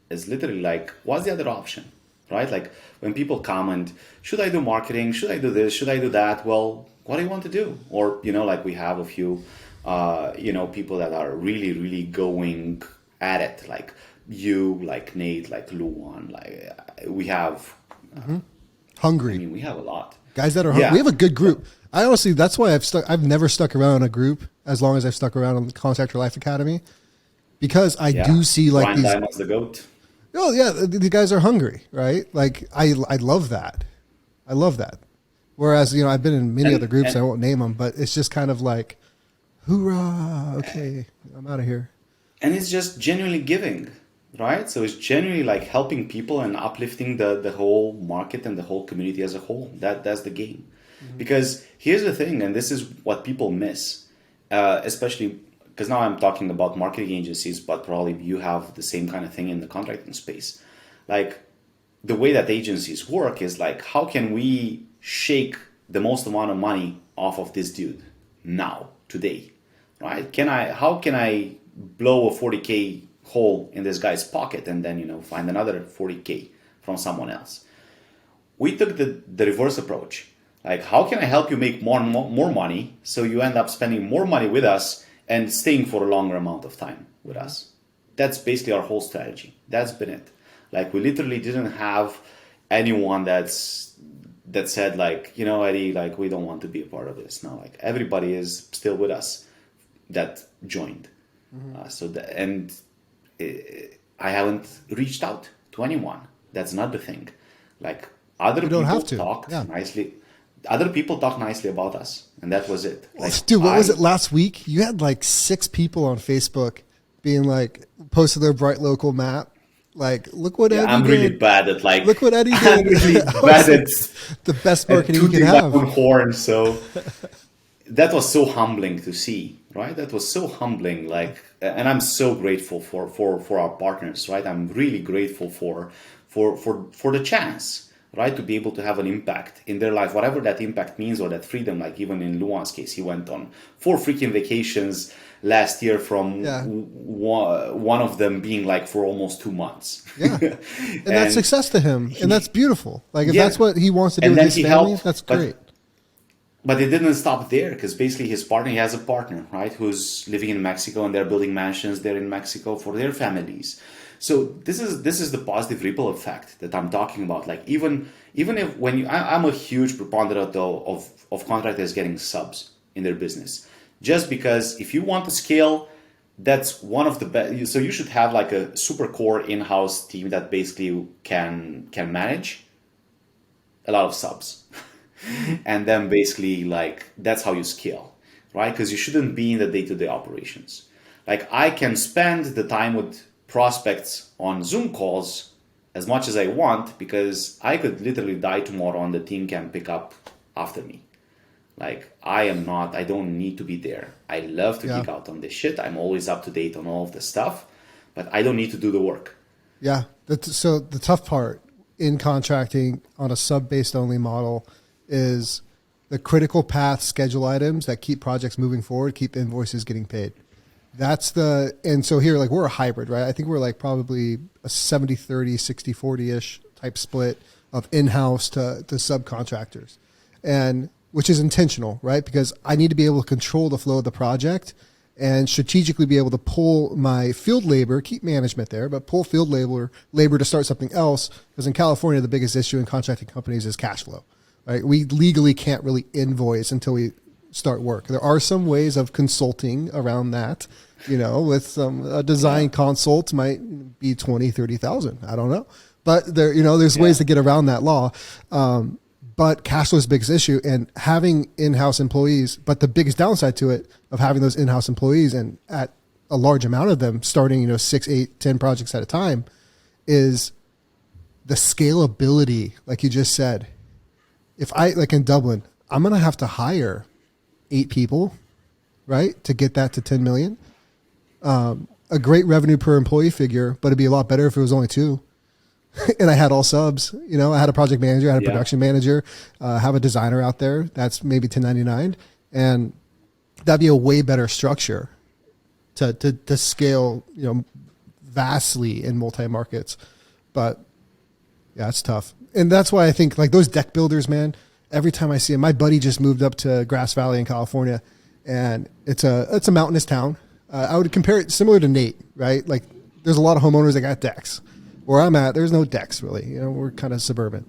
It's literally like, what's the other option, right? Like when people comment, should I do marketing? Should I do this? Should I do that? Well, what do you want to do? Or, like we have a few, people that are really, really going at it. Like you, like Nate, like Luan, like we have hungry. I mean, we have a lot. Guys that are hungry. Yeah. We have a good group. I honestly, that's why I've never stuck around in a group as long as I've stuck around on the Contractor Life Academy, because I do see like Brian these. Diamond's the GOAT. Oh yeah, the guys are hungry, right? Like I love that. I love that. Whereas I've been in many other groups. I won't name them, but it's just kind of like, hoorah! Okay, I'm out of here. And it's just genuinely giving, right? So it's genuinely like helping people and uplifting the whole market and the whole community as a whole. That's the game. Because here's the thing, and this is what people miss, especially because now I'm talking about marketing agencies, but probably you have the same kind of thing in the contracting space. Like the way that agencies work is like, how can we shake the most amount of money off of this dude now, today, right? How can I blow a 40K hole in this guy's pocket and then, find another 40K from someone else? We took the reverse approach. Like, how can I help you make more money so you end up spending more money with us and staying for a longer amount of time with us? That's basically our whole strategy. That's been it. Like, we literally didn't have anyone that said like, Eddie, like, we don't want to be a part of this. No, like everybody is still with us that joined. I haven't reached out to anyone. That's not the thing. Like other people talked nicely. Other people talk nicely about us, and that was it. Like, dude, what was it last week? You had like 6 people on Facebook being like, posted their Bright Local map. Like, look what Eddie I'm did. really bad at like. Look what Eddie did. I'm really bad at the best marketing you can have. My own horn, so that was so humbling to see, right? That was so humbling. Like, and I'm so grateful for our partners, right? I'm really grateful for the chance, right, to be able to have an impact in their life, whatever that impact means, or that freedom. Like even in Luan's case, he went on 4 freaking vacations last year, from one of them being like for almost 2 months. Yeah, and that's success to him, and that's beautiful. Like if that's what he wants to do with his family, that's great. But it didn't stop there, because basically he has a partner, right, who's living in Mexico, and they're building mansions there in Mexico for their families. So this is the positive ripple effect that I'm talking about. Like even if I'm a huge proponent of contractors getting subs in their business, just because if you want to scale, that's one of the best. So you should have like a super core in-house team that basically can manage a lot of subs, and then basically like that's how you scale, right? Because you shouldn't be in the day-to-day operations. Like I can spend the time with prospects on Zoom calls as much as I want, because I could literally die tomorrow and the team can pick up after me. Like I don't need to be there. I love to geek out on this shit. I'm always up to date on all of the stuff, but I don't need to do the work. Yeah. So the tough part in contracting on a sub-based only model is the critical path schedule items that keep projects moving forward, keep invoices getting paid. And so here, like we're a hybrid, right? I think we're like probably a 70-30, 60-40-ish type split of in-house to subcontractors, and which is intentional, right? Because I need to be able to control the flow of the project and strategically be able to pull my field labor, keep management there, but pull field labor to start something else. Because in California, the biggest issue in contracting companies is cash flow, right? We legally can't really invoice until we start work. There are some ways of consulting around that, with a design consult might be 20, 30,000. I don't know. but there, there's ways to get around that law. But cash flow is the biggest issue, and having in-house employees. But the biggest downside to it of having those in-house employees and at a large amount of them starting, 6, 8, 10 projects at a time is the scalability. Like you just said, if like in Dublin, I'm going to have to hire 8 people, right, to get that to 10 million. A great revenue per employee figure, but it'd be a lot better if it was only 2. And I had all subs, I had a project manager, I had a production manager, have a designer out there. That's maybe 1099. And that'd be a way better structure to scale, vastly in multi-markets. But yeah, it's tough. And that's why I think like those deck builders, man, every time I see them, my buddy just moved up to Grass Valley in California, and it's a mountainous town. I would compare it similar to Nate, right? Like there's a lot of homeowners that got decks. Where I'm at, there's no decks really. We're kind of suburban.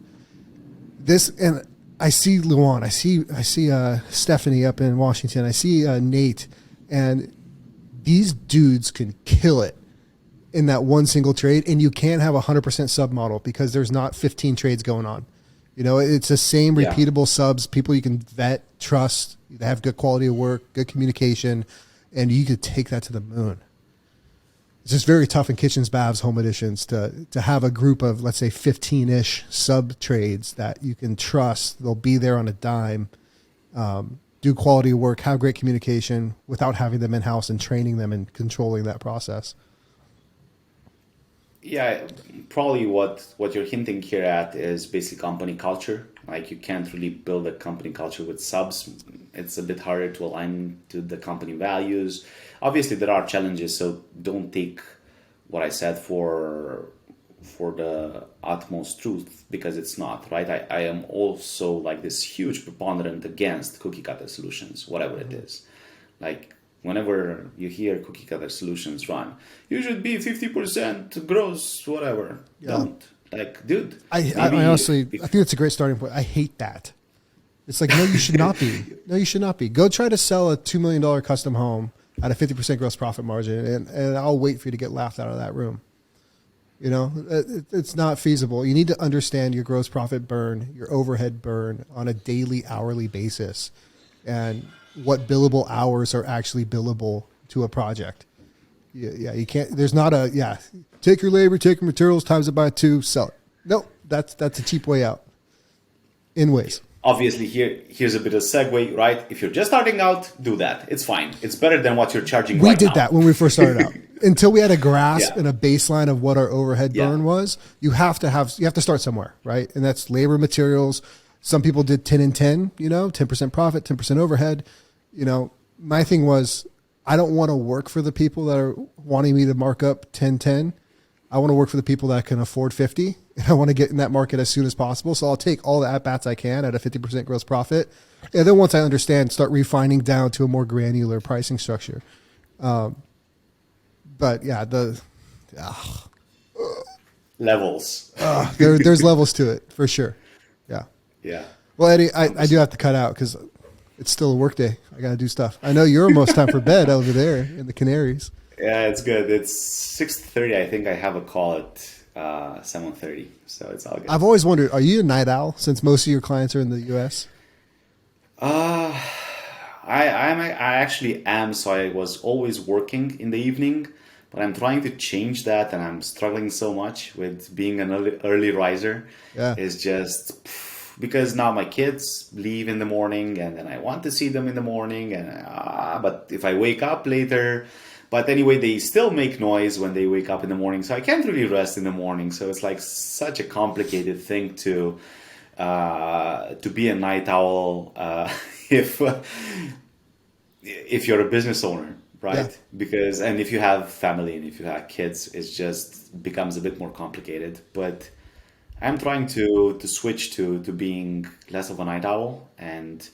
And I see Luan, I see Stephanie up in Washington. I see Nate, and these dudes can kill it in that one single trade. And you can't have 100% sub model because there's not 15 trades going on. It's the same repeatable subs, people you can vet, trust, they have good quality of work, good communication, and you could take that to the moon. It's just very tough in kitchens, baths, home additions to have a group of, let's say, 15-ish sub trades that you can trust. They'll be there on a dime, do quality work, have great communication without having them in-house and training them and controlling that process. Yeah, probably what you're hinting here at is basic company culture. Like you can't really build a company culture with subs. It's a bit harder to align to the company values. Obviously, there are challenges, so don't take what I said for the utmost truth, because it's not, right? I am also like this huge proponent against cookie cutter solutions, whatever it is. Like whenever you hear cookie cutter solutions run, you should be 50% gross, whatever. Yeah. Don't. Like, dude. I honestly, I think it's a great starting point. I hate that. It's like, no, you should not be. No, you should not be. Go try to sell a $2 million custom home at a 50% gross profit margin, and I'll wait for you to get laughed out of that room. It's not feasible. You need to understand your gross profit burn, your overhead burn on a daily, hourly basis, and what billable hours are actually billable to a project. Yeah, you can't. There's not take your labor, take your materials, times it by 2, sell it. No, that's a cheap way out. In ways. Obviously, here's a bit of segue, right? If you're just starting out, do that. It's fine. It's better than what you're charging right now. We did that when we first started out. Until we had a grasp and a baseline of what our overhead burn was, you have to start somewhere, right? And that's labor, materials. Some people did 10 and 10, 10% profit, 10% overhead. My thing was, I don't want to work for the people that are wanting me to mark up 10, 10. I want to work for the people that can afford 50, and I want to get in that market as soon as possible. So I'll take all the at-bats I can at a 50% gross profit. And then once I understand, start refining down to a more granular pricing structure. But yeah, levels. There's levels to it for sure. Yeah. Yeah. Well, Eddie, I do have to cut out because it's still a work day. I got to do stuff. I know you're almost time for bed over there in the Canaries. Yeah, it's good. It's 6:30. I think I have a call at 7:30, so it's all good. I've always wondered, are you a night owl since most of your clients are in the U.S.? I actually am. So I was always working in the evening, but I'm trying to change that, and I'm struggling so much with being an early riser. Yeah, it's just because now my kids leave in the morning, and then I want to see them in the morning, and but if I wake up later. But anyway, they still make noise when they wake up in the morning, so I can't really rest in the morning. So it's like such a complicated thing to be a night owl if you're a business owner, right? Yeah. Because if you have family and if you have kids, it just becomes a bit more complicated. But I'm trying to switch to being less of a night owl and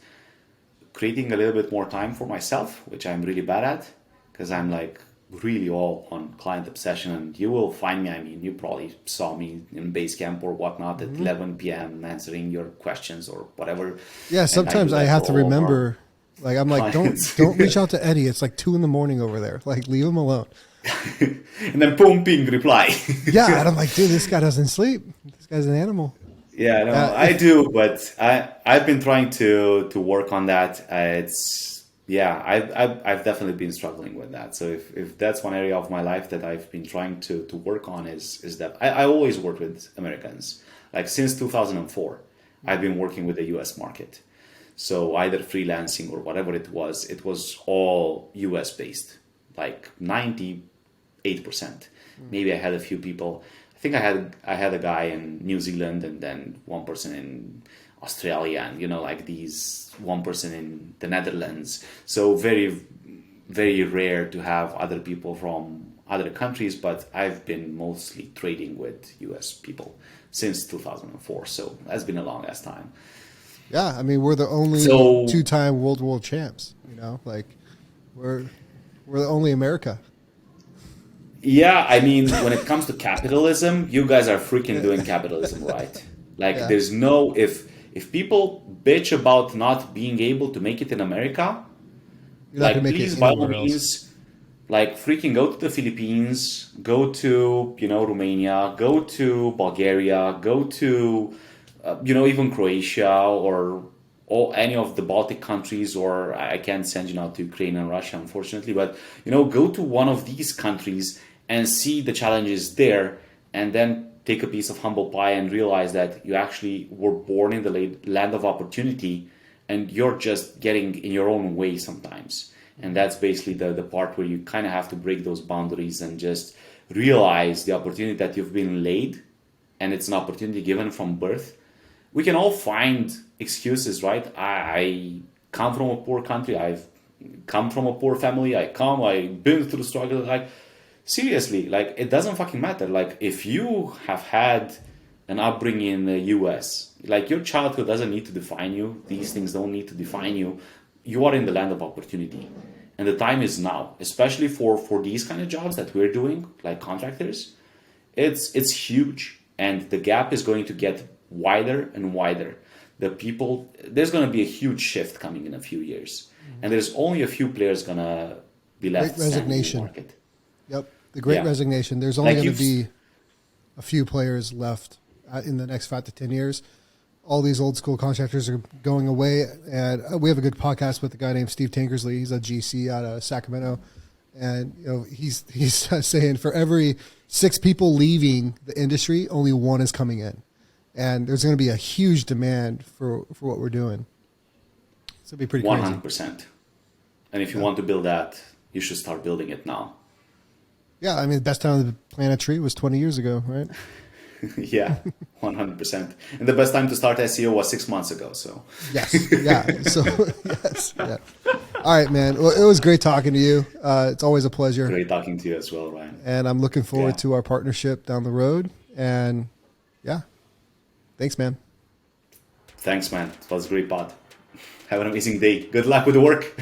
creating a little bit more time for myself, which I'm really bad at. Because I'm like really all on client obsession, and you will find me. I mean, you probably saw me in Basecamp or whatnot at 11 p.m. answering your questions or whatever. Yeah, sometimes I have to remember. Like I'm like, don't reach out to Eddie. It's like 2 a.m. over there. Like leave him alone. and then boom, ping, reply. Yeah, and I'm like, dude, this guy doesn't sleep. This guy's an animal. Yeah, no, I do, but I've been trying to work on that. I've definitely been struggling with that. So if that's one area of my life that I've been trying to work on is that I always work with Americans. Like since 2004, I've been working with the US market. So either freelancing or whatever it was all US based, like 98%. Maybe I had a few people. I think I had a guy in New Zealand and then one person in Australia and like these one person in the Netherlands. So very, very rare to have other people from other countries, but I've been mostly trading with US people since 2004. So that's been a long ass time. Yeah, I mean, we're the only two-time world champs. Like we're the only America. Yeah, I mean, when it comes to capitalism, you guys are freaking doing capitalism right. Like, there's no if people bitch about not being able to make it in America, like please by all means, like freaking go to the Philippines, go to Romania, go to Bulgaria, go to even Croatia or any of the Baltic countries, or I can't send you now to Ukraine and Russia, unfortunately, but go to one of these countries and see the challenges there, and then take a piece of humble pie and realize that you actually were born in the land of opportunity, and you're just getting in your own way sometimes. And that's basically the part where you kind of have to break those boundaries and just realize the opportunity that you've been laid, and it's an opportunity given from birth. We can all find excuses, right? I come from a poor country. I've come from a poor family. I've been through struggle. Like, seriously, like, it doesn't fucking matter. Like, if you have had an upbringing in the US, like, your childhood doesn't need to define you. These things don't need to define you. You are in the land of opportunity. And the time is now, especially for these kind of jobs that we're doing, like contractors. It's huge. And the gap is going to get wider and wider. There's going to be a huge shift coming in a few years. And there's only a few players going to be left standing in the market. Yep. The great resignation. There's only going to be a few players left in the next 5 to 10 years. All these old school contractors are going away. And we have a good podcast with a guy named Steve Tankersley. He's a GC out of Sacramento. And he's saying for every 6 people leaving the industry, only 1 is coming in. And there's going to be a huge demand for what we're doing. It's going to be pretty 100%. crazy. And if you want to build that, you should start building it now. Yeah, I mean, the best time to plant a tree was 20 years ago, right? Yeah, 100%. And the best time to start SEO was 6 months ago. So yes, yeah. So yes, yeah. All right, man. Well, it was great talking to you. It's always a pleasure. Great talking to you as well, Ryan. And I'm looking forward to our partnership down the road. And yeah, thanks, man. Thanks, man. It was a great pod. Have an amazing day. Good luck with the work.